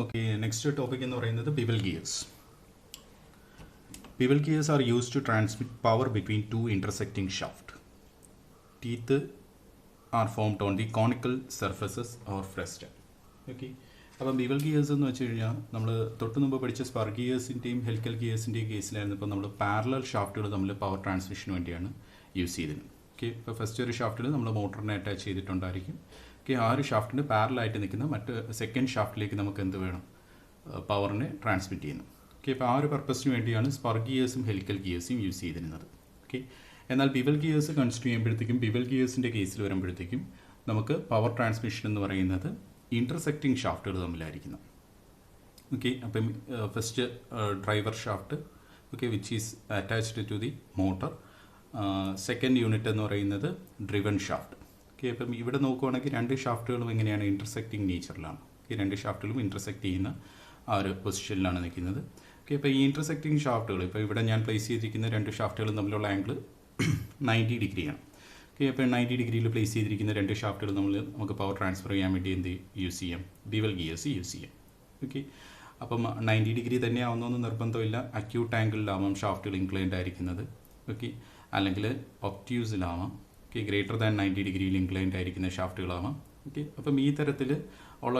Okay, next topic എന്ന് പറയുന്നത് bevel gears. Bevel gears are used to transmit power between two intersecting shafts. Teeth are formed on the conical surfaces or frustum. Okay. അപ്പം bevel gears എന്ന് വെച്ച് കഴിഞ്ഞാൽ നമ്മൾ തൊട്ട് മുമ്പ് പഠിച്ച സ്പർ ഗിയേഴ്സിൻ്റെയും ഹെലിക്കൽ ഗിയേഴ്സിൻ്റെയും കേസിലായിരുന്നു ഇപ്പോൾ നമ്മൾ പാരലൽ ഷാഫ്റ്റുകൾ നമ്മൾ പവർ ട്രാൻസ്മിഷന് വേണ്ടിയാണ് യൂസ് ചെയ്തിരുന്നത്. ഓക്കെ, ഇപ്പോൾ ഫസ്റ്റ് ഒരു ഷാഫ്റ്റിൽ നമ്മൾ മോട്ടറിനെ അറ്റാച്ച് ചെയ്തിട്ടുണ്ടായിരിക്കും. ഓക്കെ, ആ ഒരു ഷാഫ്റ്റിന് പാരലായിട്ട് നിൽക്കുന്ന മറ്റ് സെക്കൻഡ് ഷാഫ്റ്റിലേക്ക് നമുക്ക് എന്ത് വേണം, പവറിനെ ട്രാൻസ്മിറ്റ് ചെയ്യുന്നു. ഓക്കെ, ഇപ്പോൾ ആ ഒരു പർപ്പസിന് വേണ്ടിയാണ് സ്പർ ഗിയേഴ്സും ഹെലിക്കൽ ഗിയേഴ്സും യൂസ് ചെയ്തിരുന്നത്. ഓക്കെ, എന്നാൽ ബിവൽ ഗിയേഴ്സ് കൺസിഡർ ചെയ്യുമ്പോഴത്തേക്കും ബിവൽ ഗിയേഴ്സിൻ്റെ കേസിൽ വരുമ്പോഴത്തേക്കും നമുക്ക് പവർ ട്രാൻസ്മിഷൻ എന്ന് പറയുന്നത് ഇൻ്റർസെക്റ്റിംഗ് ഷാഫ്റ്റുകൾ തമ്മിലായിരിക്കുന്നു. ഓക്കെ, അപ്പം first driver shaft, okay, which is attached to the motor. Second unit എന്ന് പറയുന്നത് ഡ്രിവൺ ഷാഫ്റ്റ്. ഓക്കെ, അപ്പം ഇവിടെ നോക്കുവാണെങ്കിൽ രണ്ട് ഷാഫ്റ്റുകളും എങ്ങനെയാണ് ഇൻ്റർസെക്റ്റിംഗ് നേച്ചറിലാണ്. ഓക്കെ, രണ്ട് ഷാഫ്റ്റുകളും ഇൻ്റർസെക്റ്റ് ചെയ്യുന്ന ആ ഒരു പൊസിഷനിലാണ് നിൽക്കുന്നത്. ഓക്കെ, അപ്പോൾ ഈ ഇൻ്റർസെക്റ്റിംഗ് ഷാഫ്റ്റുകൾ ഇപ്പോൾ ഇവിടെ ഞാൻ പ്ലേസ് ചെയ്തിരിക്കുന്ന രണ്ട് ഷാഫ്റ്റുകളും തമ്മിലുള്ള ആംഗിൾ 90 ഡിഗ്രിയാണ്. ഓക്കെ, അപ്പോൾ 90 ഡിഗ്രിയിൽ പ്ലേസ് ചെയ്തിരിക്കുന്ന രണ്ട് ഷാഫ്റ്റുകൾ നമുക്ക് പവർ ട്രാൻസ്ഫർ ചെയ്യാൻ വേണ്ടി എന്ത് യൂസ് ചെയ്യാം, ബിവൽ ഗിയേഴ്സ് യൂസ് ചെയ്യാം. ഓക്കെ, അപ്പം 90 ഡിഗ്രി തന്നെ ആവുന്നൊന്നും നിർബന്ധമില്ല. അക്യൂട്ട് ആംഗിളിലാവാം ഷാഫ്റ്റുകൾ ഇൻക്ലൈൻഡ് ആയിരിക്കുന്നത്. ഓക്കെ, അല്ലെങ്കിൽ ഒബ്റ്റ്യൂസിലാവാം. ഓക്കെ, ഗ്രേറ്റർ ദാൻ 90 ഡിഗ്രിയിൽ ഇൻക്ലൈൻഡ് ആയിരിക്കുന്ന ഷാഫ്റ്റുകളാവാം. ഓക്കെ, അപ്പം ഈ തരത്തിൽ ഉള്ള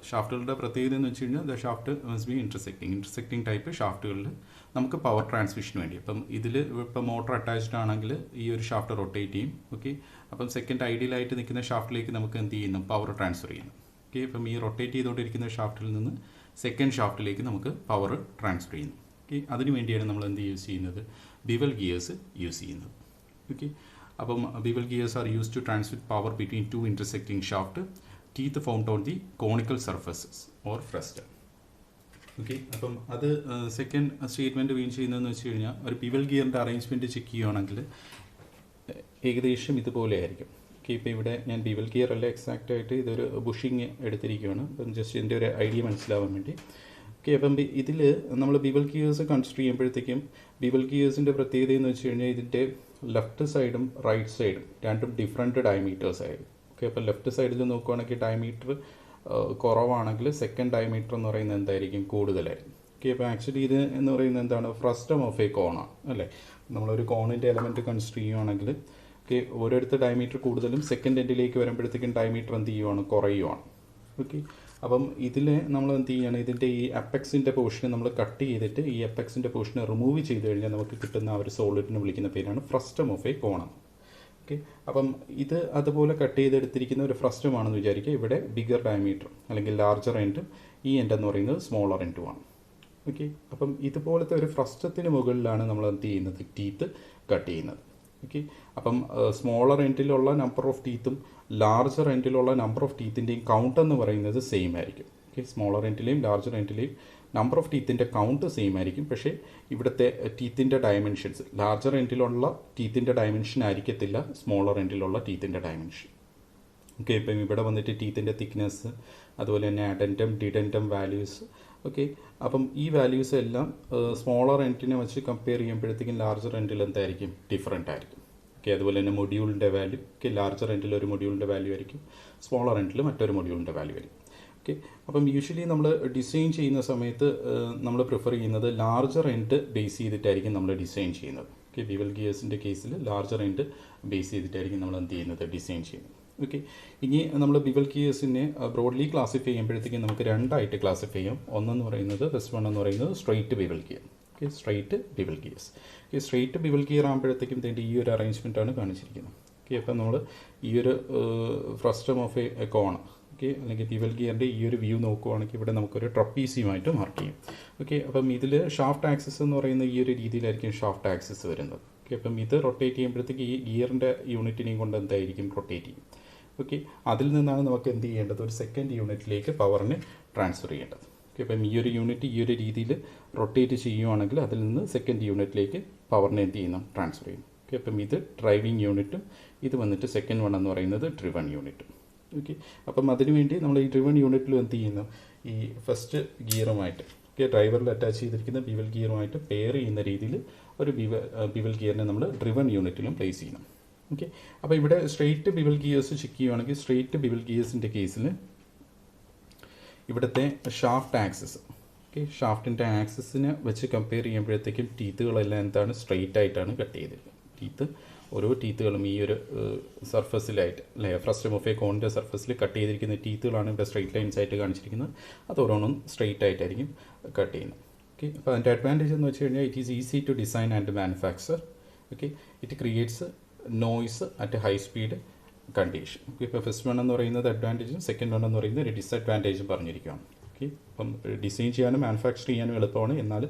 ഷാഫ്റ്റുകളുടെ പ്രത്യേകത എന്ന് വെച്ച് കഴിഞ്ഞാൽ the shaft must be intersecting type ഷാഫ്റ്റുകളിൽ നമുക്ക് പവർ ട്രാൻസ്മിഷന് വേണ്ടി. അപ്പം ഇതിൽ ഇപ്പം മോട്ടർ അറ്റാച്ച്ഡ് ആണെങ്കിൽ ഈ ഒരു ഷാഫ്റ്റ് റൊട്ടേറ്റ് ചെയ്യും. ഓക്കെ, അപ്പം സെക്കൻഡ് ഐഡിയലായിട്ട് നിൽക്കുന്ന ഷാഫ്റ്റിലേക്ക് നമുക്ക് എന്ത് ചെയ്യുന്നു, പവർ ട്രാൻസ്ഫർ ചെയ്യുന്നു. ഓക്കെ, അപ്പം ഈ റൊട്ടേറ്റ് ചെയ്തുകൊണ്ടിരിക്കുന്ന ഷാഫ്റ്റിൽ നിന്ന് സെക്കൻഡ് ഷാഫ്റ്റിലേക്ക് നമുക്ക് പവർ ട്രാൻസ്ഫർ ചെയ്യുന്നു. ഓക്കെ, അതിനു വേണ്ടിയാണ് നമ്മൾ എന്ത് യൂസ് ചെയ്യുന്നത്, ബിവൽ ഗിയേഴ്സ് യൂസ് ചെയ്യുന്നത്. ഓക്കെ, അപ്പം bevel gears are use to transmit power between two intersecting shaft. Teeth found on the conical surfaces or frustum. Okay, അപ്പം അത് സെക്കൻഡ് സ്റ്റേറ്റ്മെൻറ്റ് മീൻ ചെയ്യുന്നതെന്ന് വെച്ച് കഴിഞ്ഞാൽ ഒരു ബിവൽ ഗിയറിൻ്റെ അറേഞ്ച്മെൻറ്റ് ചെക്ക് ചെയ്യുകയാണെങ്കിൽ ഏകദേശം ഇതുപോലെ ആയിരിക്കും. ഓക്കെ, ഇപ്പോൾ ഇവിടെ ഞാൻ ബിവൽ ഗിയർ അല്ല എക്സാക്റ്റ് ആയിട്ട് ഇതൊരു ബുഷിങ് എടുത്തിരിക്കുകയാണ്. അപ്പം ജസ്റ്റ് ഇതിൻ്റെ ഒരു ഐഡിയ മനസ്സിലാവാൻ വേണ്ടി. ഓക്കെ, അപ്പം ഇതിൽ നമ്മൾ ബിവൽ ഗിയേഴ്സ് കൺസിഡർ ചെയ്യുമ്പോഴത്തേക്കും ബിവൽ ഗിയേഴ്സിൻ്റെ പ്രത്യേകത എന്ന് വെച്ച് കഴിഞ്ഞാൽ ഇതിൻ്റെ ലെഫ്റ്റ് സൈഡും റൈറ്റ് സൈഡും രണ്ടും ഡിഫറെൻറ്റ് ഡയമീറ്റേഴ്സ് ആയിരിക്കും. ഓക്കെ, അപ്പോൾ ലെഫ്റ്റ് സൈഡിൽ നോക്കുകയാണെങ്കിൽ ഡയമീറ്റർ കുറവാണെങ്കിൽ സെക്കൻഡ് ഡയമീറ്റർ എന്ന് പറയുന്നത് എന്തായിരിക്കും, കൂടുതലായിരിക്കും. ഓക്കെ, അപ്പോൾ ആക്ച്വലി ഇത് എന്ന് പറയുന്നത് എന്താണ്, ഫ്രസ്റ്റം ഓഫ് എ കോണാണ് അല്ലേ. നമ്മളൊരു കോണിൻ്റെ എലമെൻറ്റ് കൺസിഡർ ചെയ്യുകയാണെങ്കിൽ ഓക്കെ, ഓരോരുത്തർ ഡയമീറ്റർ കൂടുതലും സെക്കൻഡ് എൻഡിലേക്ക് വരുമ്പോഴത്തേക്കും ഡയമീറ്റർ എന്ത് ചെയ്യുവാണ്, കുറയുവാണ്. ഓക്കെ, അപ്പം ഇതിൽ നമ്മൾ എന്ത് ചെയ്യുകയാണ്, ഇതിൻ്റെ ഈ അപ്പെക്സിൻ്റെ പോർഷനെ നമ്മൾ കട്ട് ചെയ്തിട്ട് ഈ അപ്പെക്സിൻ്റെ പോർഷനെ റിമൂവ് ചെയ്ത് കഴിഞ്ഞാൽ നമുക്ക് കിട്ടുന്ന ആ ഒരു സോളിഡിനെ വിളിക്കുന്ന പേരാണ് ഫ്രസ്റ്റം ഓഫ് എ കോണ. ഓക്കെ, അപ്പം ഇത് അതുപോലെ കട്ട് ചെയ്തെടുത്തിരിക്കുന്ന ഒരു ഫ്രസ്റ്റമാണെന്ന് വിചാരിക്കുക. ഇവിടെ ബിഗർ ഡയമീറ്റർ അല്ലെങ്കിൽ ലാർജർ എൻഡും ഈ എൻഡ് എന്ന് പറയുന്നത് സ്മോളർ എൻഡുമാണ്. ഓക്കെ, അപ്പം ഇതുപോലത്തെ ഒരു ഫ്രസ്റ്റത്തിന് മുകളിലാണ് നമ്മൾ എന്ത് ചെയ്യുന്നത്, ടീത്ത് കട്ട് ചെയ്യുന്നത്. ഓക്കെ, അപ്പം സ്മോളർ എൻഡിലുള്ള നമ്പർ ഓഫ് ടീത്തും ലാർജർ എൻഡിലുള്ള നമ്പർ ഓഫ് ടീത്തിൻ്റെയും കൗണ്ട് എന്ന് പറയുന്നത് സെയിം ആയിരിക്കും. ഓക്കെ, സ്മോളർ എൻഡിലെയും ലാർജർ എൻഡിലെയും നമ്പർ ഓഫ് ടീത്തിൻ്റെ കൗണ്ട് സെയിം ആയിരിക്കും. പക്ഷേ ഇവിടുത്തെ ടീത്തിൻ്റെ ഡയമെൻഷൻസ് ലാർജർ എൻഡിലുള്ള ടീത്തിൻ്റെ ഡയമെൻഷൻ ആയിരിക്കത്തില്ല സ്മോളർ എൻഡിലുള്ള ടീത്തിൻ്റെ ഡയമെൻഷൻ. ഓക്കെ, ഇപ്പം ഇവിടെ വന്നിട്ട് ടീത്തിൻ്റെ തിക്നെസ്, അതുപോലെ തന്നെ അഡൻറ്റം ഡിഡൻറ്റം വാല്യൂസ്. ഓക്കെ, അപ്പം ഈ വാല്യൂസ് എല്ലാം സ്മോളർ എൻഡിനെ വെച്ച് കമ്പയർ ചെയ്യുമ്പോഴത്തേക്കും ലാർജർ എൻഡിൽ എന്തായിരിക്കും, ഡിഫറെൻ്റ് ആയിരിക്കും. ഓക്കെ, അതുപോലെ തന്നെ മൊഡ്യൂളിൻ്റെ വാല്യൂ. ഓക്കെ, ലാർജർ എൻഡിൽ ഒരു മൊഡ്യൂളിൻ്റെ വാല്യൂ ആയിരിക്കും, സ്മോളർ എൻഡിൽ മറ്റൊരു മൊഡ്യൂളിൻ്റെ വാല്യൂ ആയിരിക്കും. ഓക്കെ, അപ്പം യൂഷ്വലി നമ്മൾ ഡിസൈൻ ചെയ്യുന്ന സമയത്ത് നമ്മൾ പ്രിഫർ ചെയ്യുന്നത് ലാർജർ എൻഡ് ബേസ് ചെയ്തിട്ടായിരിക്കും നമ്മൾ ഡിസൈൻ ചെയ്യുന്നത്. ഓക്കെ, ബിവൽ ഗിയേഴ്സിൻ്റെ കേസിൽ ലാർജർ എൻഡ് ബേസ് ചെയ്തിട്ടായിരിക്കും നമ്മൾ എന്ത് ചെയ്യുന്നത്, ഡിസൈൻ ചെയ്യുന്നത്. ഓക്കെ, ഇനി നമ്മൾ ബിവൽ ഗിയേഴ്സിനെ ബ്രോഡ്ലി ക്ലാസിഫൈ ചെയ്യുമ്പോഴത്തേക്കും നമുക്ക് രണ്ടായിട്ട് ക്ലാസിഫൈ ചെയ്യാം. ഒന്നെന്ന് പറയുന്നത് ഫസ്റ്റ് വൺ എന്ന് പറയുന്നത് straight bevel gear. Okay, straight bevel gears. Okay, straight bevel gear ആകുമ്പോഴത്തേക്കും ഈ ഒരു അറേഞ്ച്മെൻറ്റാണ് കാണിച്ചിരിക്കുന്നത്. ഓക്കെ, അപ്പം നമ്മൾ ഈ ഒരു frustum of a cone, okay, അല്ലെങ്കിൽ ബിവൽ ഗിയറിൻ്റെ ഈ ഒരു വ്യൂ നോക്കുവാണെങ്കിൽ ഇവിടെ നമുക്കൊരു ട്രപ്പീസിയുമായിട്ട് മാർക്ക് ചെയ്യും. ഓക്കെ, അപ്പം ഇതിൽ ഷാഫ്റ്റ് ആക്സിസ് എന്ന് പറയുന്ന ഈ ഒരു രീതിയിലായിരിക്കും ഷാഫ്റ്റ് ആക്സിസ് വരുന്നത്. ഓക്കെ, അപ്പം ഇത് റൊട്ടേറ്റ് ചെയ്യുമ്പോഴത്തേക്ക് ഈ ഗിയറിൻ്റെ യൂണിറ്റിനെയും കൊണ്ട് എന്തായിരിക്കും, റൊട്ടേറ്റ് ചെയ്യും. ഓക്കെ, അതിൽ നിന്നാണ് നമുക്ക് എന്ത് ചെയ്യേണ്ടത്, ഒരു സെക്കൻഡ് യൂണിറ്റിലേക്ക് പവറിനെ ട്രാൻസ്ഫർ ചെയ്യേണ്ടത്. ഓക്കെ, അപ്പം ഈ ഒരു യൂണിറ്റ് ഈ ഒരു രീതിയിൽ റൊട്ടേറ്റ് ചെയ്യുവാണെങ്കിൽ അതിൽ നിന്ന് സെക്കൻഡ് യൂണിറ്റിലേക്ക് പവറിനെ എന്ത് ചെയ്യുന്നു, ട്രാൻസ്ഫർ ചെയ്യും. ഓക്കെ, അപ്പം ഇത് ഡ്രൈവിംഗ് യൂണിറ്റും ഇത് വന്നിട്ട് സെക്കൻഡ് വൺ എന്ന് പറയുന്നത് ഡ്രിവൺ യൂണിറ്റും. ഓക്കെ, അപ്പം അതിനുവേണ്ടി നമ്മൾ ഈ ഡ്രിവൺ യൂണിറ്റിൽ എന്ത് ചെയ്യുന്നു, ഈ ഫസ്റ്റ് ഗിയറുമായിട്ട്, ഓക്കെ, ഡ്രൈവറിൽ അറ്റാച്ച് ചെയ്തിരിക്കുന്ന ബിവൽ ഗിയറുമായിട്ട് പെയർ ചെയ്യുന്ന രീതിയിൽ ഒരു ബിവൽ ഗിയറിനെ നമ്മൾ ഡ്രിവൺ യൂണിറ്റിലും പ്ലേസ് ചെയ്യണം. ഓക്കെ, അപ്പോൾ ഇവിടെ സ്ട്രെയിറ്റ് ബിവൽ ഗിയേഴ്സ് ചെക്ക് ചെയ്യുകയാണെങ്കിൽ സ്ട്രെയിറ്റ് ബിവൽ ഗിയേഴ്സിൻ്റെ കേസിൽ ഇവിടുത്തെ ഷാഫ്റ്റ് ആക്സിസ്, ഓക്കെ, ഷാഫ്റ്റിൻ്റെ ആക്സിസിനെ വെച്ച് കമ്പയർ ചെയ്യുമ്പോഴത്തേക്കും ടീത്തുകളെല്ലാം എന്താണ് സ്ട്രെയിറ്റ് ആയിട്ടാണ് കട്ട് ചെയ്തിരിക്കുന്നത്. ടീത്ത് ഓരോ ടീത്തുകളും ഈ ഒരു സർഫസിലായിട്ട് അല്ലേ, ഫ്രസ്റ്റം ഓഫ് എ കോണിൻ്റെ സർഫസിൽ കട്ട് ചെയ്തിരിക്കുന്ന ടീത്തുകളാണ് ഇവിടെ സ്ട്രെയിറ്റ് ലൈൻസ് ആയിട്ട് കാണിച്ചിരിക്കുന്നത്. അത് ഓരോന്നും സ്ട്രെയിറ്റ് ആയിട്ടായിരിക്കും കട്ട് ചെയ്യുന്നത്. ഓക്കെ, അപ്പോൾ അതിൻ്റെ അഡ്വാൻറ്റേജ് എന്ന് വെച്ച് കഴിഞ്ഞാൽ it is easy to design and manufacture. Okay, it creates noise at high speed condition. Okay, ഇപ്പോൾ ഫസ്റ്റ് വൺ എന്ന് പറയുന്നത് അഡ്വാൻറ്റേജും സെക്കൻഡ് വൺ എന്ന് പറയുന്നത് ഒരു ഡിസഡ്വാൻറ്റേജും പറഞ്ഞിരിക്കുകയാണ്. ഓക്കെ, അപ്പം ഡിസൈൻ ചെയ്യാനും മാനുഫാക്ചർ ചെയ്യാനും എളുപ്പമാണ്, എന്നാൽ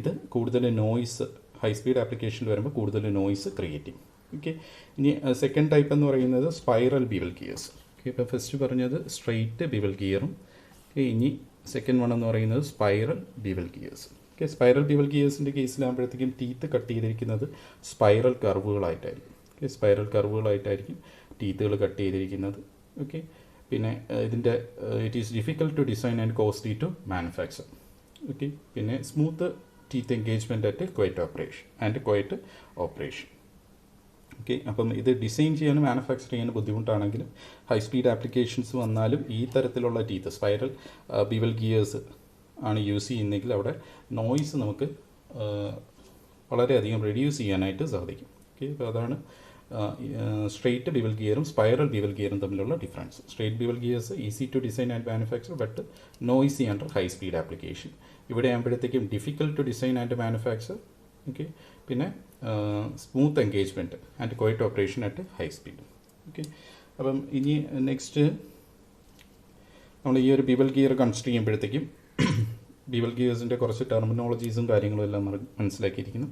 ഇത് കൂടുതൽ നോയ്സ് ഹൈ സ്പീഡ് ആപ്ലിക്കേഷനിൽ വരുമ്പോൾ കൂടുതൽ നോയ്സ് ക്രിയേറ്റ് ചെയ്യും. ഓക്കെ, ഇനി സെക്കൻഡ് ടൈപ്പ് എന്ന് പറയുന്നത് സ്പൈറൽ ബിവൽ ഗിയേഴ്സ്. ഓക്കെ, ഇപ്പോൾ ഫസ്റ്റ് പറഞ്ഞത് സ്ട്രെയിറ്റ് ബിവൽ ഗിയറും, ഓക്കെ, ഇനി സെക്കൻഡ് വൺ എന്ന് പറയുന്നത് spiral bevel gears. Okay, spiral bevel ഗിയേഴ്സിൻ്റെ കേസിലാകുമ്പോഴത്തേക്കും ടീത്ത് കട്ട് ചെയ്തിരിക്കുന്നത് സ്പൈറൽ കർവുകളായിട്ടായിരിക്കും. ഓക്കെ, സ്പൈറൽ കർവുകളായിട്ടായിരിക്കും ടീത്തുകൾ കട്ട് ചെയ്തിരിക്കുന്നത്. ഓക്കെ, പിന്നെ ഇതിൻ്റെ it is difficult to design and costly to manufacture. Okay, പിന്നെ smooth teeth engagement at quiet operation. Okay, അപ്പം ഇത് ഡിസൈൻ ചെയ്യാനും മാനുഫാക്ചർ ചെയ്യാനും ബുദ്ധിമുട്ടാണെങ്കിലും ഹൈ സ്പീഡ് ആപ്ലിക്കേഷൻസ് വന്നാലും ഈ തരത്തിലുള്ള ടീത്ത് സ്പൈറൽ ബിവൽ ഗിയേഴ്സ് ആണ് യൂസ് ചെയ്യുന്നതെങ്കിൽ അവിടെ നോയ്സ് നമുക്ക് വളരെയധികം റെഡ്യൂസ് ചെയ്യാനായിട്ട് സാധിക്കും. ഓക്കെ, അപ്പോൾ അതാണ് സ്ട്രെയിറ്റ് ബിവൽ ഗിയറും സ്പൈറൽ ബിവൽ ഗിയറും തമ്മിലുള്ള difference. Straight bevel gears easy to design and manufacture but noisy under high speed application. ഇവിടെ ആകുമ്പോഴത്തേക്കും difficult to design and manufacture. Okay, പിന്നെ smooth engagement and quiet operation at high speed. Okay, അപ്പം ഇനി next നമ്മൾ ഈ ഒരു bevel gear consider ചെയ്യുമ്പോഴത്തേക്കും bevel ഗിയേഴ്സിൻ്റെ കുറച്ച് ടെർമിനോളജീസും കാര്യങ്ങളും എല്ലാം മനസ്സിലാക്കിയിരിക്കുന്നു.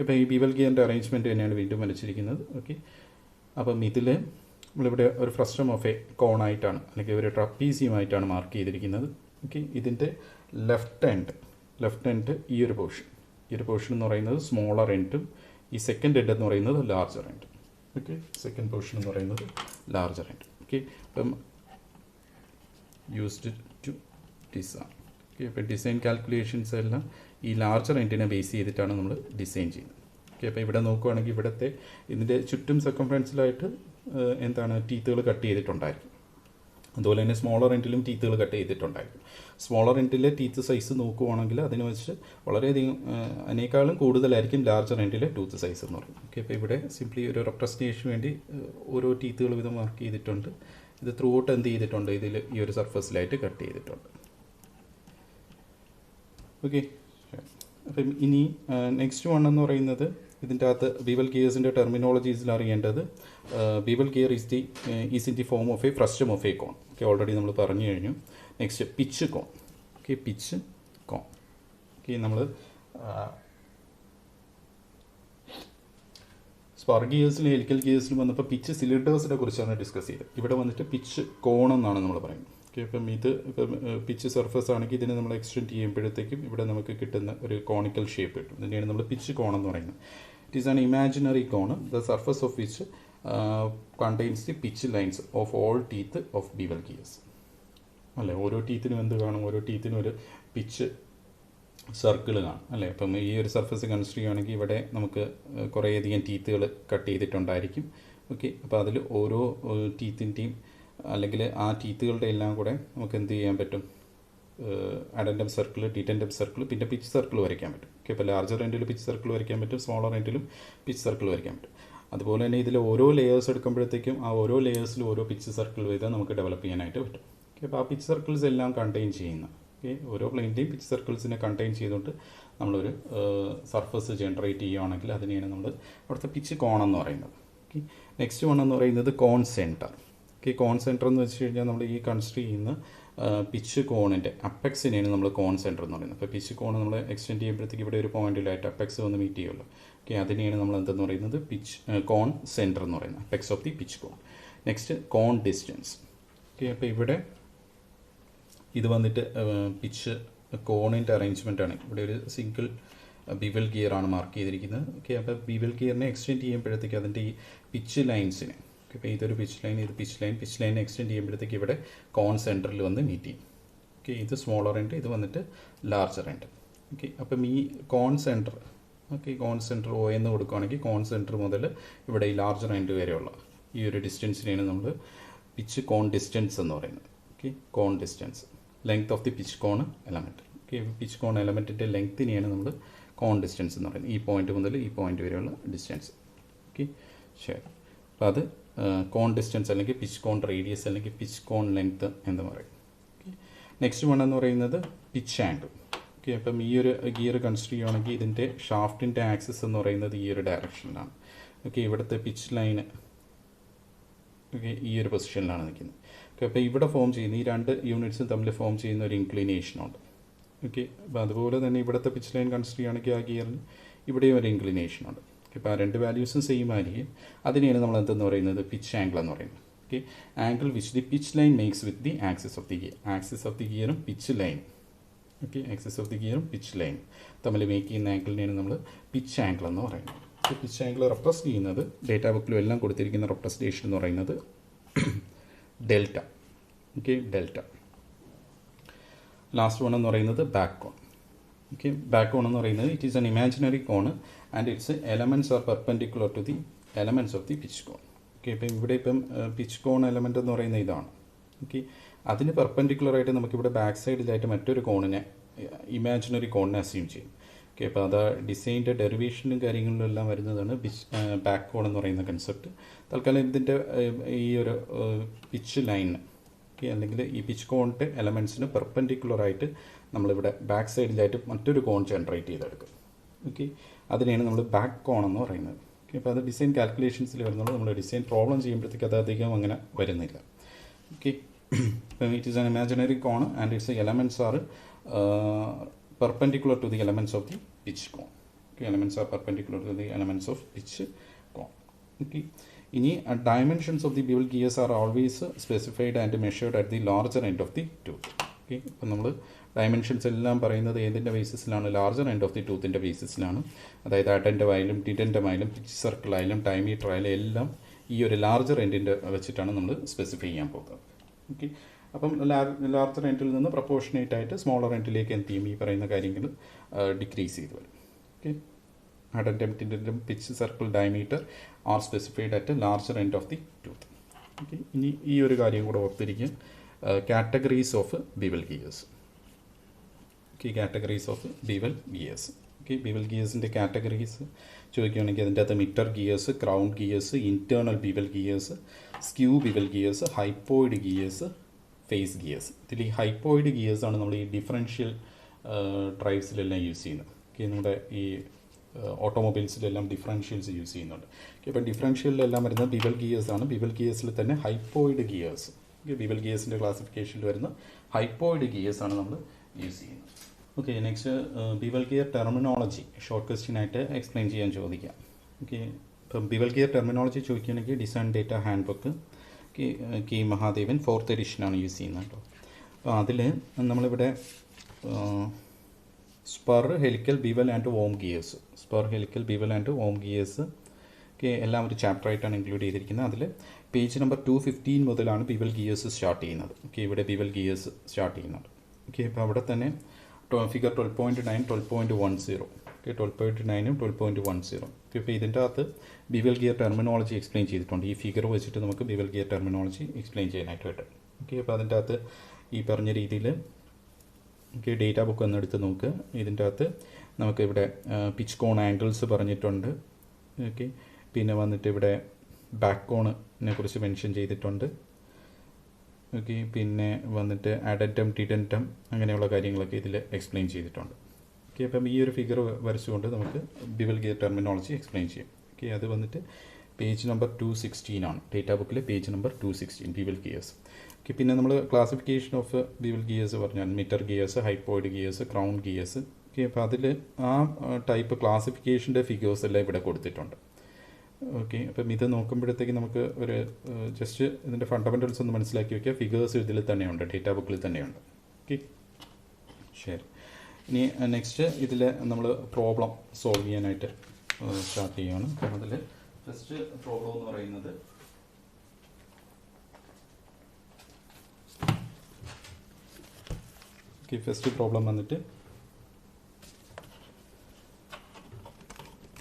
ഇപ്പോൾ ഈ ബിവൽ ഗിയറിൻ്റെ അറേഞ്ച്മെൻറ്റ് തന്നെയാണ് വീണ്ടും വരച്ചിരിക്കുന്നത്. ഓക്കെ, അപ്പം ഇതിൽ നമ്മളിവിടെ ഒരു ഫ്രസ്റ്റം ഓഫ് എ കോണായിട്ടാണ് അല്ലെങ്കിൽ ഒരു ട്രപ്പീസിയുമായിട്ടാണ് മാർക്ക് ചെയ്തിരിക്കുന്നത്. ഓക്കെ, ഇതിൻ്റെ ലെഫ്റ്റ് എൻഡ് ഈ ഒരു പോർഷൻ എന്ന് പറയുന്നത് സ്മോളർ എൻഡും ഈ സെക്കൻഡ് എൻഡ് എന്ന് പറയുന്നത് larger end. Okay, second portion എന്ന് പറയുന്നത് ലാർജർ എൻഡ്. ഓക്കെ, അപ്പം യൂസ്ഡ് ടു ഡിസൈൻ. ഓക്കെ, അപ്പോൾ ഡിസൈൻ കാൽക്കുലേഷൻസ് എല്ലാം ഈ ലാർജർ എൻഡിനെ ബേസ് ചെയ്തിട്ടാണ് നമ്മൾ ഡിസൈൻ ചെയ്യുന്നത്. ഓക്കെ, അപ്പോൾ ഇവിടെ നോക്കുകയാണെങ്കിൽ ഇവിടുത്തെ ഇതിൻ്റെ ചുറ്റും സർക്കംഫറൻസിലായിട്ട് എന്താണ് ടീത്തുകൾ കട്ട് ചെയ്തിട്ടുണ്ടായിരിക്കും. അതുപോലെ തന്നെ സ്മോളർ എൻഡിലും ടീത്തുകൾ കട്ട് ചെയ്തിട്ടുണ്ടായിരിക്കും. സ്മോളർ എൻഡിലെ ടീത്ത് സൈസ് നോക്കുവാണെങ്കിൽ അതിന് വെച്ച് വളരെയധികം അതിനേക്കാളും കൂടുതലായിരിക്കും ലാർജർ എൻഡിലെ ടൂത്ത് സൈസ് എന്ന് പറയുന്നത്. ഓക്കെ, അപ്പോൾ ഇവിടെ സിംപ്ലി ഒരു റെപ്രസെൻറ്റേഷന് വേണ്ടി ഓരോ ടീത്തുകൾ വിധം മാർക്ക് ചെയ്തിട്ടുണ്ട്. ഇത് ത്രൂ ഔട്ട് എന്ത് ചെയ്തിട്ടുണ്ട്, ഇതിൽ ഈ ഒരു സർഫസിലായിട്ട് കട്ട് ചെയ്തിട്ടുണ്ട്. ഓക്കെ, അപ്പം ഇനി നെക്സ്റ്റ് വൺ എന്ന് പറയുന്നത് ഇതിൻ്റെ അകത്ത് ബിവൽ ഗിയേഴ്സിൻ്റെ ടെർമിനോളജീസിൽ അറിയേണ്ടത് bevel gear is in the form of a frustum of a cone. Okay, already നമ്മൾ പറഞ്ഞു കഴിഞ്ഞു. Next pitch cone. Okay, pitch cone. Okay, നമ്മൾ സ്പാർ ഗിയേഴ്സിലും ഹെലിക്കൽ ഗിയേഴ്സിലും വന്നപ്പോൾ പിച്ച് സിലിണ്ടേഴ്സിനെ കുറിച്ചാണ് ഡിസ്കസ് ചെയ്തത്. ഇവിടെ വന്നിട്ട് പിച്ച് കോൺ എന്നാണ് നമ്മൾ പറയുന്നത്. ഓക്കെ, ഇപ്പം പിച്ച് സർഫസ് ആണെങ്കിൽ ഇതിനെ നമ്മൾ എക്സ്റ്റെൻഡ് ചെയ്യുമ്പോഴത്തേക്കും ഇവിടെ നമുക്ക് കിട്ടുന്ന ഒരു കോണിക്കൽ ഷേപ്പ് കിട്ടും. ഇതിനെയാണ് നമ്മൾ പിച്ച് കോൺ എന്ന് പറയുന്നത്. It is an imaginary cone the surface of which contains the pitch lines of all teeth of bevel gears. അല്ലേ, ഓരോ ടീത്തിനും എന്ത് കാണും, ഓരോ ടീത്തിനും ഒരു പിച്ച് സർക്കിൾ കാണും. അല്ലേ, അപ്പം ഈ ഒരു സർഫസ് കൺസിഡർ ചെയ്യുകയാണെങ്കിൽ ഇവിടെ നമുക്ക് കുറേയധികം ടീത്തുകൾ കട്ട് ചെയ്തിട്ടുണ്ടായിരിക്കും. ഓക്കെ, അപ്പോൾ അതിൽ ഓരോ ടീത്തിൻ്റെയും അല്ലെങ്കിൽ ആ ടീത്തുകളുടെ എല്ലാം കൂടെ നമുക്ക് എന്ത് ചെയ്യാൻ പറ്റും, അഡൻഡം സർക്കിൾ, ഡീറ്റൻഡം സർക്കിൾ, പിന്നെ പിച്ച് സർക്കിൾ വരയ്ക്കാൻ പറ്റും. ഓക്കെ, ഇപ്പോൾ ലാർജർ എൻഡിൽ പിച്ച് സർക്കിൾ വരയ്ക്കാൻ പറ്റും, സ്മോളർ എൻഡിലും പിച്ച് സർക്കിൾ വരയ്ക്കാൻ പറ്റും. അതുപോലെ തന്നെ ഇതിൽ ഓരോ ലെയേഴ്സ് എടുക്കുമ്പോഴത്തേക്കും ആ ഓരോ ലെയേഴ്സിലും ഓരോ പിച്ച് സർക്കിൾ ചെയ്താൽ നമുക്ക് ഡെവലപ്പ് ചെയ്യാനായിട്ട് പറ്റും. ഓക്കെ, അപ്പോൾ ആ പിച്ച് സർക്കിൾസ് എല്ലാം കണ്ടെയ്ൻ ചെയ്യുന്ന, ഓക്കെ, ഓരോ പ്ലെയിൻ്റെയും പിച്ച് സർക്കിൾസിനെ കണ്ടെയ്ൻ ചെയ്തുകൊണ്ട് നമ്മളൊരു സർഫസ് ജനറേറ്റ് ചെയ്യുകയാണെങ്കിൽ അതിനെയാണ് നമ്മൾ അവിടുത്തെ പിച്ച് കോൺ എന്ന് പറയുന്നത്. ഓക്കെ, നെക്സ്റ്റ് വൺ എന്ന് പറയുന്നത് കോൺ സെൻറ്റർ. ഓക്കെ, കോൺ സെൻറ്റർ എന്ന് വെച്ച് കഴിഞ്ഞാൽ നമ്മൾ ഈ കൺസിഡർ ചെയ്യുന്ന പിച്ച് കോണിൻ്റെ അപ്പെക്സിനെയാണ് നമ്മൾ കോൺ സെൻറ്റർ എന്ന് പറയുന്നത്. അപ്പോൾ പിച്ച് കോൺ നമ്മൾ എക്സ്റ്റെൻഡ് ചെയ്യുമ്പോഴത്തേക്ക് ഇവിടെ ഒരു പോയിന്റിലായിട്ട് അപ്പെക്സ് വന്ന് മീറ്റ് ചെയ്യുമല്ലോ. ഓക്കെ, അതിനെയാണ് നമ്മൾ എന്തെന്ന് പറയുന്നത് കോൺ സെൻറ്റർ എന്ന് പറയുന്നത്, apex of the pitch cone. Next cone distance. Okay, അപ്പോൾ ഇവിടെ ഇത് വന്നിട്ട് പിച്ച് കോണിൻ്റെ അറേഞ്ച്മെൻ്റ് ആണ്. ഇവിടെ ഒരു സിംഗിൾ ബിവൽ ഗിയറാണ് മാർക്ക് ചെയ്തിരിക്കുന്നത്. ഓക്കെ, അപ്പോൾ ബിവൽ ഗിയറിനെ എക്സ്റ്റെൻഡ് ചെയ്യുമ്പോഴത്തേക്ക് അതിൻ്റെ ഈ പിച്ച് ലൈൻസിനെ, ഇപ്പോൾ ഇതൊരു പിച്ച് ലൈൻ, ഇത് പിച്ച് ലൈൻ എക്സ്റ്റെൻഡ് ചെയ്യുമ്പോഴത്തേക്ക് ഇവിടെ കോൺ സെൻറ്ററിൽ വന്ന് മീറ്റ് ചെയ്യും. ഓക്കെ, ഇത് സ്മോളർ എൻഡ്, ഇത് വന്നിട്ട് ലാർജർ എൻഡ്. ഓക്കെ, അപ്പം ഈ കോൺ സെൻറ്റർ, ഓക്കെ, കോൺ സെൻറ്റർ ഒ എന്ന് കൊടുക്കുകയാണെങ്കിൽ കോൺ സെൻറ്റർ മുതൽ ഇവിടെ ഈ ലാർജർ എൻഡ് വരെയുള്ള ഈ ഒരു ഡിസ്റ്റൻസിനെയാണ് നമ്മൾ പിച്ച് കോൺ ഡിസ്റ്റൻസ് എന്ന് പറയുന്നത്. Okay, cone distance length of the pitch cone element. Okay, pitch cone എലമെൻറ്റിൻ്റെ ലെങ്ത്തിനെയാണ് നമ്മൾ കോൺ ഡിസ്റ്റൻസ് എന്ന് പറയുന്നത്. ഈ പോയിന്റ് മുതൽ ഈ പോയിന്റ് വരെയുള്ള ഡിസ്റ്റൻസ്. ഓക്കെ, ശരി. അപ്പോൾ അത് കോൺ ഡിസ്റ്റൻസ് അല്ലെങ്കിൽ പിച്ച് കോൺ റേഡിയസ് അല്ലെങ്കിൽ പിച്ച് കോൺ ലെങ്ത്ത് എന്ന് പറയും. ഓക്കെ, നെക്സ്റ്റ് വൺ എന്ന് പറയുന്നത് പിച്ച് ആംഗിൾ. ഓക്കെ, അപ്പം ഈ ഒരു ഗിയർ കൺസിഡർ ചെയ്യുകയാണെങ്കിൽ ഇതിൻ്റെ ഷാഫ്റ്റിൻ്റെ ആക്സിസ് എന്ന് പറയുന്നത് ഈ ഒരു ഡയറക്ഷനിലാണ്. ഓക്കെ, ഇവിടുത്തെ പിച്ച് ലൈന് ഓക്കെ ഈ ഒരു പൊസിഷനിലാണ് നിൽക്കുന്നത്. ഓക്കെ, അപ്പോൾ ഇവിടെ ഫോം ചെയ്യുന്ന ഈ രണ്ട് യൂണിറ്റ്സും തമ്മിൽ ഫോം ചെയ്യുന്ന ഒരു ഇൻക്ലിനേഷനുണ്ട്. ഓക്കെ, അപ്പോൾ അതുപോലെ തന്നെ ഇവിടുത്തെ പിച്ച് ലൈൻ കൺസിഡർ ചെയ്യുകയാണെങ്കിൽ ആ ഗിയറിന് ഇവിടെയും ഒരു ഇൻക്ലിനേഷനുണ്ട്. ഓക്കെ, അപ്പോൾ ആ രണ്ട് വാല്യൂസും സെയിം ആയിരിക്കും. അതിനെയാണ് നമ്മൾ എന്തെന്ന് പറയുന്നത് പിച്ച് ആംഗിൾ എന്ന് പറയുന്നത്. Okay, angle which the pitch line makes with the axis of the gear. Axis of the ഗിയറും pitch line. Okay, axis of the ഗിയറും പിച്ച് ലൈൻ തമ്മിൽ മേക്ക് ചെയ്യുന്ന ആംഗിളിനെയാണ് നമ്മൾ പിച്ച് ആംഗിൾ എന്ന് പറയുന്നത്. പിച്ച് ആംഗിൾ റെപ്രസെൻറ്റ് ചെയ്യുന്നത് ഡേറ്റാ ബുക്കിലും എല്ലാം കൊടുത്തിരിക്കുന്ന റെപ്രസെൻറ്റേഷൻ എന്ന് പറയുന്നത് delta. Okay, delta. Last one എന്ന് പറയുന്നത് back cone. Okay, back cone എന്ന് പറയുന്നത് it is an imaginary cone and its elements are perpendicular to the elements of the pitch cone. Okay, ഇപ്പം ഇവിടെ ഇപ്പം പിച്ച് കോൺ എലമെൻറ്റ് എന്ന് പറയുന്നത് ഇതാണ്. ഓക്കെ, അതിന് പെർപെൻഡിക്കുലറായിട്ട് നമുക്കിവിടെ ബാക്ക് സൈഡിലായിട്ട് മറ്റൊരു കോണിനെ ഇമാജിനറി കോണിനെ അസ്യൂം ചെയ്യും. ഓക്കെ, അപ്പോൾ അത് ഡിസൈൻ്റെ ഡെറിവേഷനും കാര്യങ്ങളിലും എല്ലാം വരുന്നതാണ് ബാക്ക് കോൺ എന്ന് പറയുന്ന കൺസെപ്റ്റ്. തൽക്കാലം ഇതിൻ്റെ ഈ ഒരു പിച്ച് ലൈൻ ഓക്കെ അല്ലെങ്കിൽ ഈ പിച്ച് കോണിൻ്റെ എലമെൻറ്റ്സിന് പെർപെൻഡിക്കുലറായിട്ട് നമ്മളിവിടെ ബാക്ക് സൈഡിലായിട്ട് മറ്റൊരു കോൺ ജനറേറ്റ് ചെയ്തെടുക്കും. ഓക്കെ, അതിനെയാണ് നമ്മൾ ബാക്ക് കോൺ എന്ന് പറയുന്നത്. ഓക്കെ, അപ്പോൾ അത് ഡിസൈൻ കാൽക്കുലേഷൻസിൽ വരുന്നുള്ളൂ. നമ്മൾ ഡിസൈൻ പ്രോബ്ലം ചെയ്യുമ്പോഴത്തേക്ക് അത് അധികം അങ്ങനെ വരുന്നില്ല. ഓക്കെ, ഇപ്പം it is an imaginary cone and its elements are perpendicular to the elements of the pitch cone. Okay, elements are perpendicular to the elements of pitch cone. Okay, ഇനി dimensions of the bevel gears are always specified and measured at the larger end of the tooth. Okay, അപ്പം നമ്മൾ dimensions എല്ലാം പറയുന്നത് ഏതിൻ്റെ ബേസിസിലാണ്? Larger end of the ടൂത്തിൻ്റെ ബേസിസിലാണ്. അതായത് അഡൻറ്റം ആയാലും ഡിഡൻറ്റം ആയാലും പിച്ച് സർക്കിൾ ആയാലും ഡയമീറ്റർ ആയാലും എല്ലാം ഈ ഒരു ലാർജർ എൻഡിൻ്റെ വെച്ചിട്ടാണ് നമ്മൾ സ്പെസിഫൈ ചെയ്യാൻ പോകുന്നത്. ഓക്കെ, അപ്പം ലാർജർ എൻഡിൽ നിന്ന് പ്രപ്പോർഷനേറ്റ് ആയിട്ട് സ്മോളർ എൻഡിലേക്ക് എന്ത് ചെയ്യും? ഈ പറയുന്ന കാര്യങ്ങൾ ഡിക്രീസ് ചെയ്ത് വരും. Okay, addendum dedendum pitch circle diameter are specified at larger end of the tooth. Okay, ഇനി ഈ ഒരു കാര്യം കൂടെ ഓർത്തിരിക്കുക, categories of bevel gears. Okay, categories of bevel gears. Okay, bevel ഗിയേഴ്സിൻ്റെ കാറ്റഗറീസ് ചോദിക്കുകയാണെങ്കിൽ അതിൻ്റെ അകത്ത് miter gears, crown gears, internal bevel gears, skew bevel gears, hypoid gears, face gears. ഇതിൽ ഈ ഹൈപ്പോയിഡ് ഗിയേഴ്സാണ് നമ്മൾ ഈ ഡിഫറൻഷ്യൽ ഡ്രൈവ്സിലെല്ലാം യൂസ് ചെയ്യുന്നത്. ഓക്കെ, നമ്മുടെ ഈ ഓട്ടോമൊബൈൽസിലെല്ലാം ഡിഫറൻഷ്യൽസ് യൂസ് ചെയ്യുന്നുണ്ട്. ഓക്കെ, അപ്പോൾ ഡിഫറൻഷ്യലിലെല്ലാം വരുന്ന ബിവൽ ഗിയേഴ്സാണ്. ബിവൽ ഗിയേഴ്സിൽ തന്നെ ഹൈപ്പോയിഡ് ഗിയേഴ്സ്. ഓക്കെ, ബിവൽ ഗിയേഴ്സിൻ്റെ ക്ലാസിഫിക്കേഷനിൽ വരുന്ന ഹൈപ്പോയിഡ് ഗിയേഴ്സാണ് നമ്മൾ യൂസ് ചെയ്യുന്നത്. Okay, next bevel gear terminology short question ആയിട്ട് എക്സ്പ്ലെയിൻ ചെയ്യാൻ ചോദിക്കാം. ഓക്കെ, ഇപ്പം ബിവൽ ഗിയർ ടെർമിനോളജി ചോദിക്കുകയാണെങ്കിൽ design data hand book K Mahadevan 4th എഡിഷനാണ് യൂസ് ചെയ്യുന്നത് കേട്ടോ. അപ്പോൾ അതിൽ നമ്മളിവിടെ spur, helical, bevel and worm gears, spur, helical, bevel and worm gears ഒക്കെ എല്ലാം ഒരു ചാപ്റ്ററായിട്ടാണ് ഇൻക്ലൂഡ് ചെയ്തിരിക്കുന്നത്. അതിൽ പേജ് നമ്പർ 215 മുതലാണ് ബിവൽ ഗിയേഴ്സ് സ്റ്റാർട്ട് ചെയ്യുന്നത്. ഓക്കെ, ഇവിടെ ബിവൽ ഗിയേഴ്സ് സ്റ്റാർട്ട് ചെയ്യുന്നുണ്ട്. ഓക്കെ, അപ്പോൾ അവിടെ തന്നെ ഫിഗർ 12.9, 12.10. ഓക്കെ, 12.9ഉം 12.10. ഓക്കെ, ഇപ്പോൾ ഇതിൻ്റെ അകത്ത് ബിവൽ ഗിയർ ടെർമിനോളജി എക്സ്പ്ലെയിൻ ചെയ്തിട്ടുണ്ട്. ഈ ഫിഗർ വെച്ചിട്ട് നമുക്ക് ബിവൽ ഗിയർ ടെർമിനോളജി എക്സ്പ്ലെയിൻ ചെയ്യാനായിട്ട് പറ്റും. ഓക്കെ, അപ്പോൾ അതിൻ്റെ അകത്ത് ഈ പറഞ്ഞ രീതിയിൽ ഓക്കെ ഡേറ്റ ബുക്ക് ഒന്ന് എടുത്ത് നോക്കുക. ഇതിൻ്റെ അകത്ത് നമുക്കിവിടെ പിച്ച് കോൺ ആംഗിൾസ് പറഞ്ഞിട്ടുണ്ട്. ഓക്കെ, പിന്നെ വന്നിട്ട് ഇവിടെ ബാക്ക് കോണിനെ കുറിച്ച് മെൻഷൻ ചെയ്തിട്ടുണ്ട്. ഓക്കെ, പിന്നെ വന്നിട്ട് അഡൻറ്റം ഡിഡൻറ്റം അങ്ങനെയുള്ള കാര്യങ്ങളൊക്കെ ഇതിൽ എക്സ്പ്ലെയിൻ ചെയ്തിട്ടുണ്ട്. ഓക്കെ, അപ്പം ഈ ഒരു ഫിഗർ വരച്ചുകൊണ്ട് നമുക്ക് ബിവൽ ഗിയർ ടെർമിനോളജി എക്സ്പ്ലെയിൻ ചെയ്യും. ഓക്കെ, അത് വന്നിട്ട് പേജ് നമ്പർ 216 ആണ്. ഡേറ്റാ ബുക്കിലെ page number 216 bevel gears. Okay, പിന്നെ നമ്മൾ ക്ലാസിഫിക്കേഷൻ ഓഫ് ബിവൽ ഗിയേഴ്സ് പറഞ്ഞാൽ meter gears, hypoid gears, crown gears. Okay, അപ്പോൾ അതിൽ ആ ടൈപ്പ് ക്ലാസിഫിക്കേഷൻ്റെ ഫിഗേഴ്സ് എല്ലാം ഇവിടെ കൊടുത്തിട്ടുണ്ട്. ഓക്കെ, അപ്പം ഇത് നോക്കുമ്പോഴത്തേക്ക് നമുക്ക് ഒരു ജസ്റ്റ് ഇതിൻ്റെ ഫണ്ടമെൻറ്റൽസ് ഒന്ന് മനസ്സിലാക്കി വയ്ക്കുക. ഫിഗേഴ്സ് ഇതിൽ തന്നെയുണ്ട്, ഡേറ്റാ ബുക്കിൽ തന്നെയുണ്ട്. ഓക്കെ, ശരി. ഇനി നെക്സ്റ്റ് ഇതിൽ നമ്മൾ പ്രോബ്ലം സോൾവ് ചെയ്യാനായിട്ട് സ്റ്റാർട്ട് ചെയ്യുകയാണ്. അപ്പം അതിൽ ഫസ്റ്റ് പ്രോബ്ലം എന്ന് പറയുന്നത് ഓക്കെ, ഫസ്റ്റ് പ്രോബ്ലം വന്നിട്ട്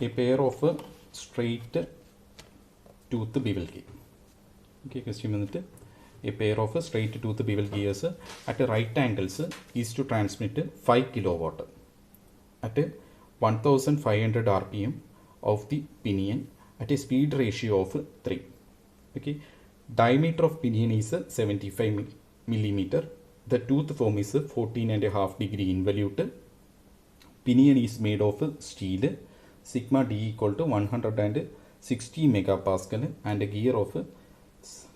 A pair of straight tooth bevel gear. Okay, question വന്നിട്ട് a pair of straight tooth bevel gears at right angles is to transmit 5 kilowatt at 1500 rpm of the pinion at a speed ratio of 3. Okay, diameter of pinion is 75 millimeter. The tooth form is 14.5 degree involute. Pinion is made of steel. Sigma D equal to 160 megapascal and a gear of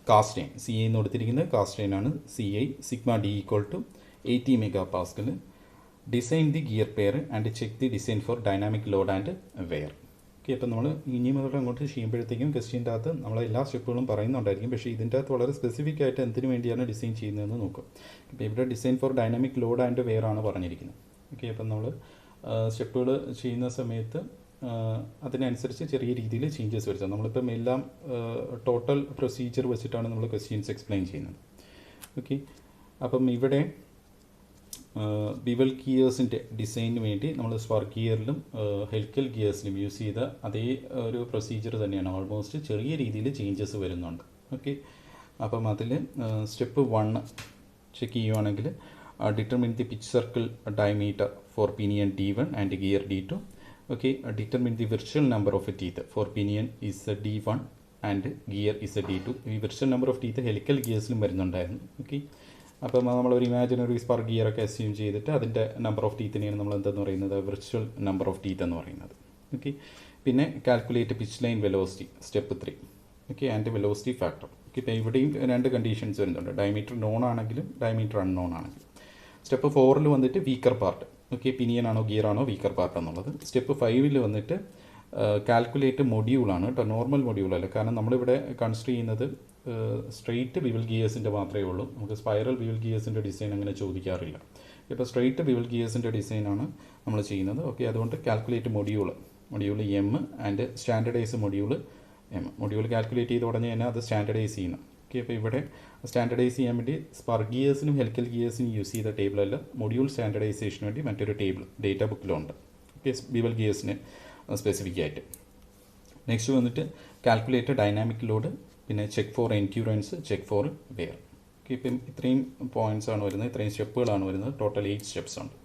cast iron. CA എന്ന് കൊടുത്തിരിക്കുന്നത് cast iron ആണ്. CI sigma D equal to 80 megapascal. Design the gear pair and check the design for dynamic load and wear. Okay, അപ്പോൾ നമ്മൾ ഇനി മുതൽ അങ്ങോട്ട് ചെയ്യുമ്പോഴത്തേക്കും ക്വസ്റ്റ്യൻ്റെ അകത്ത് നമ്മൾ എല്ലാ സ്റ്റെപ്പുകളും പറയുന്നുണ്ടായിരിക്കും. പക്ഷേ ഇതിൻ്റെ അകത്ത് വളരെ സ്പെസിഫിക് ആയിട്ട് എന്തിനു വേണ്ടിയാണ് ഡിസൈൻ ചെയ്യുന്നതെന്ന് നോക്കും. ഇപ്പോൾ ഇവിടെ design for dynamic load and wear ആണ് പറഞ്ഞിരിക്കുന്നത്. ഓക്കെ, അപ്പം നമ്മൾ സ്റ്റെപ്പുകൾ ചെയ്യുന്ന സമയത്ത് അതിനനുസരിച്ച് ചെറിയ രീതിയിൽ ചേഞ്ചസ് വരുത്തുക. നമ്മളിപ്പം എല്ലാം ടോട്ടൽ പ്രൊസീജിയർ വെച്ചിട്ടാണ് നമ്മൾ ക്വസ്റ്റ്യൻസ് എക്സ്പ്ലെയിൻ ചെയ്യുന്നത്. ഓക്കെ, അപ്പം ഇവിടെ ബിവൽ ഗിയേഴ്സിൻ്റെ ഡിസൈനിന് വേണ്ടി നമ്മൾ സ്പാർ ഗിയറിലും ഹെലിക്കൽ ഗിയേഴ്സിലും യൂസ് ചെയ്ത അതേ ഒരു പ്രൊസീജിയർ തന്നെയാണ്. ഓൾമോസ്റ്റ് ചെറിയ രീതിയിൽ ചേഞ്ചസ് വരുന്നുണ്ട്. ഓക്കെ, അപ്പം അതിൽ സ്റ്റെപ്പ് 1 ചെക്ക് ചെയ്യുവാണെങ്കിൽ determine the pitch circle diameter for pinion D1 and gear D2. Okay, determine the virtual number of teeth for pinion is D1 and gear is D2. ഈ virtual number of teeth helical ഗിയേഴ്സിലും വരുന്നുണ്ടായിരുന്നു. Okay, അപ്പം നമ്മളൊരു imaginary സ്പാർ ഗിയറൊക്കെ assume ചെയ്തിട്ട് അതിൻ്റെ number of ടീത്തിനെയാണ് നമ്മൾ എന്തെന്ന് പറയുന്നത് വിർച്വൽ നമ്പർ ഓഫ് ടീത്ത് എന്ന് പറയുന്നത്. ഓക്കെ, പിന്നെ calculate pitch line velocity step 3. Okay, and velocity factor. Okay, ഇപ്പോൾ ഇവിടെയും 2 കണ്ടീഷൻസ് വരുന്നുണ്ട്. ഡയമീറ്റർ നോൺ ആണെങ്കിലും ഡയമീറ്റർ അൺനോൺ ആണെങ്കിലും. സ്റ്റെപ്പ് 4 വന്നിട്ട് വീക്കർ പാർട്ട്. ഓക്കെ, പിനിയൻ ആണോ ഗിയർ ആണോ വീക്കർ പാർട്ട് എന്നുള്ളത്. സ്റ്റെപ്പ് 5 വന്നിട്ട് കാൽക്കുലേറ്റ് മൊഡ്യൂളാണ് കേട്ടോ, നോർമൽ മൊഡ്യൂളല്ല. കാരണം നമ്മളിവിടെ കൺസിഡർ ചെയ്യുന്നത് സ്ട്രെയിറ്റ് ബിവൽ ഗിയേഴ്സിൻ്റെ മാത്രമേ ഉള്ളൂ. നമുക്ക് സ്പൈറൽ ബിവൽ ഗിയേഴ്സിൻ്റെ ഡിസൈൻ അങ്ങനെ ചോദിക്കാറില്ല. ഇപ്പോൾ സ്ട്രെയിറ്റ് ബിവൽ ഗിയേഴ്സിൻ്റെ ഡിസൈനാണ് നമ്മൾ ചെയ്യുന്നത്. ഓക്കെ, അതുകൊണ്ട് calculate module M and standardise module M. Module calculate ചെയ്ത് ഉടനെ തന്നെ അത് സ്റ്റാൻഡർഡൈസ് ചെയ്യണം. ഓക്കെ, അപ്പോൾ ഇവിടെ സ്റ്റാൻഡർഡൈസ് ചെയ്യാൻ വേണ്ടി സ്പാർ ഗിയേഴ്സിനും ഹെലിക്കൽ ഗിയേഴ്സിനും യൂസ് ചെയ്ത ടേബിളല്ല, മൊഡ്യൂൾ സ്റ്റാൻഡർഡൈസേഷന് വേണ്ടി മറ്റൊരു ടേബിൾ ഡേറ്റ ബുക്കിലുണ്ട്. ഓക്കെ, ബിവൽ ഗിയേഴ്സിന് സ്പെസിഫിക് ആയിട്ട്. നെക്സ്റ്റ് വന്നിട്ട് കാൽക്കുലേറ്റ് ഡൈനാമിക് ലോഡ്, പിന്നെ check for endurance, check for wear. Okay, ഇപ്പം ഇത്രയും പോയിൻറ്റ്സ് ആണ് വരുന്നത്, ഇത്രയും സ്റ്റെപ്പുകളാണ് വരുന്നത്. ടോട്ടൽ 8 സ്റ്റെപ്സ് ഉണ്ട്.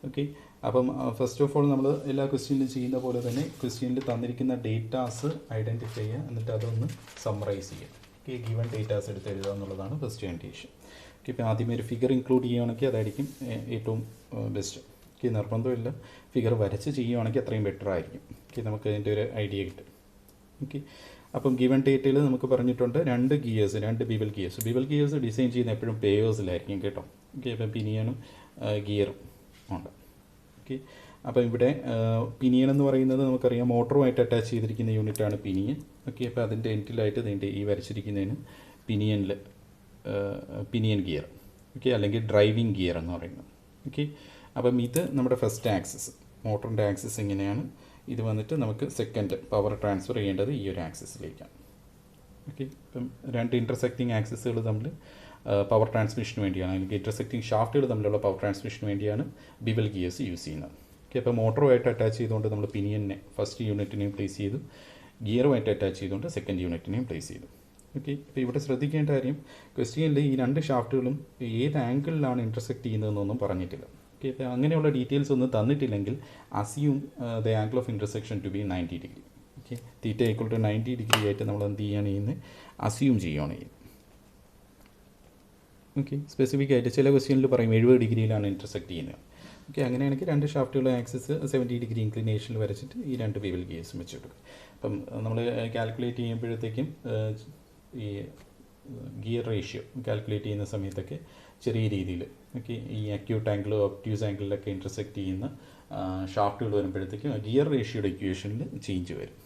ഓക്കെ, അപ്പം ഫസ്റ്റ് ഓഫ് ഓൾ നമ്മൾ എല്ലാ ക്വസ്റ്റ്യനിലും ചെയ്യുന്ന പോലെ തന്നെ ക്വസ്റ്റ്യനിൽ തന്നിരിക്കുന്ന ഡേറ്റാസ് ഐഡൻറ്റിഫൈ ചെയ്യുക, എന്നിട്ട് അതൊന്ന് സമ്മറൈസ് ചെയ്യുക. ഓക്കെ, ഗിവൺ ഡേറ്റാസ് എടുത്ത് എഴുതുക എന്നുള്ളതാണ് ഫസ്റ്റ് കണ്ടീഷൻ. ഓക്കെ, ഇപ്പോൾ ആദ്യമേ ഒരു ഫിഗർ ഇൻക്ലൂഡ് ചെയ്യുകയാണെങ്കിൽ അതായിരിക്കും ഏറ്റവും ബെസ്റ്റ്. ഓക്കെ, നിർബന്ധമില്ല, ഫിഗർ വരച്ച് ചെയ്യുകയാണെങ്കിൽ അത്രയും ബെറ്റർ ആയിരിക്കും. ഓക്കെ, നമുക്ക് അതിൻ്റെ ഒരു ഐഡിയ കിട്ടും. ഓക്കെ, അപ്പം ഗിവൺ ഡേറ്റയിൽ നമുക്ക് പറഞ്ഞിട്ടുണ്ട് 2 gears, 2 bevel gears. Bevel gears design ചെയ്യുന്ന എപ്പോഴും പേയേഴ്സിലായിരിക്കും കേട്ടോ. ഓക്കെ, അപ്പം പിനിയനും ഗിയറും ഉണ്ട്. ഓക്കെ, അപ്പം ഇവിടെ പിനിയൻ എന്ന് പറയുന്നത് നമുക്കറിയാം മോട്ടറുമായിട്ട് അറ്റാച്ച് ചെയ്തിരിക്കുന്ന യൂണിറ്റാണ് പിനിയൻ. ഓക്കെ, അപ്പോൾ അതിൻ്റെ എൻഡിലായിട്ട് ഇതിൻ്റെ ഈ വരച്ചിരിക്കുന്നതിന് പിനിയൻ ഗിയർ. ഓക്കെ, അല്ലെങ്കിൽ ഡ്രൈവിംഗ് ഗിയർ എന്ന് പറയുന്നത്. ഓക്കെ, അപ്പം ഇത് നമ്മുടെ ഫസ്റ്റ് ആക്സിസ്, മോട്ടറിൻ്റെ ആക്സിസ് ഇങ്ങനെയാണ്. ഇത് വന്നിട്ട് നമുക്ക് സെക്കൻഡ് പവർ ട്രാൻസ്ഫർ ചെയ്യേണ്ടത് ഈ ഒരു ആക്സിസിലേക്കാണ്. ഓക്കെ, ഇപ്പം 2 ഇൻ്റർസെക്റ്റിംഗ് ആക്സിസുകൾ തമ്മിൽ പവർ ട്രാൻസ്മിഷന് വേണ്ടിയാണ്, അല്ലെങ്കിൽ ഇൻ്റർസെക്റ്റിംഗ് ഷാഫ്റ്റുകൾ തമ്മിലുള്ള പവർ ട്രാൻസ്മിഷന് വേണ്ടിയാണ് ബിവൽ ഗിയേഴ്സ് യൂസ് ചെയ്യുന്നത്. ഓക്കെ, അപ്പോൾ മോട്ടറുമായിട്ട് അറ്റാച്ച് ചെയ്തുകൊണ്ട് നമ്മൾ പിനിയനെ ഫസ്റ്റ് യൂണിറ്റിനെയും പ്ലേസ് ചെയ്തു, ഗിയറുമായിട്ട് അറ്റാച്ച് ചെയ്തുകൊണ്ട് സെക്കൻഡ് യൂണിറ്റിനെയും പ്ലേസ് ചെയ്തു. ഓക്കെ, ഇപ്പോൾ ഇവിടെ ശ്രദ്ധിക്കേണ്ട കാര്യം ക്വസ്റ്റ്യനിൽ ഈ 2 ഷാഫ്റ്റുകളും ഏത് ആംഗിളിലാണ് ഇൻ്റർസെക്റ്റ് ചെയ്യുന്നതെന്നൊന്നും പറഞ്ഞിട്ടില്ല. ഓക്കെ, ഇപ്പോൾ അങ്ങനെയുള്ള ഡീറ്റെയിൽസ് ഒന്നും തന്നിട്ടില്ലെങ്കിൽ assume the angle of intersection to be 90 degree. Okay, theta equal to 90 degree ആയിട്ട് നമ്മൾ എന്ത് ചെയ്യുകയാണ് ചെയ്യുന്നത്, അസ്യൂം ചെയ്യുകയാണ് ചെയ്യുന്നത്. ഓക്കെ, സ്പെസിഫിക് ആയിട്ട് ചില ക്വസ്റ്റ്യനിൽ പറയും 70 ഡിഗ്രിയിലാണ് ഇൻ്റർസെക്റ്റ് ചെയ്യുന്നത്. ഓക്കെ, അങ്ങനെയാണെങ്കിൽ 2 ഷാഫ്റ്റുകളുടെ ആക്സിസ് 70 ഡിഗ്രി ഇൻക്ലിനേഷനിൽ വരച്ചിട്ട് ഈ 2 ബിവൽ ഗിയേഴ്സും വെച്ച് കൊടുക്കും. അപ്പം നമ്മൾ കാൽക്കുലേറ്റ് ചെയ്യുമ്പോഴത്തേക്കും ഈ ഗിയർ റേഷ്യോ കാൽക്കുലേറ്റ് ചെയ്യുന്ന സമയത്തൊക്കെ ചെറിയ രീതിയിൽ ഓക്കെ ഈ അക്യൂട്ട് ആംഗിൾ ഒബ്റ്റ്യൂസ് ആംഗിളിലൊക്കെ ഇൻ്റർസെക്റ്റ് ചെയ്യുന്ന ഷാഫ്റ്റുകൾ വരുമ്പോഴത്തേക്കും ഗിയർ റേഷ്യോയുടെ ഇക്വേഷനിൽ ചേഞ്ച് വരും.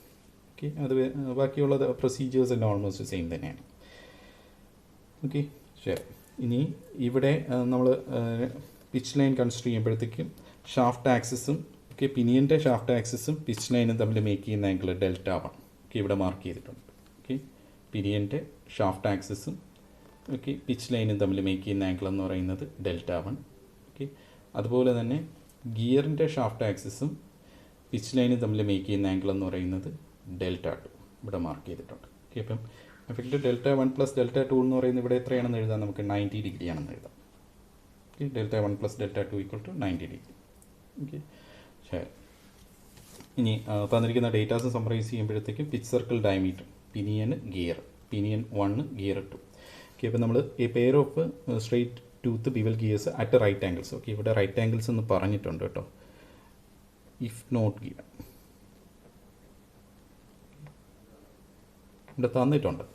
ഓക്കെ, അത് ബാക്കിയുള്ള പ്രൊസീജിയേഴ്സ് എല്ലാം ഓൾമോസ്റ്റ് സെയിം തന്നെയാണ്. ഓക്കെ, ശരി. ഇനി ഇവിടെ നമ്മൾ പിച്ച് ലൈൻ കൺസിഡർ ചെയ്യുമ്പോഴത്തേക്കും ഷാഫ്റ്റ് ആക്സിസും ഓക്കെ പിനിയൻ്റെ ഷാഫ്റ്റ് ആക്സിസും പിച്ച് ലൈനും തമ്മിൽ മേക്ക് ചെയ്യുന്ന ആംഗിൾ Δ1 ഓക്കെ ഇവിടെ മാർക്ക് ചെയ്തിട്ടുണ്ട്. ഓക്കെ, പിനിയൻ്റെ ഷാഫ്റ്റ് ആക്സിസും ഓക്കെ പിച്ച് ലൈനും തമ്മിൽ മേക്ക് ചെയ്യുന്ന ആംഗിൾ എന്ന് പറയുന്നത് Δ1. ഓക്കെ, അതുപോലെ തന്നെ ഗിയറിൻ്റെ ഷാഫ്റ്റ് ആക്സിസും പിച്ച് ലൈനും തമ്മിൽ മേക്ക് ചെയ്യുന്ന ആംഗിൾ എന്ന് പറയുന്നത് Δ2 ഇവിടെ മാർക്ക് ചെയ്തിട്ടുണ്ട്. ഓക്കെ, അപ്പം എഫക്റ്റ് ഡെൽറ്റ 1 പ്ലസ് ഡെൽറ്റ 2 എന്ന് പറയുന്നത് ഇവിടെ എത്രയാണെന്ന് എഴുതാം, നമുക്ക് 90 ഡിഗ്രി ആണെന്ന് എഴുതാം. Okay, delta 1 plus delta 2 equal to 90 degree. Okay, ശരി. ഇനി തന്നിരിക്കുന്ന ഡേറ്റാസ് സമ്മറൈസ് ചെയ്യുമ്പോഴത്തേക്കും pitch circle diameter, pinion gear, pinion 1 gear 2. Okay, അപ്പോൾ നമ്മൾ a pair of straight tooth bevel gears at right angles. Okay, ഇവിടെ റൈറ്റ് ആംഗിൾസ് എന്ന് പറഞ്ഞിട്ടുണ്ട് കേട്ടോ, ഇഫ് നോട്ട് ഗിവൻ. ഇവിടെ തന്നിട്ടുണ്ട്.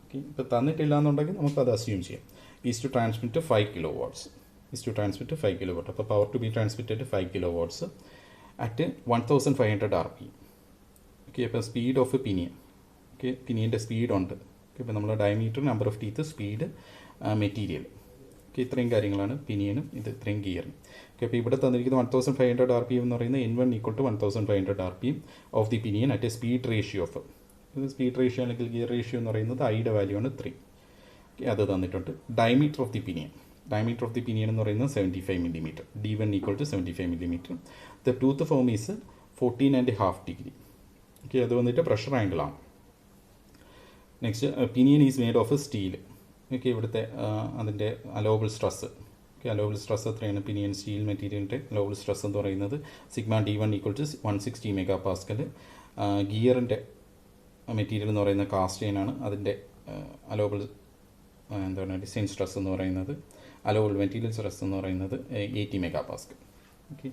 ഓക്കെ, ഇപ്പോൾ തന്നിട്ടില്ല എന്നുണ്ടെങ്കിൽ നമുക്കത് അസ്യൂം ചെയ്യാം. Is to transmit 5 kilo watts, is to transmit 5 kilo watt. അപ്പോൾ power to be transmitted 5 kilo watts at 1500 RPM. Okay, അപ്പോൾ സ്പീഡ് ഓഫ് പിനിയൻ. ഓക്കെ, പിനിയൻ്റെ സ്പീഡുണ്ട്. ഓക്കെ, ഇപ്പോൾ നമ്മൾ diameter, number of teeth, speed, material. Okay, ഇത്രയും കാര്യങ്ങളാണ് പിനിയനും ഇത് ഇത്രയും ഗിയറിനും. ഓക്കെ, അപ്പോൾ ഇവിടെ തന്നിരിക്കുന്ന 1500 RPM എന്ന് പറയുന്നത് N1 equal to 1500 RPM of the pinion at a speed ratio of, ഇത് സ്പീഡ് റേഷ്യോ അല്ലെങ്കിൽ ഗിയർ റേഷ്യോ എന്ന് പറയുന്നത് ഐയുടെ വാല്യൂ ആണ് 3. ഓക്കെ, അത് തന്നിട്ടുണ്ട്. Diameter of the pinion, diameter of the pinion എന്ന് പറയുന്നത് 75 millimeter, D1 equal to 75 millimeter. The tooth form is 14.5 degree. Okay, അത് വന്നിട്ട് പ്രഷർ ആംഗിളാണ്. Next, pinion is made of steel. Okay, ഇവിടുത്തെ അതിൻ്റെ allowable stress. Okay, allowable stress എത്രയാണ്? Pinion steel മെറ്റീരിയലിൻ്റെ allowable stress എന്ന് പറയുന്നത് sigma D1 equal to 160 MPa. ഗിയറിൻ്റെ മെറ്റീരിയൽ എന്ന് പറയുന്നത് കാസ്റ്റ് അയൺ, അതിൻ്റെ അലോവബിൾ എന്താണ് ഡിസൈൻ സ്ട്രെസ് എന്ന് പറയുന്നത്, അലോവബിൾ മെറ്റീരിയൽ സ്ട്രെസ് എന്ന് പറയുന്നത് 80 MPa. ഓക്കെ,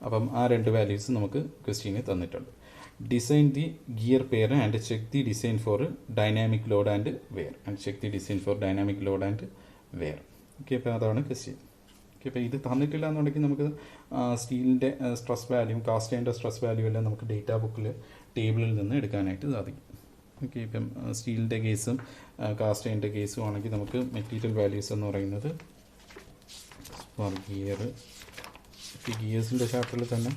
അപ്പം ആ രണ്ട് വാല്യൂസ് നമുക്ക് ക്വസ്റ്റ്യന് തന്നിട്ടുണ്ട്. Design the gear pair and check the design for dynamic load and wear, and check the design for dynamic load and wear. Okay, അപ്പോൾ അതാണ് ക്വസ്റ്റ്യൻ. ഓക്കെ, അപ്പോൾ ഇത് തന്നിട്ടില്ല എന്നുണ്ടെങ്കിൽ നമുക്ക് സ്റ്റീലിൻ്റെ സ്ട്രെസ് വാല്യൂ, കാസ്റ്റ് അയണിൻ്റെ സ്ട്രെസ് വാല്യൂ എല്ലാം നമുക്ക് ഡേറ്റാ ബുക്കിൽ ടേബിളിൽ നിന്ന് എടുക്കാനായിട്ട് സാധിക്കും. ഓക്കെ, ഇപ്പം സ്റ്റീലിൻ്റെ കേസും കാസ്റ്റ് അയണിൻ്റെ കേസും ആണെങ്കിൽ നമുക്ക് മെറ്റീരിയൽ വാല്യൂസ് എന്ന് പറയുന്നത് പെർ ഗിയർ, ഗിയേഴ്സിൻ്റെ ചാപ്റ്ററിൽ തന്നെ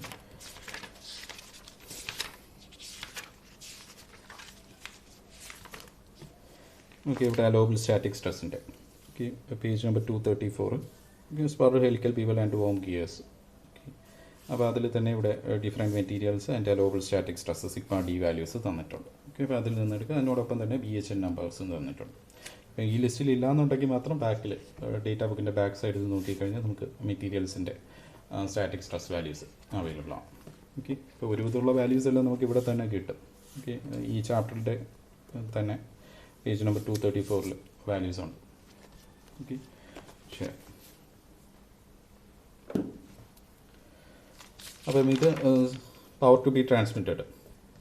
ഓക്കെ, ഇവിടെ അലോവബിൾ സ്റ്റാറ്റിക് സ്ട്രെസ്സിൻ്റെ. Okay, page number 234, per helical bevel and worm gears. Okay, അപ്പോൾ അതിൽ തന്നെ ഇവിടെ different materials and allowable static stress sigma D values തന്നിട്ടുണ്ട്. ഓക്കെ, അപ്പോൾ അതിൽ നിന്ന് എടുക്കുക. അതിനോടൊപ്പം തന്നെ BHN നമ്പേഴ്സും തന്നിട്ടുണ്ട്. അപ്പോൾ ഈ ലിസ്റ്റിൽ ഇല്ലാന്നുണ്ടെങ്കിൽ മാത്രം ബാക്കിൽ ഡേറ്റാ ബുക്കിൻ്റെ ബാക്ക് സൈഡിൽ നോക്കിക്കഴിഞ്ഞാൽ നമുക്ക് മെറ്റീരിയൽസിൻ്റെ സ്റ്റാറ്റിക് സ്ട്രെസ് വാല്യൂസ് അവൈലബിൾ ആണ്. ഓക്കെ, ഇപ്പോൾ ഒരുവിധമുള്ള വാല്യൂസ് എല്ലാം നമുക്ക് ഇവിടെ തന്നെ കിട്ടും. ഓക്കെ, ഈ ചാപ്റ്ററിൻ്റെ തന്നെ പേജ് നമ്പർ 234 വാല്യൂസ് ഉണ്ട്. ഓക്കെ, ശരി. അപ്പം ഇത് power to be transmitted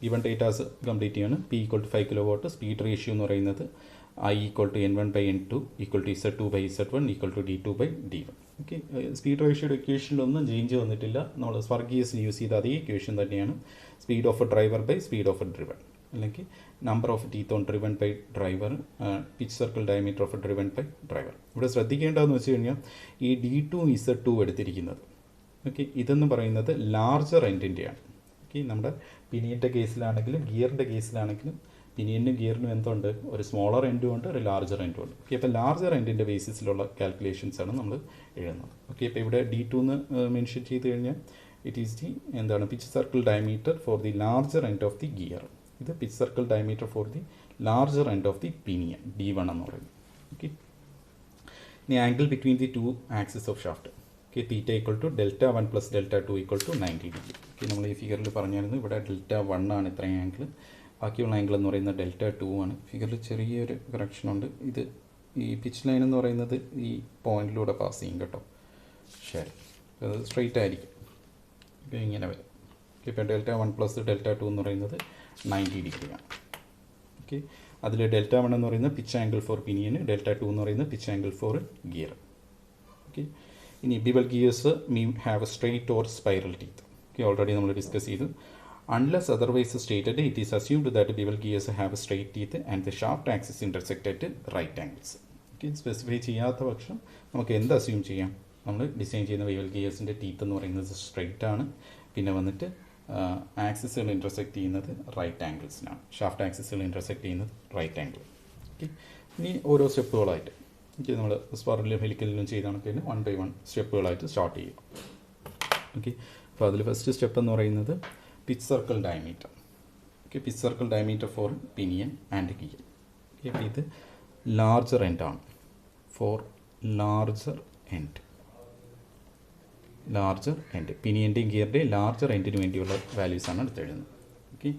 even datas complete ചെയ്യാണ്. P equal to 5 kilo watt. Speed ratio എന്ന് പറയുന്നത് I equal to N1/N2 equal to Z2/Z1 equal to D2/D1. Okay, speed റേഷ്യോയുടെ ഇക്വേഷനിലൊന്നും ചേഞ്ച് വന്നിട്ടില്ല. നമ്മൾ സ്വർഗീയസിന് യൂസ് ചെയ്ത അതേ ഇക്വേഷൻ തന്നെയാണ്. Speed of a driver by speed of a driven, അല്ലെങ്കിൽ number of teeth on driven by driver, pitch circle diameter of driven by driver. ഇവിടെ ശ്രദ്ധിക്കേണ്ടതെന്ന് വെച്ച് കഴിഞ്ഞാൽ ഈ D2 Z2 എടുത്തിരിക്കുന്നത്, ഓക്കെ, ഇതെന്ന് പറയുന്നത് ലാർജർ എൻഡിൻ്റെയാണ്. ഓക്കെ, നമ്മുടെ പിനിയൻ്റെ കേസിലാണെങ്കിലും ഗിയറിൻ്റെ കേസിലാണെങ്കിലും പിനിയനും ഗിയറിനും എന്തുണ്ട്? ഒരു സ്മോളർ എൻഡും ഉണ്ട്, ഒരു ലാർജർ എൻഡും ഉണ്ട്. ഓക്കെ, അപ്പോൾ ലാർജർ എൻഡിൻ്റെ ബേസിസിലുള്ള കാൽക്കുലേഷൻസാണ് നമ്മൾ എഴുതുന്നത്. ഓക്കെ, ഇപ്പോൾ ഇവിടെ D2 എന്ന് മെൻഷൻ ചെയ്ത് കഴിഞ്ഞാൽ ഇറ്റ് ഈസ് ദി എന്താണ് pitch circle diameter for the larger end of the gear. ഇത് pitch circle diameter for the larger end of the pinion, D1 എന്ന് പറയുന്നത്. ഓക്കെ, ഇനി angle between the two axis of shaft. Okay, theta equal to δ1 plus δ2 equal to 90 degree. Okay, നമ്മൾ ഈ ഫിഗറിൽ പറഞ്ഞായിരുന്നു ഇവിടെ δ1 ആണ് ഇത്രയും ആംഗിൾ, ബാക്കിയുള്ള ആംഗിൾ എന്ന് പറയുന്നത് δ2 ആണ്. ഫിഗറിൽ ചെറിയൊരു കറക്ഷൻ ഉണ്ട്. ഇത് ഈ പിച്ച് ലൈൻ എന്ന് പറയുന്നത് ഈ പോയിന്റിലൂടെ പാസ് ചെയ്യും കേട്ടോ. ശരി, അത് സ്ട്രെയിറ്റ് ആയിരിക്കും. ഓക്കെ, ഇങ്ങനെ വരും. ഓക്കെ, ഇപ്പോൾ δ1 പ്ലസ് δ2 എന്ന് പറയുന്നത് 90 ഡിഗ്രിയാണ്. ഓക്കെ, അതിൽ δ1 എന്ന് പറയുന്നത് പിച്ച് ആംഗിൾ ഫോർ പിനിയന്, δ2 എന്ന് പറയുന്നത് pitch angle for gear. Okay, ഇനി bevel gears have a straight or spiral teeth. Okay, already നമ്മൾ ഡിസ്കസ് ചെയ്തു. Unless otherwise stated it is assumed that bevel gears have a straight teeth and the shaft axis intersect at right angles. Okay, specify ചെയ്യാത്ത പക്ഷം നമുക്ക് എന്ത് assume ചെയ്യാം? നമ്മൾ design ചെയ്യുന്ന bevel ഗിയേഴ്സിൻ്റെ teeth എന്ന് പറയുന്നത് സ്ട്രെയിറ്റ് ആണ്, പിന്നെ വന്നിട്ട് ആക്സിസുകൾ ഇൻ്റർസെക്റ്റ് ചെയ്യുന്നത് റൈറ്റ് ആംഗിൾസിനാണ്, ഷാഫ്റ്റ് ആക്സിസുകൾ ഇൻ്റർസെക്റ്റ് ചെയ്യുന്നത് റൈറ്റ് ആംഗിൾ. ഓക്കെ, ഇനി ഓരോ സ്റ്റെപ്പുകളായിട്ട് ഓക്കെ നമ്മൾ സ്പൈറലിലും ഹെലിക്കലിലും ചെയ്ത കണക്കിന് 1 by 1 സ്റ്റെപ്പുകളായിട്ട് സ്റ്റാർട്ട് ചെയ്യും. ഓക്കെ, അപ്പോൾ അതിൽ ഫസ്റ്റ് സ്റ്റെപ്പ് എന്ന് പറയുന്നത് pitch circle diameter. Okay, pitch circle diameter for pinion and gear. അപ്പോൾ ഇത് ലാർജർ എൻഡ് ആണ്. ഫോർ ലാർജർ എൻഡ്, പിനിയൻ്റെയും ഗിയറിൻ്റെ ലാർജർ എൻഡിന് വേണ്ടിയുള്ള വാല്യൂസാണ് എടുത്തെഴുതുന്നത്. ഓക്കെ,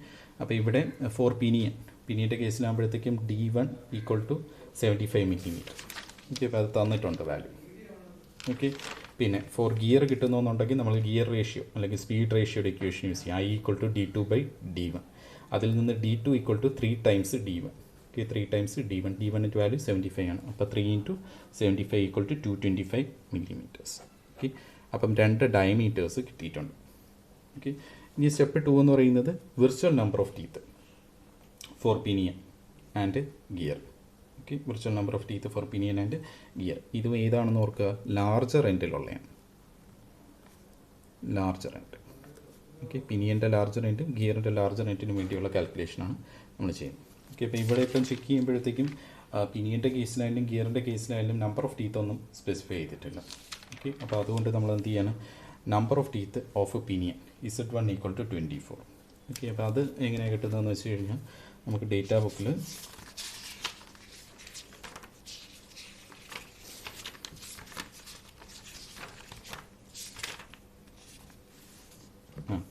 അപ്പോൾ ഇവിടെ ഫോർ പിനിയൻ്റെ കേസിലാകുമ്പോഴത്തേക്കും D1 equal to 75 millimeter. Okay, അപ്പോൾ അത് തന്നിട്ടുണ്ട് വാല്യൂ. ഓക്കെ, പിന്നെ ഫോർ ഗിയർ കിട്ടുന്നുണ്ടെങ്കിൽ നമ്മൾ ഗിയർ റേഷ്യോ അല്ലെങ്കിൽ സ്പീഡ് റേഷ്യോയുടെ ഇക്വേഷൻ യൂസ് ചെയ്യും. I equal to D2/D1. അതിൽ നിന്ന് D2 equal to 3 times D1. Okay, 3 times D1. D1ൻ്റെ വാല്യൂ 75 ആണ്. അപ്പോൾ 3 × 75 ഈക്വൽ ടു 225 മില്ലിമീറ്റേഴ്സ്. ഓക്കെ, അപ്പം 2 ഡയമീറ്റേഴ്സ് കിട്ടിയിട്ടുണ്ട്. ഓക്കെ, ഇനി സ്റ്റെപ്പ് 2 എന്ന് പറയുന്നത് virtual number of teeth for pinion and gear. Okay, virtual number of teeth for pinion and gear. ഇതും ഏതാണെന്ന് ഓർക്കുക, ലാർജർ എൻഡിലുള്ളതാണ്. Larger end. ഓക്കെ, പിനിയൻ്റെ ലാർജർ എൻഡും ഗിയറിൻ്റെ ലാർജർ എൻഡിനും വേണ്ടിയുള്ള കാൽക്കുലേഷനാണ് നമ്മൾ ചെയ്യുന്നത്. ഓക്കെ, അപ്പോൾ ഇവിടെ ഇപ്പം ചെക്ക് ചെയ്യുമ്പോഴത്തേക്കും പിനിയൻ്റെ കേസിലായാലും ഗിയറിൻ്റെ കേസിലായാലും നമ്പർ ഓഫ് ടീത്ത് ഒന്നും സ്പെസിഫൈ ചെയ്തിട്ടില്ല. ഓക്കെ, അപ്പോൾ അതുകൊണ്ട് നമ്മൾ എന്ത് ചെയ്യണം, number of teeth of pinion Z1 equal to 24. Okay, അപ്പോൾ അത് എങ്ങനെയാണ് കിട്ടുന്നതെന്ന് വെച്ച് കഴിഞ്ഞാൽ നമുക്ക് ഡേറ്റാ ബുക്കിൽ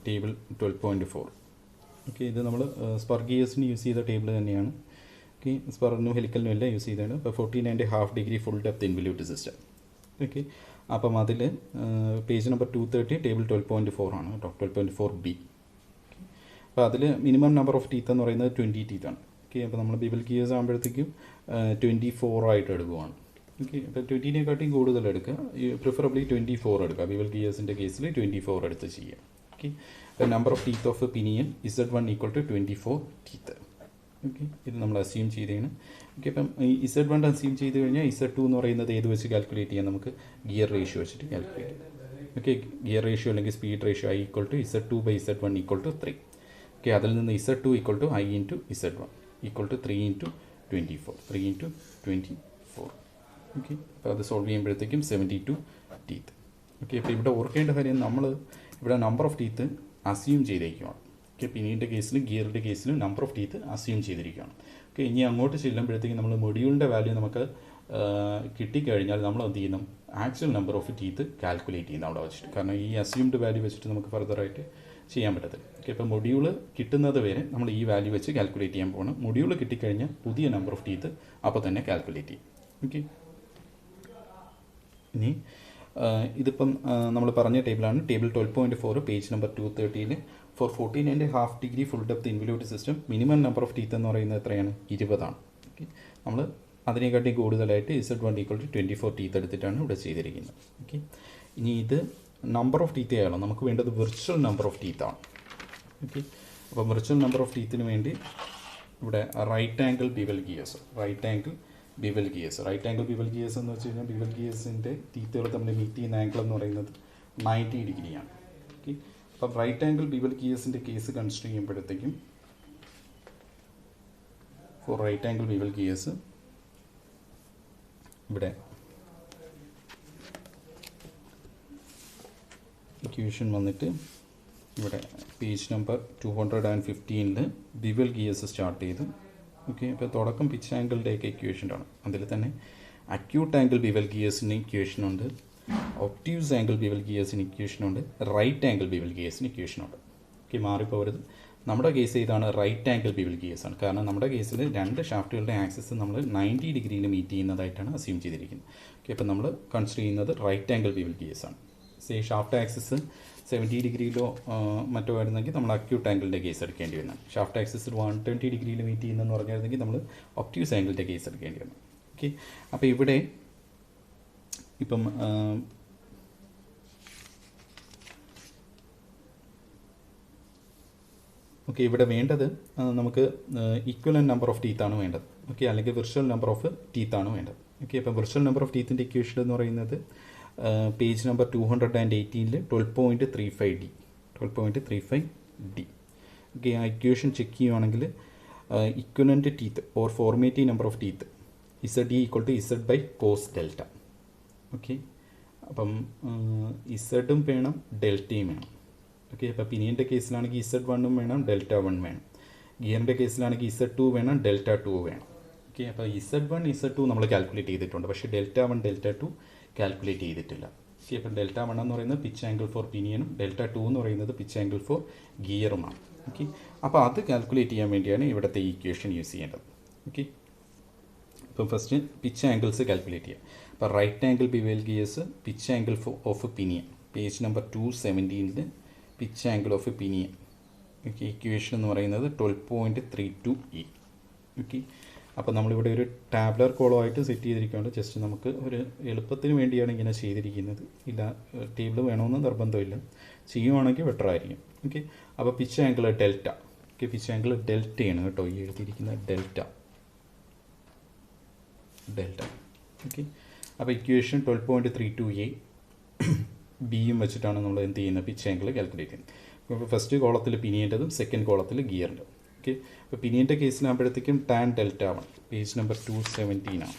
ടേബിൾ 12.4. ഓക്കെ, ഇത് നമ്മൾ സ്പർ ഗിയേഴ്സിന് യൂസ് ചെയ്ത ടേബിൾ തന്നെയാണ്. ഓക്കെ, സ്പറിനും ഹെലിക്കലിനും എല്ലാം യൂസ് ചെയ്തതാണ്. ഇപ്പോൾ 14.5 degree full depth involute system. Okay, അപ്പം അതിൽ പേജ് നമ്പർ 230 ടേബിൾ 12.4 ആണ് കേട്ടോ, 12.4B. അപ്പോൾ അതിൽ മിനിമം നമ്പർ ഓഫ് ടീത്ത് എന്ന് പറയുന്നത് 20 ടീത്താണ്. ഓക്കെ, അപ്പോൾ നമ്മൾ ബിവൽ ഗിയേഴ്സ് ആകുമ്പോഴത്തേക്കും 24 ആയിട്ട് എടുക്കുകയാണ്. ഓക്കെ, അപ്പോൾ 20-നെക്കാട്ടിയും കൂടുതൽ എടുക്കുക, പ്രിഫറബിളി 24 എടുക്കുക. ബിവൽ ഗിയേഴ്സിൻ്റെ കേസിൽ 24 എടുത്ത് ചെയ്യുക. ഓക്കെ, അപ്പോൾ number of teeth of pinion Z1 equal to 24 teeth. Okay, ഇത് നമ്മൾ അസ്യൂം ചെയ്തതാണ്. ഓക്കെ, അപ്പം ഈ Z1 അസ്യൂം ചെയ്ത് കഴിഞ്ഞാൽ Z2 എന്ന് പറയുന്നത് ഏത് വെച്ച് കാൽക്കുലേറ്റ് ചെയ്യാം, നമുക്ക് ഗിയർ റേഷ്യോ വെച്ചിട്ട് കാൽക്കുലേറ്റ് ചെയ്യാം. ഓക്കെ, ഗിയർ റേഷ്യോ അല്ലെങ്കിൽ speed ratio I equal to Z2/Z1 equal to 3. Okay, അതിൽ നിന്ന് Z2 equal to I into Z1 equal to 3 × 24. 3 × 24. Okay, അപ്പോൾ അത് സോൾവ് ചെയ്യുമ്പോഴത്തേക്കും 72 ടീത്ത്. ഓക്കെ, അപ്പോൾ ഇവിടെ ഓർക്കേണ്ട കാര്യം, നമ്മൾ ഇവിടെ നമ്പർ ഓഫ് ടീത്ത് അസ്യൂം ചെയ്തേക്കുവാണ്. ഓക്കെ, പിന്നീൻ്റെ കേസിലും ഗിയറിൻ്റെ കേസിലും നമ്പർ ഓഫ് ടീത്ത് അസ്യൂം ചെയ്തിരിക്കുകയാണ്. ഓക്കെ, ഇനി അങ്ങോട്ട് ചെല്ലുമ്പോഴത്തേക്കും നമ്മൾ മൊഡ്യൂളിൻ്റെ വാല്യൂ നമുക്ക് കിട്ടിക്കഴിഞ്ഞാൽ നമ്മൾ എന്ത് ചെയ്യണം, actual number of teeth calculate ചെയ്യുന്ന അവിടെ വെച്ചിട്ട്. കാരണം ഈ അസ്യൂംഡ് വാല്യൂ വെച്ചിട്ട് നമുക്ക് ഫർദറായിട്ട് ചെയ്യാൻ പറ്റത്തില്ല. ഓക്കെ, ഇപ്പോൾ മൊഡ്യൂള് കിട്ടുന്നത് വരെ നമ്മൾ ഈ വാല്യൂ വെച്ച് കാൽക്കുലേറ്റ് ചെയ്യാൻ പോകണം. മൊഡ്യൂള് കിട്ടിക്കഴിഞ്ഞാൽ പുതിയ നമ്പർ ഓഫ് ടീത്ത് അപ്പോൾ തന്നെ കാൽക്കുലേറ്റ് ചെയ്യും. ഓക്കെ, ഇനി ഇതിപ്പം നമ്മൾ പറഞ്ഞ ടേബിളാണ്, table 12.4 page number 230. For 14.5 degree full depth involute system minimum number of teeth എന്ന് പറയുന്നത് എത്രയാണ്, 20 ആണ്. ഓക്കെ, നമ്മൾ അതിനെക്കാട്ടി കൂടുതലായിട്ട് Z1 ഈക്വൽ ടു 24 ടീത്ത് എടുത്തിട്ടാണ് ഇവിടെ ചെയ്തിരിക്കുന്നത്. ഓക്കെ, ഇനി ഇത് നമ്പർ ഓഫ് ടീത്ത് ആയാലും നമുക്ക് വേണ്ടത് വിർച്വൽ നമ്പർ ഓഫ് ടീത്താണ്. ഓക്കെ, അപ്പോൾ വിർച്വൽ നമ്പർ ഓഫ് ടീത്തിന് വേണ്ടി ഇവിടെ റൈറ്റ് ആംഗിൾ ബിവൽ ഗിയേഴ്സ് എന്ന് വെച്ച് കഴിഞ്ഞാൽ ബിവൽ ഗിയേഴ്സിൻ്റെ ടീത്തുകൾ തമ്മിൽ മീറ്റ് ചെയ്യുന്ന ആംഗിൾ എന്ന് പറയുന്നത് 90 ഡിഗ്രിയാണ്. ഓക്കെ, അപ്പം റൈറ്റ് ആംഗിൾ ബിവൽ ഗിയേഴ്സിൻ്റെ കേസ് കൺസിഡർ ചെയ്യുമ്പോഴത്തേക്കും for right angle bevel gears ഇവിടെ ഇക്വേഷൻ വന്നിട്ട് ഇവിടെ page number 215 bevel gears start ചെയ്തു. ഓക്കെ, അപ്പോൾ തുടക്കം പിച്ച് ആംഗിളിൻ്റെയൊക്കെ ഇക്വേഷനാണ്. അതിൽ തന്നെ അക്യൂട്ട് ആംഗിൾ ബിവൽ ഗിയേഴ്സിന് ഇക്വേഷനുണ്ട്, ഒപ്റ്റ്യൂസ് ആംഗിൾ ബിവൽ ഗിയേഴ്സിന് ഇക്വേഷനുണ്ട്, റൈറ്റ് ആംഗിൾ ബിവൽ ഗിയേഴ്സിന് ഇക്വേഷനുണ്ട്. ഓക്കെ, മാറിപ്പോകരുത്. നമ്മുടെ കേസ് ഇതാണ് റൈറ്റ് ആംഗിൾ ബിവൽ ഗിയേഴ്സ് ആണ്. കാരണം നമ്മുടെ കേസിൽ രണ്ട് ഷാഫ്റ്റുകളുടെ ആക്സിസ് നമ്മൾ 90 ഡിഗ്രിയിൽ മീറ്റ് ചെയ്യുന്നതായിട്ടാണ് അസ്യൂം ചെയ്തിരിക്കുന്നത്. ഓക്കെ, അപ്പോൾ നമ്മൾ കൺസിഡർ ചെയ്യുന്നത് റൈറ്റ് ആംഗിൾ ബിവൽ ഗിയേഴ്സ് ആണ്. ഷാഫ്റ്റ് ആക്സിസ് 70 ഡിഗ്രിയിലോ മറ്റോ ആയിരുന്നെങ്കിൽ നമ്മൾ അക്യൂട്ട് ആംഗിളിൻ്റെ കേസ് എടുക്കേണ്ടി വരുന്നത്. ഷാഫ്റ്റ് ആക്സിസ് 120 ഡിഗ്രിയിൽ മീറ്റ് ചെയ്യുന്നതെന്ന് പറഞ്ഞായിരുന്നെങ്കിൽ നമ്മൾ ഒപ്റ്റ്യൂസ് ആംഗിളിൻ്റെ കേസ് എടുക്കേണ്ടി വന്നു. ഓക്കെ, അപ്പോൾ ഇവിടെ ഇപ്പം ഓക്കെ, ഇവിടെ വേണ്ടത് നമുക്ക് ഈക്വലൻ നമ്പർ ഓഫ് ടീത്താണ് വേണ്ടത്. ഓക്കെ, അല്ലെങ്കിൽ വിർച്വൽ നമ്പർ ഓഫ് ടീത്താണ് വേണ്ടത്. ഓക്കെ, അപ്പോൾ വിർച്വൽ നമ്പർ ഓഫ് ടീത്തിൻ്റെ ഇക്വേഷൻ എന്ന് പറയുന്നത് പേജ് നമ്പർ 218 12.35D. ഓക്കെ, ആ ഇക്വേഷൻ ചെക്ക് ചെയ്യുവാണെങ്കിൽ equivalent teeth or formative number of teeth ZE equal to Z/cos delta. Okay, അപ്പം ഇസഡും വേണം ഡെൽറ്റയും വേണം. ഓക്കെ, അപ്പോൾ പിനിയൻ്റെ കേസിലാണെങ്കിൽ Z1 വേണം, ഡെൽറ്റ 1 വേണം. ഗിയറിൻ്റെ കേസിലാണെങ്കിൽ Z2 വേണം, ഡെൽറ്റ 2 വേണം. ഓക്കെ, ഓക്കെ, അപ്പോൾ Z1 Z2 നമ്മൾ കാൽക്കുലേറ്റ് ചെയ്തിട്ടുണ്ട്, പക്ഷേ Δ1 Δ2 കാൽക്കുലേറ്റ് ചെയ്തിട്ടില്ല. ഓക്കെ, അപ്പോൾ Δ1 എന്ന് പറയുന്നത് പിച്ച് ആംഗിൾ ഫോർ പിനിയനും Δ2 എന്ന് പറയുന്നത് പിച്ച് ആംഗിൾ ഫോർ ഗിയറുമാണ്. ഓക്കെ, അപ്പോൾ അത് കാൽക്കുലേറ്റ് ചെയ്യാൻ വേണ്ടിയാണ് ഇവിടുത്തെ ഇക്വേഷൻ യൂസ് ചെയ്യേണ്ടത്. ഓക്കെ, അപ്പോൾ ഫസ്റ്റ് പിച്ച് ആംഗിൾസ് കാൽക്കുലേറ്റ് ചെയ്യാം. അപ്പോൾ right angle bevel gears pitch angle of pinion, page number 217 pitch angle of pinion. Okay, equation എന്ന് പറയുന്നത് 12.32E. ഓക്കെ, അപ്പോൾ നമ്മളിവിടെ ഒരു ടാബ്ലർ കോളമായിട്ട് സെറ്റ് ചെയ്തിരിക്കുകയാണ്. ജസ്റ്റ് നമുക്ക് ഒരു എളുപ്പത്തിന് വേണ്ടിയാണ് ഇങ്ങനെ ചെയ്തിരിക്കുന്നത്. ഇല്ല, ടേബിൾ വേണമെന്ന് നിർബന്ധമില്ല, ചെയ്യുവാണെങ്കിൽ ബെറ്റർ ആയിരിക്കും. ഓക്കെ, അപ്പോൾ pitch angle delta. Okay, pitch angle ഡെൽറ്റയാണ് കേട്ടോ ഈ എഴുതിയിരിക്കുന്ന ഡെൽറ്റ. ഓക്കെ, അപ്പോൾ ഇക്വേഷൻ 12.32A ബിയും വെച്ചിട്ടാണ് നമ്മൾ എന്ത് ചെയ്യുന്നത്, പിച്ച് ആംഗിൾ കാൽക്കുലേറ്റ് ചെയ്യുന്നത്. അപ്പോൾ ഫസ്റ്റ് കോളത്തിൽ പിനിയൻ്റെതും സെക്കൻഡ് കോളത്തിൽ ഗിയറിൻ്റെ. ഓക്കെ, അപ്പോൾ പിനിയൻ്റെ കേസിലാകുമ്പോഴത്തേക്കും ടാൻ Δ1, പേജ് നമ്പർ 217 ആണ്.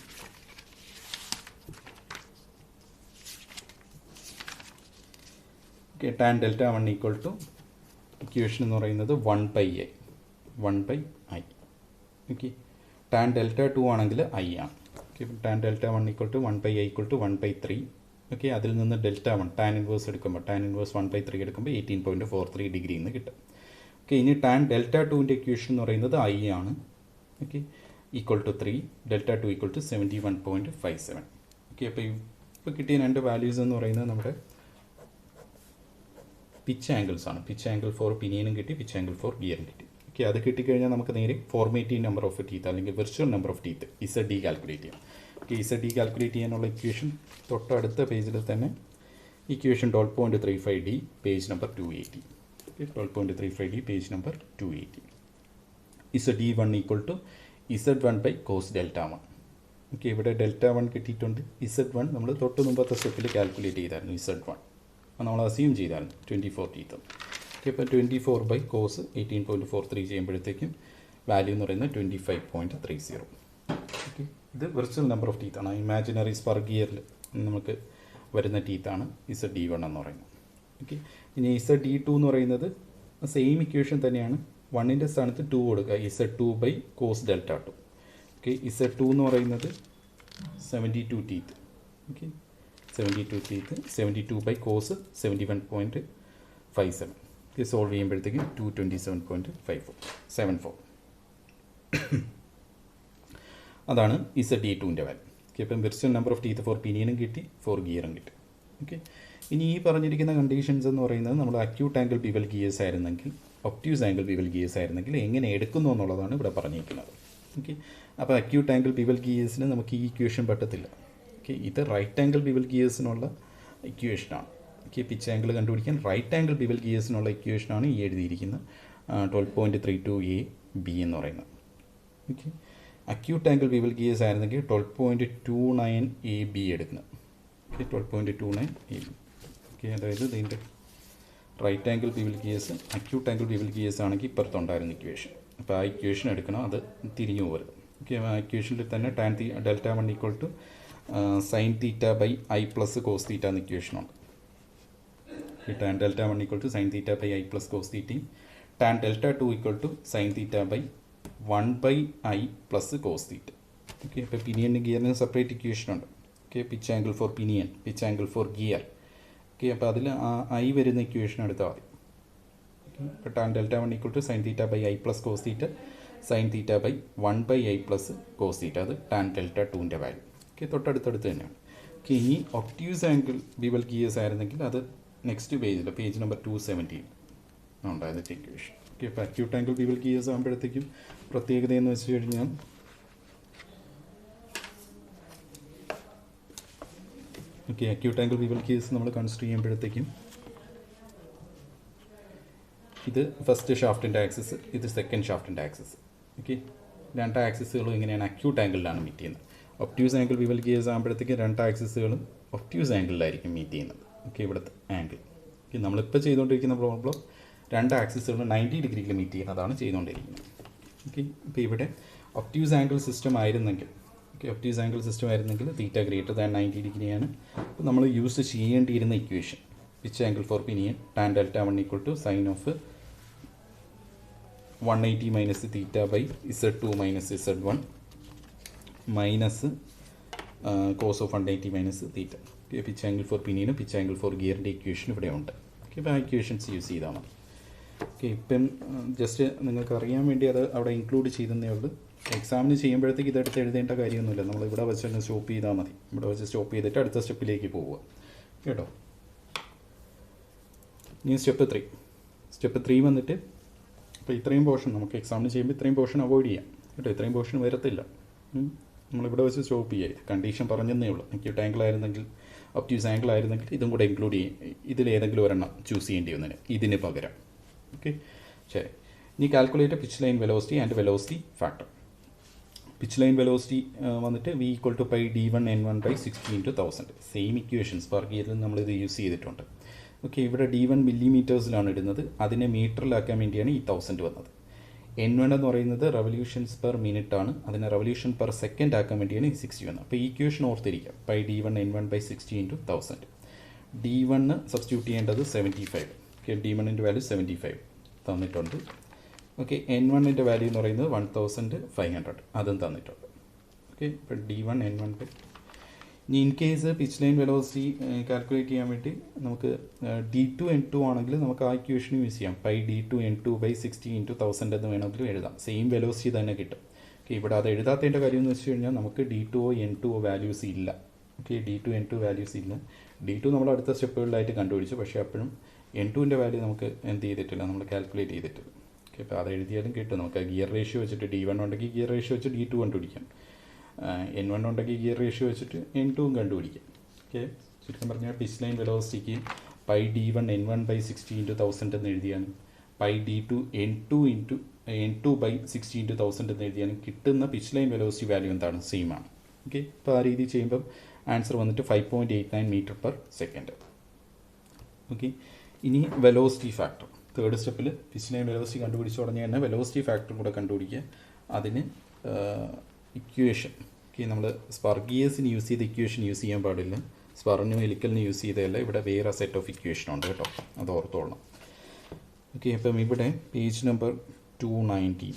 Okay, tan Δ1 equal to equation എന്ന് പറയുന്നത് 1/i. ഓക്കെ, ടാൻ Δ2 ആണെങ്കിൽ i ആണ്. Okay, tan Δ1 equal to 1/i equal to 1/3. Okay, അതിൽ നിന്ന് Δ1 ടാൻ ഇൻവേഴ്സ് എടുക്കുമ്പോൾ ടാൻ ഇൻവേഴ്സ് 1/3 എടുക്കുമ്പോൾ 18.43 ഡിഗ്രി എന്ന് കിട്ടും. ഓക്കെ, ഇനി ടാൻ Δ2ൻ്റെ ഇക്വേഷൻ എന്ന് പറയുന്നത് i ആണ്. Okay, equal to 3, Δ2 equal to 71.57. Okay, അപ്പോൾ ഇപ്പോൾ കിട്ടിയ രണ്ട് വാല്യൂസ് എന്ന് പറയുന്നത് നമ്മുടെ പിച്ച് ആംഗിൾസ് ആണ്. പിച്ച് ആംഗിൾ ഫോർ പിനിയനും കിട്ടി, പിച്ച് ആംഗിൾ ഫോർ ഗിയറും കിട്ടി. ഓക്കെ, അത് കിട്ടിക്കഴിഞ്ഞാൽ നമുക്ക് നേരെ ഫോർമേറ്റീവ് നമ്പർ ഓഫ് ടീത്ത് അല്ലെങ്കിൽ virtual number of teeth ZD calculate ചെയ്യാം. ഓക്കെ, ZD കാൽക്കുലേറ്റ് ചെയ്യാനുള്ള ഇക്വേഷൻ തൊട്ടടുത്ത പേജിൽ തന്നെ equation 12.35D page number 280. Okay, 12.35D page number 280. ZD1 equal to Z1 cos Δ1. Okay, ഇവിടെ Δ1 കിട്ടിയിട്ടുണ്ട്. Z1 നമ്മൾ തൊട്ട് മുമ്പത്തെ സ്റ്റെപ്പിൽ കാൽക്കുലേറ്റ് ചെയ്തായിരുന്നു. Z1 നമ്മൾ അസ്യൂം ചെയ്തായിരുന്നു 24 ടീത്ത്. ഓക്കെ, ഇപ്പോൾ 24 cos 18.43 ചെയ്യുമ്പോഴത്തേക്കും വാല്യൂ എന്ന് പറയുന്നത് 25.30. ഓക്കെ, ഇത് വിർച്വൽ നമ്പർ ഓഫ് ടീത്താണ്. ഇമാജിനറി സ്പർ ഗിയറിൽ നമുക്ക് വരുന്ന ടീത്താണ് ZD1 എന്ന് പറയുന്നത്. ഓക്കെ, ഇനി ZD2 എന്ന് പറയുന്നത് സെയിം ഇക്വേഷൻ തന്നെയാണ്. 1ൻ്റെ സ്ഥാനത്ത് 2 കൊടുക്കുക, Z2 cos Δ2. ഓക്കെ, Z2 എന്ന് പറയുന്നത് 72 teeth. Okay, 72 teeth, 72 cos 71.57. Okay, solve ചെയ്യുമ്പോഴത്തേക്കും 227.74. അതാണ് ZD2ൻ്റെ വാല്യൂ. ഓക്കെ, ഇപ്പം virtual number of teeth for പിനിയനും കിട്ടി, ഫോർ ഗിയറും കിട്ടി. ഓക്കെ, ഇനി ഈ പറഞ്ഞിരിക്കുന്ന കണ്ടീഷൻസ് എന്ന് പറയുന്നത് നമ്മൾ അക്യൂട്ട് ആംഗിൾ ബിവൽ ഗിയേഴ്സ് ആയിരുന്നെങ്കിൽ, ഒബ്റ്റ്യൂസ് ആംഗിൾ ബിവൽ ഗിയേഴ്സ് ആയിരുന്നെങ്കിൽ എങ്ങനെ എടുക്കുന്നു എന്നുള്ളതാണ് ഇവിടെ പറഞ്ഞിരിക്കുന്നത്. ഓക്കെ, അപ്പോൾ അക്യൂട്ട് ആംഗിൾ ബിവൽ ഗിയേഴ്സിന് നമുക്ക് ഈ ഇക്വേഷൻ പറ്റത്തില്ല. ഓക്കെ, ഇത് റൈറ്റ് ആംഗിൾ ബിവൽ ഗിയേഴ്സിനുള്ള ഇക്വേഷനാണ്. ഓക്കെ, പിച്ച് ആംഗിൾ കണ്ടുപിടിക്കാൻ റൈറ്റ് ആംഗിൾ ബിവൽ ഗിയേഴ്സിനുള്ള ഇക്വേഷനാണ് ഈ എഴുതിയിരിക്കുന്നത് 12.32AB എന്ന് പറയുന്നത്. Okay, acute angle bevel gears ആയിരുന്നെങ്കിൽ 12.29AB എടുക്കുന്നത്. Okay, 12.29AB. ഓക്കെ, അതായത് ഇതിൻ്റെ right angle bevel gears acute angle bevel gears ആണെങ്കിൽ ഇപ്പുറത്തുണ്ടായിരുന്ന ഇക്വേഷൻ. അപ്പോൾ ആ ഇക്വേഷൻ എടുക്കണം, അത് തിരിഞ്ഞു പോകരുത്. ഓക്കെ, ആ ഇക്വേഷനിൽ തന്നെ tan Δ1 equal to sin θ i plus cos theta എന്ന ഇക്വേഷനുണ്ട്. Tan Δ1 equal to sin θ i plus cos തീറ്റയും tan Δ2 equal to sin θ 1/i plus cos theta. Okay, ഇപ്പോൾ പിനിയനും ഗിയറിനും സെപ്പറേറ്റ് ഇക്വേഷനുണ്ട്. Okay, pitch angle for pinion, pitch angle for gear. Okay, അപ്പോൾ അതിൽ i വരുന്ന ഇക്വേഷൻ എടുത്താൽ മതി. ഓക്കെ, ഇപ്പോൾ tan Δ1 equal to sin θ i plus cos theta, sin θ 1/i plus cos theta, അത് ടാൻ Δ2ൻ്റെ വാല്യൂ. ഓക്കെ, തൊട്ടടുത്തടുത്ത് തന്നെയാണ്. ഓക്കെ, ഇനി ഒബ്റ്റ്യൂസ് ആംഗിൾ ബിവൽ ഗിയേഴ്സ് ആയിരുന്നെങ്കിൽ അത് നെക്സ്റ്റ് പേജിൽ, പേജ് നമ്പർ 217 ഉണ്ടായത് ഇക്വേഷൻ. ഓക്കെ, ഇപ്പോൾ അക്യൂട്ട് ആംഗിൾ ബിവൽ ഗിയേഴ്സ് ആകുമ്പോഴത്തേക്കും പ്രത്യേകത എന്ന് വെച്ച് കഴിഞ്ഞാൽ okay, acute angle bevel gears നമ്മൾ കൺസിഡർ ചെയ്യുമ്പോഴത്തേക്കും ഇത് ഫസ്റ്റ് ഷാഫ്റ്റിൻ്റെ ആക്സിസ്, ഇത് സെക്കൻഡ് ഷാഫ്റ്റിൻ്റെ ആക്സിസ്. ഓക്കെ, രണ്ട് ആക്സിസുകളും ഇങ്ങനെയാണ് അക്യൂട്ട് ആംഗിളിലാണ് മീറ്റ് ചെയ്യുന്നത്. ഒബ്റ്റ്യൂസ് ആംഗിൾ ബിവൽ ഗിയേഴ്സ് ആകുമ്പോഴത്തേക്കും രണ്ട് ആക്സിസുകളും ഒബ്റ്റ്യൂസ് ആംഗിളിലായിരിക്കും മീറ്റ് ചെയ്യുന്നത്. ഓക്കെ, ഇവിടുത്തെ ആംഗിൾ. ഓക്കെ, നമ്മളിപ്പോൾ ചെയ്തുകൊണ്ടിരിക്കുന്ന പ്രോബ്ലം രണ്ട് ആക്സിസുകളും 90 ഡിഗ്രിയിൽ മീറ്റ് ചെയ്യുന്നതാണ് ചെയ്തുകൊണ്ടിരിക്കുന്നത്. ഓക്കെ, ഇപ്പോൾ ഇവിടെ ഒബ്റ്റ്യൂസ് ആംഗിൾ സിസ്റ്റം ആയിരുന്നെങ്കിൽ, ഓക്കെ, ഒബ്റ്റ്യൂസ് ആംഗിൾ സിസ്റ്റം ആയിരുന്നെങ്കിൽ തീറ്റ ഗ്രേറ്റർ ദാൻ 90 ഡിഗ്രിയാണ്. അപ്പോൾ നമ്മൾ യൂസ് ചെയ്യേണ്ടിയിരുന്ന equation pitch angle for pinion tan Δ1 equal to sine of 180 minus theta by Z2 minus Z1 minus cos of 180 minus theta. Okay, pitch angle for പിനിയനും pitch angle for ഗിയറിൻ്റെ equation ഇവിടെ ഉണ്ട്. Okay, ഇപ്പോൾ ആ equations use ചെയ്താൽ മതി. Okay, ഇപ്പം just നിങ്ങൾക്ക് അറിയാൻ വേണ്ടി അത് അവിടെ ഇൻക്ലൂഡ് ചെയ്തതേ ഉള്ളൂ. എക്സാമിന് ചെയ്യുമ്പോഴത്തേക്ക് ഇതെടുത്ത് എഴുതേണ്ട കാര്യമൊന്നുമില്ല. നമ്മൾ ഇവിടെ വെച്ച് തന്നെ സ്റ്റോപ്പ് ചെയ്താൽ മതി. ഇവിടെ വെച്ച് സ്റ്റോപ്പ് ചെയ്തിട്ട് അടുത്ത സ്റ്റെപ്പിലേക്ക് പോവുക കേട്ടോ. ഇനി സ്റ്റെപ്പ് 3 വന്നിട്ട്, അപ്പോൾ ഇത്രയും പോർഷൻ നമുക്ക് എക്സാമിന് ചെയ്യുമ്പോൾ ഇത്രയും പോർഷൻ അവോയ്ഡ് ചെയ്യാം കേട്ടോ. ഇത്രയും പോർഷൻ വരത്തില്ല. നമ്മളിവിടെ വെച്ച് സ്റ്റോപ്പ് ചെയ്യുക. കണ്ടീഷൻ പറഞ്ഞതേ ഉള്ളൂ. അക്യൂട്ട് ആംഗിൾ ആയിരുന്നെങ്കിൽ, ഒബ്റ്റ്യൂസ് ആംഗിൾ ആയിരുന്നെങ്കിൽ ഇതും കൂടെ ഇൻക്ലൂഡ് ചെയ്യും. ഇതിലേതെങ്കിലും ഒരെണ്ണം ചൂസ് ചെയ്യേണ്ടി വന്നതിന് ഇതിന് പകരം. ഓക്കെ, ശരി. ഇനി calculate pitch line velocity and velocity factor. Pitch line velocity വന്നിട്ട് v equal to pi d1 n1/60 × 1000. Same equations per ഗിയറിൽ നമ്മളിത് യൂസ് ചെയ്തിട്ടുണ്ട്. ഓക്കെ, ഇവിടെ d1 മില്ലിമീറ്റേഴ്സിലാണ് ഇടുന്നത്. അതിനെ മീറ്ററിലാക്കാൻ വേണ്ടിയാണ് ഈ 1000 വന്നത്. n1 എന്ന് പറയുന്നത് റവല്യൂഷൻസ് പെർ മിനിറ്റ് ആണ്. അതിനെ റവല്യൂഷൻ പെർ സെക്കൻഡ് ആക്കാൻ വേണ്ടിയാണ് ഈ 60 വന്നത്. അപ്പോൾ ഈ ഇക്വേഷൻ ഓർത്തിരിക്കുക. Pi d1 n1/60 × 1000. d1 substitute ചെയ്യേണ്ടത് 75. ഓക്കെ, d1ൻ്റെ വാല്യൂ 75 തന്നിട്ടുണ്ട്. ഓക്കെ, n1ൻ്റെ വാല്യൂ എന്ന് പറയുന്നത് 1500 അതും തന്നിട്ടുണ്ട്. ഓക്കെ, ഇപ്പോൾ d1 n1 ഇനി in case pitch line velocity calculate ചെയ്യാൻ വേണ്ടി നമുക്ക് d2 n2 ആണെങ്കിൽ നമുക്ക് ആ ഇക്വേഷൻ യൂസ് ചെയ്യാം. പൈ d2 n2/60 × 1000 എന്ന് വേണമെങ്കിലും എഴുതാം. സെയിം വെലോസിറ്റി തന്നെ കിട്ടും. ഓക്കെ, ഇവിടെ അത് എഴുതാത്തതിൻ്റെ കാര്യം എന്ന് വെച്ച് കഴിഞ്ഞാൽ നമുക്ക് d2 n2 വാല്യൂസ് ഇല്ല. ഓക്കെ, d2 n2 വാല്യൂസ് ഇല്ല. d2 നമ്മൾ അടുത്ത സ്റ്റെപ്പുകളിലായിട്ട് കണ്ടുപിടിച്ചു. പക്ഷേ അപ്പോഴും n2ൻ്റെ വാല്യൂ നമുക്ക് എന്ത് ചെയ്തിട്ടില്ല, നമ്മൾ കാൽക്കുലേറ്റ് ചെയ്തിട്ടില്ല. ഓക്കെ, അപ്പോൾ അത് എഴുതിയാലും കിട്ടും. നമുക്ക് ഗിയർ റേഷ്യോ വെച്ചിട്ട് d1 ഉണ്ടെങ്കിൽ ഗിയർ റേഷ്യോ വെച്ച് d2 കണ്ടുപിടിക്കാം. n1 ഉണ്ടെങ്കിൽ ഗിയർ റേഷ്യോ വെച്ചിട്ട് n2 കണ്ടുപിടിക്കാം. ഓക്കെ, ചുരുക്കം പറഞ്ഞാൽ pitch line വെലോസിറ്റിക്ക് pi d1 n1/60 × 1000 എന്ന് എഴുതിയാലും പൈ d2 n2/60 × 1000 എന്ന് എഴുതിയാലും കിട്ടുന്ന പിച്ച് ലൈൻ വെലോസിറ്റി വാല്യൂ എന്താണ്, സെയിം ആണ്. ഓക്കെ, അപ്പോൾ ആ രീതി ചെയ്യുമ്പം ആൻസർ വന്നിട്ട് 5.89 മീറ്റർ പെർ സെക്കൻഡ്. ഓക്കെ, ഇനി വെലോസിറ്റി ഫാക്ടർ. തേർഡ് സ്റ്റെപ്പിൽ പിച്ച് ലൈൻ വെലോസിറ്റി കണ്ടുപിടിച്ച് തുടങ്ങി തന്നെ വെലോസിറ്റി ഫാക്ടറും കൂടെ കണ്ടുപിടിക്കുക. അതിന് ഇക്വേഷൻ, ഓക്കെ, നമ്മൾ സ്പർ ഗിയേഴ്സിന് യൂസ് ചെയ്ത ഇക്വേഷൻ യൂസ് ചെയ്യാൻ പാടില്ല. സ്പറിനും ഹെലിക്കലിന് യൂസ് ചെയ്തതല്ല. ഇവിടെ വേറെ സെറ്റ് ഓഫ് ഇക്വേഷൻ ഉണ്ട് കേട്ടോ, അത് ഓർത്തോളണം. ഓക്കെ, അപ്പം ഇവിടെ page number 290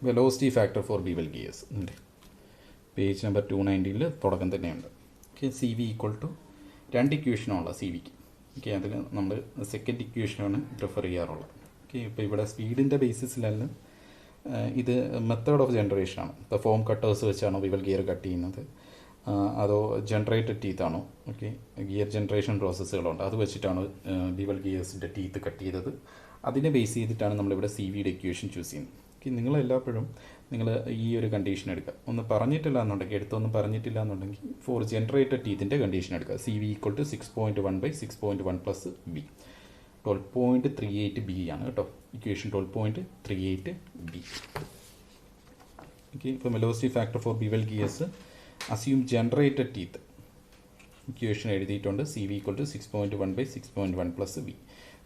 velocity factor for bevel gears ഉണ്ട്. പേജ് നമ്പർ 290 തുടക്കം തന്നെയുണ്ട്. Okay, C V equal to 2 ഇക്വേഷനുള്ള സി വിക്ക്. ഓക്കെ, അതിൽ നമ്മൾ സെക്കൻഡ് ഇക്വേഷനാണ് പ്രിഫർ ചെയ്യാറുള്ളത്. ഓക്കെ, ഇപ്പോൾ ഇവിടെ സ്പീഡിൻ്റെ ബേസിസിലല്ല, ഇത് മെത്തേഡ് ഓഫ് ജനറേഷനാണ്. ഇപ്പോൾ ഫോം കട്ടേഴ്സ് വെച്ചാണോ ബിവൽ ഗിയർ കട്ട് ചെയ്യുന്നത്, അതോ ജനറേറ്റഡ് ടീത്താണോ? ഓക്കെ, ഗിയർ ജനറേഷൻ പ്രോസസ്സുകളുണ്ട്, അത് വെച്ചിട്ടാണ് ബിവൽ ഗിയേഴ്സിൻ്റെ ടീത്ത് കട്ട് ചെയ്തത്. അതിനെ ബേസ് ചെയ്തിട്ടാണ് നമ്മളിവിടെ സി വിയുടെ ഇക്വേഷൻ ചൂസ് ചെയ്യുന്നത്. ഓക്കെ, നിങ്ങളെല്ലാപ്പോഴും നിങ്ങൾ ഈ ഒരു കണ്ടീഷൻ എടുക്കുക. ഒന്ന് പറഞ്ഞിട്ടില്ല എന്നുണ്ടെങ്കിൽ, എടുത്തൊന്നും പറഞ്ഞിട്ടില്ല എന്നുണ്ടെങ്കിൽ ഫോർ ജനറേറ്റഡ് ടീത്തിൻ്റെ കണ്ടീഷൻ എടുക്കുക. C V equal to 6.1/6.1 plus B 12.38 B ആണ് കേട്ടോ. Equation 12.38 B. ഓക്കെ, ഇപ്പോൾ velocity factor for bevel gears assume generated teeth equation എഴുതിയിട്ടുണ്ട്. C V equal to 6.1/6.1 plus B.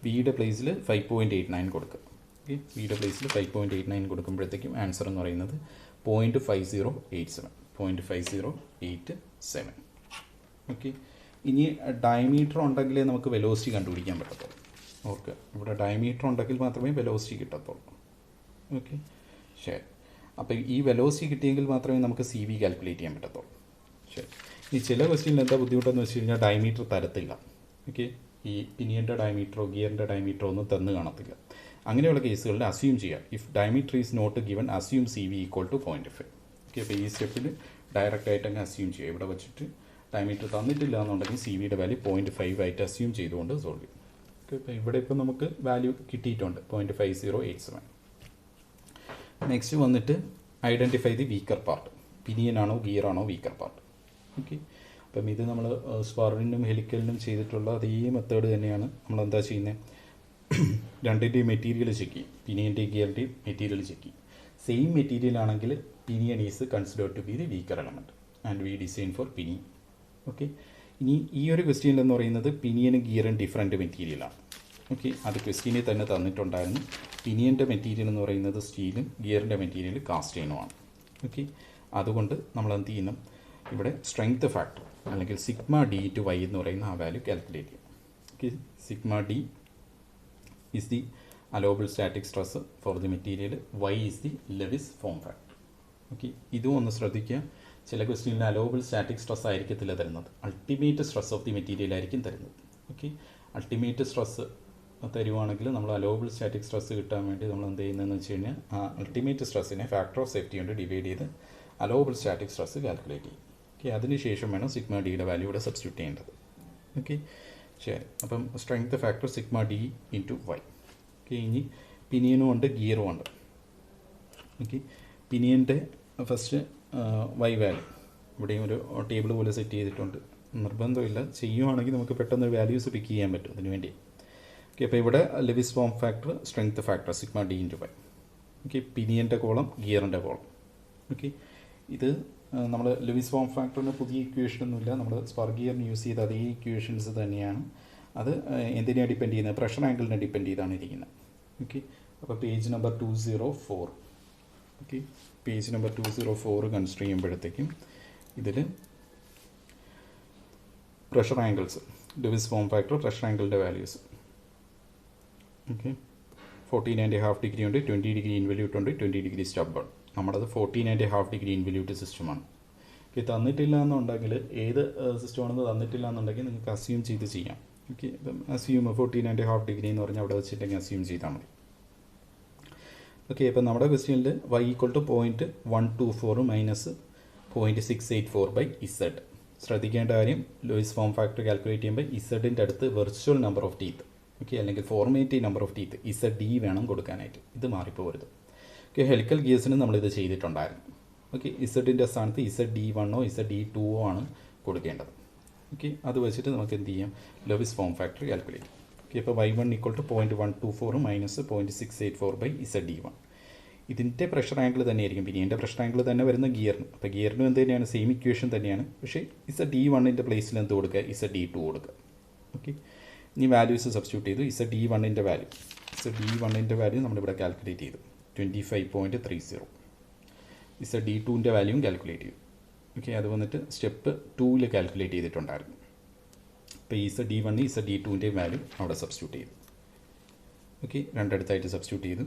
ബിയുടെ പ്ലേസിൽ 5.89 കൊടുക്കുക. ഓക്കെ, ബിയുടെ പ്ലേസിൽ 5.89 കൊടുക്കുമ്പോഴത്തേക്കും ആൻസർ എന്ന് പറയുന്നത് 0.5087. ഓക്കെ, ഇനി ഡയമീറ്റർ ഉണ്ടെങ്കിലേ നമുക്ക് വെലോസിറ്റി കണ്ടുപിടിക്കാൻ പറ്റത്തുള്ളൂ. ഓക്കെ, ഇവിടെ ഡയമീറ്റർ ഉണ്ടെങ്കിൽ മാത്രമേ വെലോസിറ്റി കിട്ടത്തുള്ളൂ. ഓക്കെ, ശരി. അപ്പോൾ ഈ വെലോസിറ്റി കിട്ടിയെങ്കിൽ മാത്രമേ നമുക്ക് സി വി കാൽക്കുലേറ്റ് ചെയ്യാൻ പറ്റത്തുള്ളൂ. ശരി. ഈ ചില ക്വസ്റ്റ്യനിൽ എന്താ ബുദ്ധിമുട്ടെന്ന് വെച്ച് കഴിഞ്ഞാൽ ഡയമീറ്റർ തരത്തില്ല. ഓക്കെ, ഈ പിനിയൻ്റെ ഡയമീറ്ററോ ഗിയറിൻ്റെ ഡയമീറ്ററോ ഒന്നും തന്നു കാണത്തില്ല. അങ്ങനെയുള്ള കേസുകളിൽ അസ്യൂം ചെയ്യുക. If diameter is not given assume C V equal to 0.5. Okay, അപ്പോൾ ഈ സ്റ്റെപ്പിൽ ഡയറക്റ്റായിട്ട് അങ്ങ് അസ്യൂം ചെയ്യുക. ഇവിടെ വെച്ചിട്ട് ഡയമീറ്റർ തന്നിട്ടില്ല എന്നുണ്ടെങ്കിൽ സി വിയുടെ വാല്യൂ 0.5 ആയിട്ട് അസ്യൂം ചെയ്തുകൊണ്ട് സോൾവ് ചെയ്യും. ഓക്കെ, ഇപ്പോൾ ഇവിടെ ഇപ്പോൾ നമുക്ക് വാല്യൂ കിട്ടിയിട്ടുണ്ട് 0.5087. നെക്സ്റ്റ് വന്നിട്ട് ഐഡൻറ്റിഫൈ ദി വീക്കർ പാർട്ട്. പിനിയനാണോ ഗിയറാണോ വീക്കർ പാർട്ട്. ഓക്കെ, അപ്പം ഇത് നമ്മൾ സ്പറിനും ഹെലിക്കലിനും ചെയ്തിട്ടുള്ള അതേ മെത്തേഡ് തന്നെയാണ്. നമ്മളെന്താ ചെയ്യുന്നത്, രണ്ടിൻ്റെയും മെറ്റീരിയൽ ചെക്ക് ചെയ്യും. പിനിയൻ്റെയും ഗിയറിൻ്റെയും മെറ്റീരിയൽ ചെക്ക് ചെയ്യും. സെയിം മെറ്റീരിയൽ ആണെങ്കിൽ pinion is considered to be the weaker element and we design for pinion. Okay, ഇനി ഈ ഒരു ക്വസ്റ്റ്യൻ എന്ന് പറയുന്നത് പിനിയനും ഗിയറും ഡിഫറെൻറ്റ് മെറ്റീരിയലാണ്. ഓക്കെ, അത് ക്വസ്റ്റ്യനിൽ തന്നെ തന്നിട്ടുണ്ടായിരുന്നു. പിനിയൻ്റെ മെറ്റീരിയൽ എന്ന് പറയുന്നത് സ്റ്റീലും ഗിയറിൻ്റെ മെറ്റീരിയൽ കാസ്റ്റ് അയണുമാണ്. ഓക്കെ, അതുകൊണ്ട് നമ്മൾ എന്ത് ചെയ്യുന്നു, ഇവിടെ സ്ട്രെങ്ത് ഫാക്ടർ അല്ലെങ്കിൽ സിഗ്മ ഡി ടു വൈ എന്ന് പറയുന്ന ആ വാല്യൂ കാൽക്കുലേറ്റ് ചെയ്യും. Okay, sigma D is the allowable static stress for the material, y is the Lewis form factor. Okay, ഇതും ഒന്ന് ശ്രദ്ധിക്കുക. ചില ക്വസ്റ്റ്യനിൽ അലോവബിൾ സ്റ്റാറ്റിക് സ്ട്രെസ് ആയിരിക്കത്തില്ല തരുന്നത്, ultimate stress of the material ആയിരിക്കും തരുന്നത്. ഓക്കെ, അൾട്ടിമേറ്റ് സ്ട്രെസ് തരുവാണെങ്കിൽ നമ്മൾ അലോവബിൾ സ്റ്റാറ്റിക് സ്ട്രെസ് കിട്ടാൻ വേണ്ടി നമ്മൾ എന്ത് ചെയ്യുന്നതെന്ന് വെച്ച് കഴിഞ്ഞാൽ ആ അൾട്ടിമേറ്റ് സ്ട്രെസ്സിനെ ഫാക്ടർ ഓഫ് സേഫ്റ്റി കൊണ്ട് ഡിവൈഡ് ചെയ്ത് അലോവബിൾ സ്റ്റാറ്റിക് സ്ട്രെസ് കാൽക്കുലേറ്റ് ചെയ്യും. ഓക്കെ, അതിനുശേഷം വേണം സിഗ്മ ഡിയുടെ വാല്യൂ ഇവിടെ സബ്സ്റ്റിറ്റ്യൂട്ട് ചെയ്യേണ്ടത്. ഓക്കെ, ശരി. അപ്പം strength factor sigma D into Y. Okay, ഇനി പിനിയനും ഉണ്ട് ഗിയറും ഉണ്ട്. ഓക്കെ, പിനിയൻ്റെ ഫസ്റ്റ് വൈ വാല്യൂ ഇവിടെയും ഒരു ടേബിൾ പോലെ സെറ്റ് ചെയ്തിട്ടുണ്ട്. നിർബന്ധമില്ല, ചെയ്യുവാണെങ്കിൽ നമുക്ക് പെട്ടെന്ന് വാല്യൂസ് പിക്ക് ചെയ്യാൻ പറ്റും അതിന് വേണ്ടി. ഓക്കെ, അപ്പോൾ ഇവിടെ Lewis form factor strength factor sigma D into Y. Okay, പിനിയൻ്റെ കോളം ഗിയറിൻ്റെ കോളം. ഓക്കെ, ഇത് നമ്മൾ ലെവിസ് ഫോം ഫാക്ടറിന് പുതിയ ഇക്വേഷനൊന്നുമില്ല, നമ്മൾ സ്പാർക്ക് ഗിയറിന് യൂസ് ചെയ്ത അതേ ഇക്വേഷൻസ് തന്നെയാണ്. അത് എന്തിനെയാണ് ഡിപ്പെൻഡ് ചെയ്യുന്നത്? പ്രഷർ ആംഗിളിനെ ഡിപ്പെൻഡ് ചെയ്താണ് ഇരിക്കുന്നത്. ഓക്കെ, അപ്പോൾ page number 204. Okay, page number 204 consider ചെയ്യുമ്പോഴത്തേക്കും ഇതിൽ pressure angles, Lewis form factor pressure ആംഗിളിൻ്റെ വാല്യൂസ്. ഓക്കെ, 14.5 ഡിഗ്രി ഉണ്ട്, 20 ഡിഗ്രി ഇൻവല്യൂട്ട് ഉണ്ട്, 20 ഡിഗ്രി സ്റ്റബൺ. നമ്മുടേത് 14.5 ഡിഗ്രി ഇൻവല്യൂട്ട് സിസ്റ്റമാണ്. ഓക്കെ, തന്നിട്ടില്ല എന്നുണ്ടെങ്കിൽ ഏത് സിസ്റ്റമാണെന്ന് തന്നിട്ടില്ല എന്നുണ്ടെങ്കിൽ നിങ്ങൾക്ക് അസ്യൂം ചെയ്ത് ചെയ്യാം. ഓക്കെ, ഇപ്പം അസ്യൂം 14.5 ഡിഗ്രി എന്ന് പറഞ്ഞാൽ അവിടെ വെച്ചിട്ടുണ്ടെങ്കിൽ അസ്യൂം ചെയ്താൽ മതി. ഓക്കെ, ഇപ്പം നമ്മുടെ ക്വസ്റ്റ്യനിൽ y = 0.124 മൈനസ് 0.684 ബൈ ഇസഡ്. ശ്രദ്ധിക്കേണ്ട കാര്യം, ലൂയിസ് ഫോം ഫാക്ടർ കാൽക്കുലേറ്റ് ചെയ്യുമ്പോൾ ഇസഡിൻ്റെ അടുത്ത് virtual number of teeth, okay, അല്ലെങ്കിൽ formative number of teeth Z D വേണം കൊടുക്കാനായിട്ട്. ഇത് മാറിപ്പോകരുത്. ഓക്കെ, ഹെലിക്കൽ ഗിയേഴ്സിന് നമ്മളിത് ചെയ്തിട്ടുണ്ടായിരുന്നു. ഓക്കെ, ഇസഡിൻ്റെ സ്ഥാനത്ത് ZD1 ZD2 ആണ് കൊടുക്കേണ്ടത്. ഓക്കെ, അത് വെച്ചിട്ട് നമുക്ക് എന്ത് ചെയ്യാം? Lewis form factor calculate. Okay, അപ്പോൾ y1 = 0.124 മൈനസ് 0.684 ബൈ ZD1. ഇതിൻ്റെ പ്രഷർ ആംഗിൾ തന്നെയായിരിക്കും, പിന്നെ ഇതിൻ്റെ പ്രഷർ ആംഗിൾ തന്നെ വരുന്ന ഗിയറിന്. അപ്പോൾ ഗിയറിനും എന്ത് തന്നെയാണ്? സെയിം ഇക്വേഷൻ തന്നെയാണ്. പക്ഷേ ZD1 പ്ലേസിൽ എന്ത് കൊടുക്കുക? ZD2 കൊടുക്കുക. ഓക്കെ, ഇനി വാല്യൂസ് സബ്സ്റ്റിറ്റ്യൂട്ട് ചെയ്തു. ZD1 വാല്യൂ നമ്മളിവിടെ കാൽക്കുലേറ്റ് ചെയ്തു 25.30. ZD2 വാല്യൂയും കാൽക്കുലേറ്റ് ചെയ്തു. ഓക്കെ, അത് വന്നിട്ട് സ്റ്റെപ്പ് 2ൽ കാൽക്കുലേറ്റ് ചെയ്തിട്ടുണ്ടായിരുന്നു. അപ്പോൾ ZD1 ZD2 വാല്യൂ അവിടെ സബ്സ്റ്റിറ്റ്യൂട്ട് ചെയ്തു. ഓക്കെ, രണ്ടിടത്തായിട്ട് സബ്സ്റ്റിറ്റ്യൂട്ട് ചെയ്തു.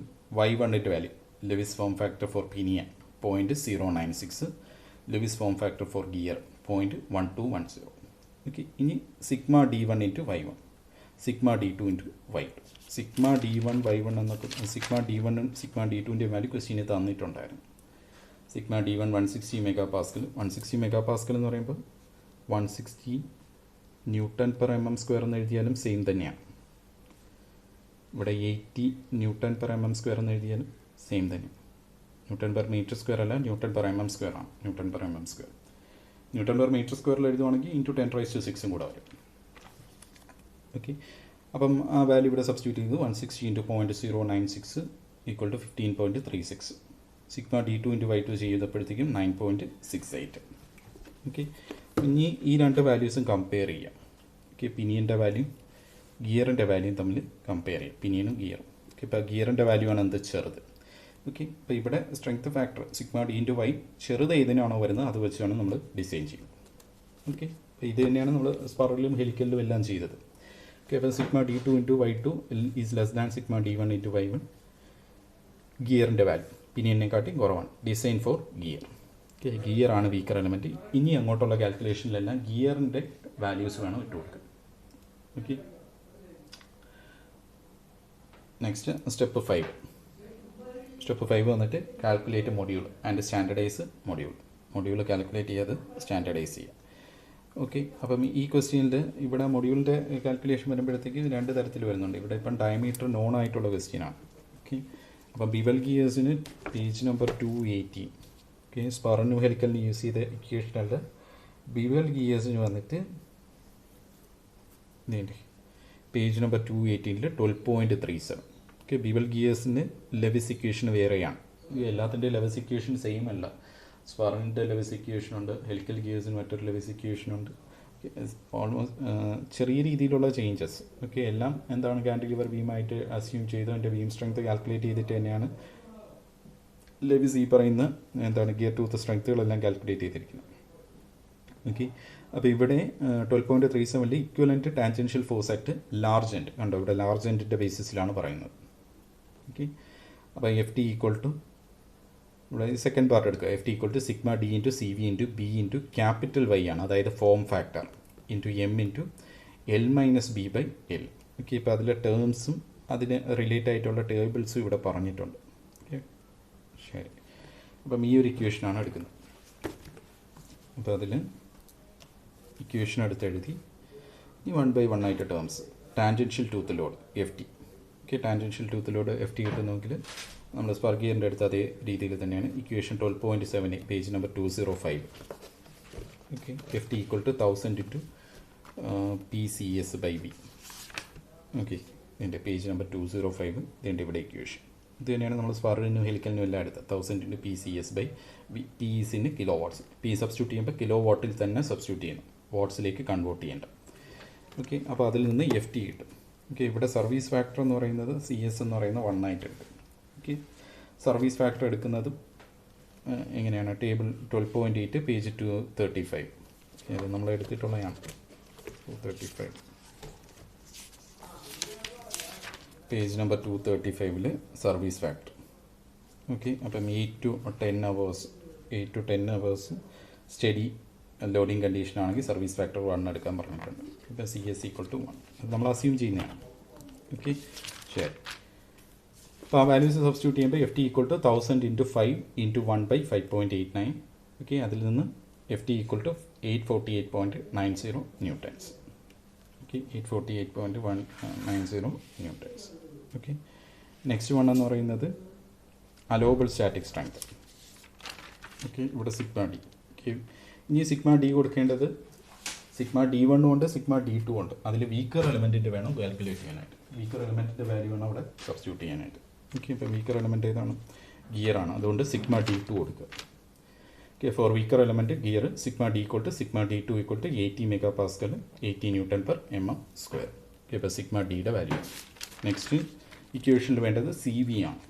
y1 value Lewis form factor for pinion 0.096, Lewis form factor for gear 0.1210. Okay, ഇനി sigma D1 into y1, sigma D2 into y2. Sigma D1 y1 എന്നൊക്കെ sigma D1 sigma D2 value ക്വസ്റ്റ്യന് തന്നിട്ടുണ്ടായിരുന്നു. Sigma D1 160 MPa. 160 MPa എന്ന് പറയുമ്പോൾ 160 Nm² എന്ന് എഴുതിയാലും same തന്നെയാണ്. ഇവിടെ 80 Nm² എന്ന് എഴുതിയാലും സെയിം തന്നെ. Nm/m² അല്ല, Nm/mm² ആണ്. Nm/mm². Nm/m² എഴുതുവാണെങ്കിൽ × 10⁻⁶ കൂടെ വരും. ഓക്കെ, അപ്പം ആ വാല്യൂ ഇവിടെ സബ്സ്റ്റിറ്റ്യൂട്ട് ചെയ്തു. 160 × 0.096 = 15.36. Sigma D2 × y2 ചെയ്തപ്പോഴത്തേക്കും 9.68. ഓക്കെ, ഇനി ഈ രണ്ട് വാല്യൂസും കമ്പയർ ചെയ്യാം. ഓക്കെ, പിനിയൻ്റെ വാല്യൂ ഗിയറിൻ്റെ വാല്യൂ തമ്മിൽ കമ്പയർ ചെയ്യാം, പിനിയനും ഗിയറും. ഓക്കെ, ഇപ്പോൾ ഗിയറിൻ്റെ വാല്യൂ ആണ് എന്ത്? ചെറുത്. ഓക്കെ, അപ്പോൾ ഇവിടെ strength factor sigma D × y ചെറുത് ഏതിനാണോ വരുന്നത് അത് വെച്ചാണ് നമ്മൾ ഡിസൈൻ ചെയ്യുന്നത്. ഓക്കെ, അപ്പോൾ ഇത് തന്നെയാണ് നമ്മൾ സ്പർലിലും ഹെലിക്കലിലും എല്ലാം ചെയ്തത്. ഓക്കെ, അപ്പോൾ sigma D2 × y2 is less than sigma D1 × y1. ഗിയറിൻ്റെ വാല്യൂ പിനിയനെക്കാട്ടി കുറവാണ്. Design for gear. Okay, gear ആണ് വീക്കർ എലമെൻറ്റ്. ഇനി അങ്ങോട്ടുള്ള കാൽക്കുലേഷനിലെല്ലാം ഗിയറിൻ്റെ വാല്യൂസ് വേണം ഇട്ട് കൊടുക്കുക. Okay, next step 5. സ്റ്റെപ്പ് 5 വന്നിട്ട് calculate module and standardise module calculate ചെയ്ത് സ്റ്റാൻഡർഡൈസ് ചെയ്യുക. ഓക്കെ, അപ്പം ഈ ക്വസ്റ്റ്യനിൽ ഇവിടെ മൊഡ്യൂളിൻ്റെ കാൽക്കുലേഷൻ വരുമ്പോഴത്തേക്ക് രണ്ട് തരത്തിൽ വരുന്നുണ്ട്. ഇവിടെ ഇപ്പം ഡയമീറ്റർ നോൺ ആയിട്ടുള്ള ക്വസ്റ്റ്യനാണ്. ഓക്കെ, അപ്പം ബിവൽ ഗിയേഴ്സിന് പേജ് നമ്പർ 280. ഓക്കെ, സ്പർലിനും ഹെലിക്കലിന് യൂസ് ചെയ്ത ഇക്വേഷനല്ല, ബിവൽ ഗിയേഴ്സിന് വന്നിട്ട് പേജ് നമ്പർ 218 12.37. ഓക്കെ, ബിവൽ ഗിയേഴ്സിന് ലെവിസ് ഇക്വേഷൻ വേറെയാണ്. എല്ലാത്തിൻ്റെ ലെവിസ് ഇക്വേഷൻ സെയിം അല്ല. സ്പർലിൻ്റെ ലെവിസ് ഇക്വേഷൻ ഉണ്ട്, ഹെലിക്കൽ ഗിയേഴ്സിന് മറ്റൊരു ലെവിസ് ഇക്വേഷൻ ഉണ്ട്. ഓൾമോസ്റ്റ് ചെറിയ രീതിയിലുള്ള ചേഞ്ചസ്. ഓക്കെ, എല്ലാം എന്താണ് കാൻഡിലിവർ ബീമായിട്ട് അസ്യൂം ചെയ്ത് അതിൻ്റെ ബീം സ്ട്രെങ്ത് കാൽക്കുലേറ്റ് ചെയ്തിട്ട് തന്നെയാണ് ലെവിസ് ഈ പറയുന്ന എന്താണ് ഗിയർ ടൂത്ത് സ്ട്രെങ്ത്തുകളെല്ലാം കാൽക്കുലേറ്റ് ചെയ്തിരിക്കുന്നത്. ഓക്കെ, അപ്പോൾ ഇവിടെ 12.37 equivalent tangential force at large end കണ്ടോ, ഇവിടെ ലാർജ് എൻഡിൻ്റെ ബേസിസിലാണ് പറയുന്നത്. ഓക്കെ. അപ്പോൾ എഫ് ടി ഈക്വൽ ടു ഇവിടെ സെക്കൻഡ് പാർട്ട് എടുക്കുക. F T equal to sigma D into C V into B into capital Y ആണ്, അതായത് form factor into M into L minus B by L. Okay. ഇപ്പോൾ അതിലെ ടേംസും അതിന് relate ആയിട്ടുള്ള ടേബിൾസും ഇവിടെ പറഞ്ഞിട്ടുണ്ട്. ഓക്കെ, ശരി. അപ്പം ഈ ഒരു ഇക്വേഷനാണ് എടുക്കുന്നത്. അപ്പോൾ അതിൽ ഇക്വേഷൻ എടുത്ത് എഴുതി ഈ 1/1 ആയിട്ട് terms tangential tooth load F T. Okay, tangential tooth load F T കിട്ടുന്നെങ്കിൽ നമ്മൾ സ്പർഗിയറിൻ്റെ അടുത്ത് അതേ രീതിയിൽ തന്നെയാണ്. Equation 12.7 page number 205. Okay, F T equal to 1000 into P C S by B. Okay, ഇതിൻ്റെ പേജ് നമ്പർ 205 ഇതിൻ്റെ ഇവിടെ ഇക്വേഷൻ ഇത് തന്നെയാണ്. നമ്മൾ സ്പർഗിനും ഹെലിക്കലിനും എല്ലാം എടുത്തത് 1000 into P C S by B. P ഇസിന് കിലോ വാട്ട്സ്. പി സബ്സ്റ്റിറ്റ്യൂട്ട് ചെയ്യുമ്പോൾ കിലോ വാട്ടിൽ തന്നെ സബ്സ്റ്റിറ്റ്യൂട്ട് ചെയ്യണം, വാട്ട്സിലേക്ക് കൺവേർട്ട് ചെയ്യേണ്ട. ഓക്കെ, അപ്പോൾ അതിൽ നിന്ന് എഫ് ടി കിട്ടും. ഓക്കെ, ഇവിടെ സർവീസ് ഫാക്ടർ എന്ന് പറയുന്നത് സി എസ് എന്ന് പറയുന്ന 1 ആയിട്ടുണ്ട്. ഓക്കെ, സർവീസ് ഫാക്ടർ എടുക്കുന്നതും എങ്ങനെയാണ്? Table 12.8 page 235. അത് നമ്മൾ എടുത്തിട്ടുള്ളതാണ്. 235 page number 235 service factor. Okay, അപ്പം 8 to 10 hours study loading condition ആണെങ്കിൽ സർവീസ് ഫാക്ടർ 1 എടുക്കാൻ പറഞ്ഞിട്ടുണ്ട്. ഇപ്പം സി എസ് ഈക്വൽ ടു 1 അത് നമ്മൾ അസ്യൂം ചെയ്യുന്നതാണ്. ഓക്കെ, ശരി. അപ്പോൾ ആ വാല്യൂസ് സബ്സ്റ്റിറ്റ്യൂട്ട് ചെയ്യുമ്പോൾ F T equal to 1000 into 5 into 1/5.89. Okay, അതിൽ നിന്ന് F T equal to 848.90 newtons. Okay, 848.190 newtons. Okay, next one എന്ന് പറയുന്നത് അലോബിൾ സ്റ്റാറ്റിക് സ്ട്രെങ്ത്. ഓക്കെ, ഇവിടെ സിഗ്മ ഡി. ഓക്കെ, ഇനി സിഗ്മ ഡി കൊടുക്കേണ്ടത് സിഗ്മ D1 ഉണ്ട്, സിഗ്മ D2 ഉണ്ട്. അതിൽ വീക്കർ എലമെൻറ്റിൻ്റെ വേണം കാൽക്കുലേറ്റ് ചെയ്യാനായിട്ട്. വീക്കർ എലമെൻറ്റിൻ്റെ വാല്യൂ വേണം അവിടെ സബ്സ്റ്റിറ്റ്യൂട്ട് ചെയ്യാനായിട്ട്. ഓക്കെ, ഇപ്പോൾ വീക്കർ എലമെൻറ്റ് ഏതാണ്? ഗിയറാണ്. അതുകൊണ്ട് സിഗ്മ D2 കൊടുക്കുക. Okay, for weaker element gear sigma D equal to sigma D2 equal to 80 MPa 80 Nm². Okay, ഇപ്പോൾ സിഗ്മ ഡിയുടെ വാല്യൂ. നെക്സ്റ്റ് ഇക്വേഷനിൽ വേണ്ടത് സി വി ആണ്.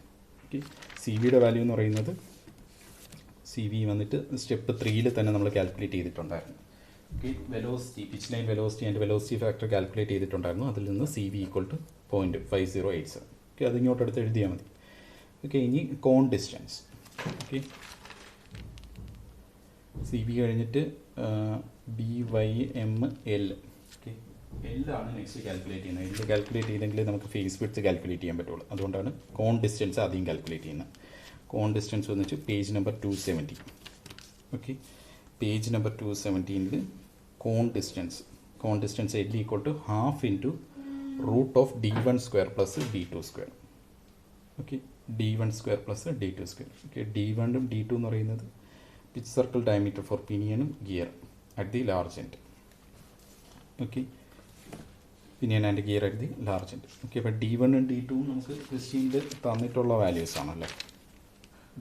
ഓക്കെ, സി വിയുടെ വാല്യൂ എന്ന് പറയുന്നത് സി വി വന്നിട്ട് സ്റ്റെപ്പ് 3 തന്നെ നമ്മൾ കാൽക്കുലേറ്റ് ചെയ്തിട്ടുണ്ടായിരുന്നു. Okay, velocity, pitch line velocity and velocity factor calculate ചെയ്തിട്ടുണ്ടായിരുന്നു. അതിൽ നിന്ന് C V equal to 0.5087. Okay, അത് ഇങ്ങോട്ട് എടുത്ത് എഴുതിയാൽ മതി. ഓക്കെ, ഇനി cone distance. Okay, C V കഴിഞ്ഞിട്ട് B Y M L. Okay, എല്ലാണ് നെക്സ്റ്റ് കാൽക്കുലേറ്റ് ചെയ്യുന്നത്. എൽ കാൽക്കുലേറ്റ് ചെയ്തെങ്കിൽ നമുക്ക് ഫേസ് വിഡ്ത്ത് കാൽക്കുലേറ്റ് ചെയ്യാൻ പറ്റുള്ളൂ. അതുകൊണ്ടാണ് കോൺ ഡിസ്റ്റൻസ് ആദ്യം കാൽക്കുലേറ്റ് ചെയ്യുന്നത്. കോൺ ഡിസ്റ്റൻസ് വന്നിട്ട് page number 270. Okay, page number 217 cone distance L equal to half into root of D1² plus D2². Okay, D1² plus D2². Okay, D1 ഉം D2 എന്ന് പറയുന്നത് pitch circle diameter for പിനിയനും gear at the large end. Okay, pinion and gear at the large end. Okay, അപ്പോൾ D1 ഉം D2 നമുക്ക് ക്വസ്റ്റ്യനിൽ തന്നിട്ടുള്ള values ആണല്ലേ.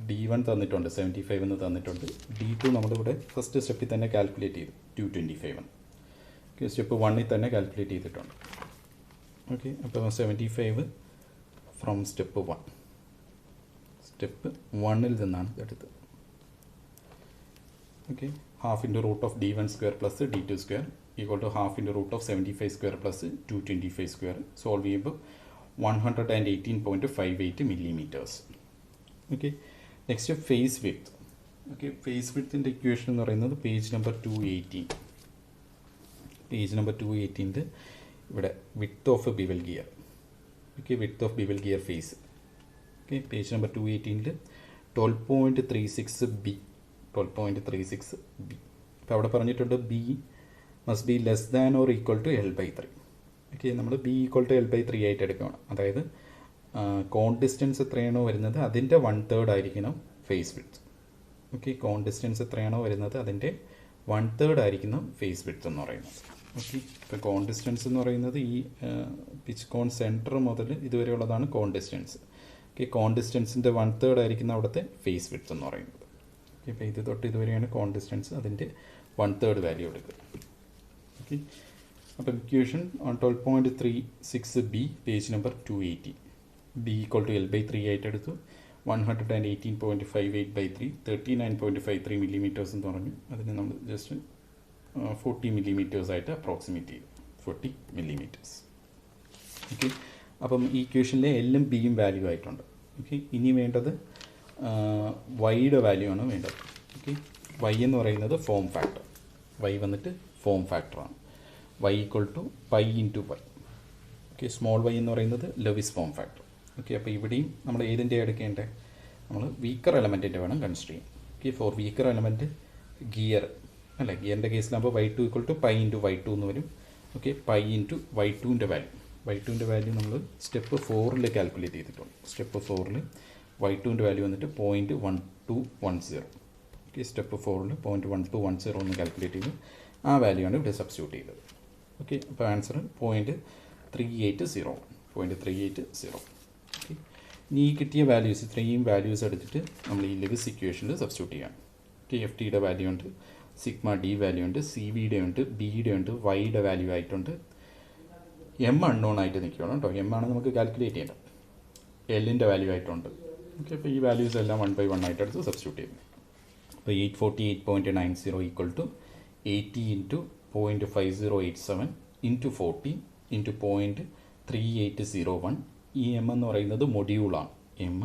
D1 തന്നിട്ടുണ്ട് 75 എന്ന് തന്നിട്ടുണ്ട്. D2 നമ്മളിവിടെ ഫസ്റ്റ് സ്റ്റെപ്പിൽ തന്നെ കാൽക്കുലേറ്റ് ചെയ്തു 225. ഓക്കെ, സ്റ്റെപ്പ് 1 തന്നെ കാൽക്കുലേറ്റ് ചെയ്തിട്ടുണ്ട്. ഓക്കെ, അപ്പോൾ 75 ഫ്രം സ്റ്റെപ്പ് 1. സ്റ്റെപ്പ് 1 നിന്നാണ് ഇതെടുത്തത്. Okay, half into root of D1² plus D2² equal to half into root of 75² plus 225². Solve ചെയ്യുമ്പോൾ 118.58 millimeters. Okay, next face width. Okay, face വിഡ്ത്തിൻ്റെ equation എന്ന് പറയുന്നത് page number 218. Page number 218 ഇവിടെ width of bevel gear. Okay, width of bevel gear face. Okay, page number 218 12.36 B. 12.36 B. അപ്പോൾ അവിടെ പറഞ്ഞിട്ടുണ്ട് B must be less than or equal to L/3. Okay, നമ്മൾ B equal to L/3 ആയിട്ട് എടുക്കണം. അതായത് കോൺ distance എത്രയാണോ വരുന്നത് അതിൻ്റെ 1/3 ആയിരിക്കണം face width. Okay, cone distance എത്രയാണോ വരുന്നത് അതിൻ്റെ 1/3 ആയിരിക്കണം ഫേസ് വിഡ്ത്ത് എന്ന് പറയുന്നത്. ഓക്കെ, ഇപ്പോൾ കോൺ ഡിസ്റ്റൻസ് എന്ന് പറയുന്നത് ഈ പിച്ച് കോൺ സെൻറ്റർ മുതൽ ഇതുവരെയുള്ളതാണ് കോൺ ഡിസ്റ്റൻസ്. ഓക്കെ, കോൺ ഡിസ്റ്റൻസിൻ്റെ 1/3 ആയിരിക്കുന്ന അവിടുത്തെ ഫേസ് വിഡ്ത്ത് എന്ന് പറയുന്നത്. ഓക്കെ, ഇപ്പോൾ ഇത് തൊട്ട് ഇതുവരെയാണ് കോൺ ഡിസ്റ്റൻസ്, അതിൻ്റെ 1/3 വാല്യൂ എടുക്കുക. ഓക്കെ, അപ്പോൾ equation 12.36 B page number 280. B equal to L/3 ആയിട്ട് എടുത്തു. 118.58/3 39.53 millimeters എന്ന് പറഞ്ഞു. അതിന് നമ്മൾ ജസ്റ്റ് 40 millimeters ആയിട്ട് അപ്രോക്സിമേറ്റ് ചെയ്തു. 40 millimeters. ഓക്കെ, അപ്പം ഈ ഇക്വേഷനിലെ എല്ലും ബിയും വാല്യൂ ആയിട്ടുണ്ട്. ഓക്കെ, ഇനി വേണ്ടത് വൈയുടെ വാല്യൂ ആണ് വേണ്ടത്. ഓക്കെ, വൈ എന്ന് പറയുന്നത് ഫോം ഫാക്ടർ. വൈ വന്നിട്ട് ഫോം ഫാക്ടറാണ്. Y equal to pi into Y. Okay, small Y എന്ന് പറയുന്നത് ലെവിസ് ഫോം ഫാക്ടർ. ഓക്കെ, അപ്പോൾ ഇവിടെയും നമ്മൾ ഏതിൻ്റെ എടുക്കേണ്ടത്? നമ്മൾ വീക്കർ എലമെൻറ്റിൻ്റെ വേണം കൺസിഡർ ചെയ്യാൻ. Okay, for weaker element gear അല്ല, ഗിയറിൻ്റെ കേസിലാകുമ്പോൾ y2 equal to pi into y2 എന്ന് വരും. ഓക്കെ, പൈ ഇൻറ്റു y2ൻ്റെ വാല്യൂ. y2ൻ്റെ വാല്യൂ നമ്മൾ സ്റ്റെപ്പ് 4ൽ കാൽക്കുലേറ്റ് ചെയ്തിട്ടുണ്ട്. സ്റ്റെപ്പ് 4ൽ y2ൻ്റെ വാല്യൂ വന്നിട്ട് 0.1210. ഓക്കെ, സ്റ്റെപ്പ് 4ൽ 0.1210 എന്ന് കാൽക്കുലേറ്റ് ചെയ്ത് ആ വാല്യൂ ആണ് ഇവിടെ സബ്സ്റ്റിറ്റ്യൂട്ട് ചെയ്തത്. ഓക്കെ, അപ്പോൾ ആൻസർ 0.380. 0.380. ഓക്കെ, ഇനി ഈ കിട്ടിയ വാല്യൂസ് ഇത്രയും വാല്യൂസ് എടുത്തിട്ട് നമ്മൾ ഈ ലെവിസ് ഇക്വേഷനിൽ സബ്സ്റ്റിറ്റ്യൂട്ട് ചെയ്യാം. ഓക്കെ, എഫ് ടിയുടെ വാല്യൂ ഉണ്ട്, സിഗ്മ ഡി വാല്യൂ ഉണ്ട്, സി വിയുടെ ഉണ്ട്, ബിയുടെ ഉണ്ട്, വൈയുടെ വാല്യൂ ആയിട്ടുണ്ട്. എം അൺനോൺ ആയിട്ട് നിൽക്കുകയാണ് കേട്ടോ. എം ആണ് നമുക്ക് കാൽക്കുലേറ്റ് ചെയ്യേണ്ടത്. എല്ലിൻ്റെ വാല്യൂ ആയിട്ടുണ്ട്. ഓക്കെ, അപ്പോൾ ഈ വാല്യൂസ് എല്ലാം 1 by 1 ആയിട്ട് എടുത്ത് സബ്സ്റ്റിറ്റ്യൂട്ട് ചെയ്യും. അപ്പോൾ 848.90 equal to 80 into 0.5087 into 40 into 0.3801. ഈ എം എന്ന് പറയുന്നത് മൊഡ്യൂളാണ്. M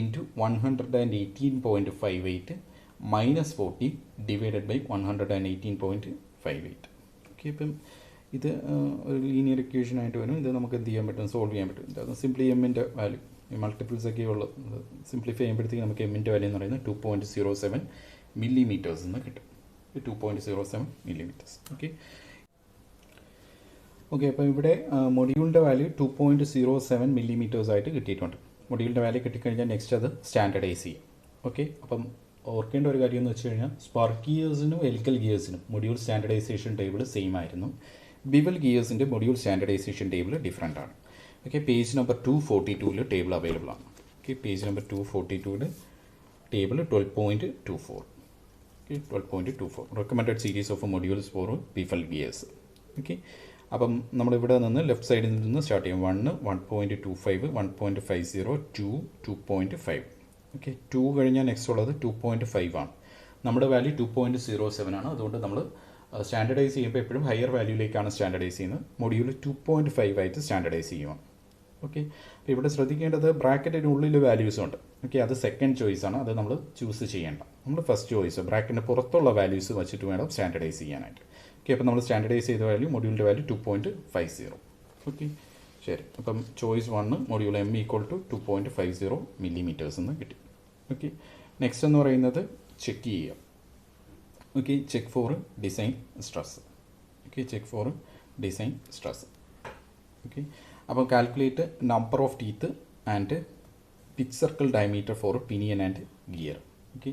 into 118.58 minus 40 divided by 118.58. Okay, ഇപ്പം ഇത് ഒരു ലീനിയർ ഇക്വേഷൻ ആയിട്ട് വരും. ഇത് നമുക്ക് എന്ത് ചെയ്യാൻ പറ്റും? സോൾവ് ചെയ്യാൻ പറ്റും. ഇത് സിംപ്ലി എമ്മിൻ്റെ വാല്യൂ മൾട്ടിപ്പിൾസ് ഒക്കെ ഉള്ളത് സിംപ്ലിഫൈ ചെയ്യുമ്പോഴത്തേക്ക് നമുക്ക് എമ്മിൻ്റെ വാല്യൂ എന്ന് പറയുന്നത് 2.07 മില്ലിമീറ്റേഴ്സ് എന്ന് കിട്ടും. 2.07 മില്ലിമീറ്റേഴ്സ്. ഓക്കെ ഓക്കെ അപ്പോൾ ഇവിടെ മൊഡ്യൂളിൻ്റെ വാല്യൂ 2.07 മില്ലിമീറ്റേഴ്സ് ആയിട്ട് കിട്ടിയിട്ടുണ്ട്. മൊഡ്യൂളിൻ്റെ വാല്യൂ കിട്ടിക്കഴിഞ്ഞാൽ നെക്സ്റ്റ് അത് സ്റ്റാൻഡർഡൈസ് ചെയ്യും. ഓക്കെ, അപ്പം ഓർക്കേണ്ട ഒരു കാര്യം എന്ന് വെച്ച് കഴിഞ്ഞാൽ സ്പാർക്ക് ഗിയേഴ്സിനും എൽക്കൽ ഗിയേഴ്സിനും മൊഡ്യൂൾ സ്റ്റാൻഡർഡൈസേഷൻ ടേബിൾ സെയിം ആയിരുന്നു. ബിവൽ ഗിയേഴ്സിൻ്റെ മൊഡ്യൂൾ സ്റ്റാൻഡർഡൈസേഷൻ ടേബിൾ ഡിഫറെൻ്റ് ആണ്. Okay, page number 242 table available ആണ്. Okay, page number 242 table 12.24. Okay, 12.24 recommended series of modules for bevel gears. Okay, അപ്പം നമ്മളിവിടെ നിന്ന് ലെഫ്റ്റ് സൈഡിൽ നിന്ന് സ്റ്റാർട്ട് ചെയ്യും. 1, 1.25, 1.50, 2, 2.5. ഓക്കെ, 2 കഴിഞ്ഞാൽ നെക്സ്റ്റ് ഉള്ളത് 2.5 ആണ്. നമ്മുടെ വാല്യൂ 2.07 ആണ്. അതുകൊണ്ട് നമ്മൾ സ്റ്റാൻഡർഡൈസ് ചെയ്യുമ്പോൾ എപ്പോഴും ഹയർ വാല്യൂയിലേക്കാണ് സ്റ്റാൻഡർഡൈസ് ചെയ്യുന്നത്. മൊഡ്യൂൾ 2.5 ആയിട്ട് സ്റ്റാൻഡർഡൈസ് ചെയ്യുക. ഓക്കെ, അപ്പോൾ ഇവിടെ ശ്രദ്ധിക്കേണ്ടത് ബ്രാക്കറ്റിനുള്ളിൽ വാല്യൂസ് ഉണ്ട്. ഓക്കെ, അത് സെക്കൻഡ് ചോയ്സ് ആണ്. അത് നമ്മൾ ചൂസ് ചെയ്യേണ്ട. നമ്മൾ ഫസ്റ്റ് ചോയ്സ് ബ്രാക്കറ്റിന് പുറത്തുള്ള വാല്യൂസ് വെച്ചിട്ട് വേണം സ്റ്റാൻഡർഡൈസ് ചെയ്യാനായിട്ട്. ഓക്കെ, അപ്പോൾ നമ്മൾ സ്റ്റാൻഡർഡൈസ് ചെയ്ത വാല്യൂ മൊഡ്യൂളിൻ്റെ വാല്യൂ 2.50. ഓക്കെ, ശരി. അപ്പം choice 1 module M equal to 2.50 millimetres എന്ന് കിട്ടി. ഓക്കെ, നെക്സ്റ്റ് എന്ന് പറയുന്നത് ചെക്ക് ചെയ്യുക. Okay, check for design stress. Okay, check for design stress. Okay, അപ്പോൾ calculate number of teeth and pitch circle diameter for pinion and gear. Okay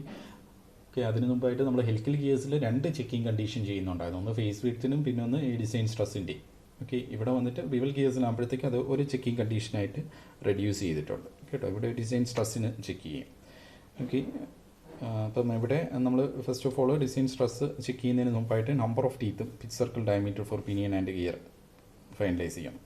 okay അതിന് മുമ്പായിട്ട് നമ്മൾ helical ഗിയേഴ്സിൽ 2 checking condition ചെയ്യുന്നുണ്ടായിരുന്നു. ഒന്ന് face വിഡ്ത്തിനും പിന്നെ ഒന്ന് ഈ ഡിസൈൻ സ്ട്രെസ്സിൻ്റെയും. ഓക്കെ, ഇവിടെ വന്നിട്ട് ബിവൽ ഗിയേഴ്സിലാകുമ്പോഴത്തേക്ക് അത് ഒരു ചെക്കിങ് കണ്ടീഷനായിട്ട് റെഡ്യൂസ് ചെയ്തിട്ടുണ്ട് കേട്ടോ. ഇവിടെ ഡിസൈൻ സ്ട്രെസ്സിന് ചെക്ക് ചെയ്യും. ഓക്കെ, അപ്പം ഇവിടെ നമ്മൾ first of all design stress check ചെയ്യുന്നതിന് മുമ്പായിട്ട് നമ്പർ ഓഫ് ടീത്തും pitch circle diameter for pinion and gear finalise ചെയ്യാം.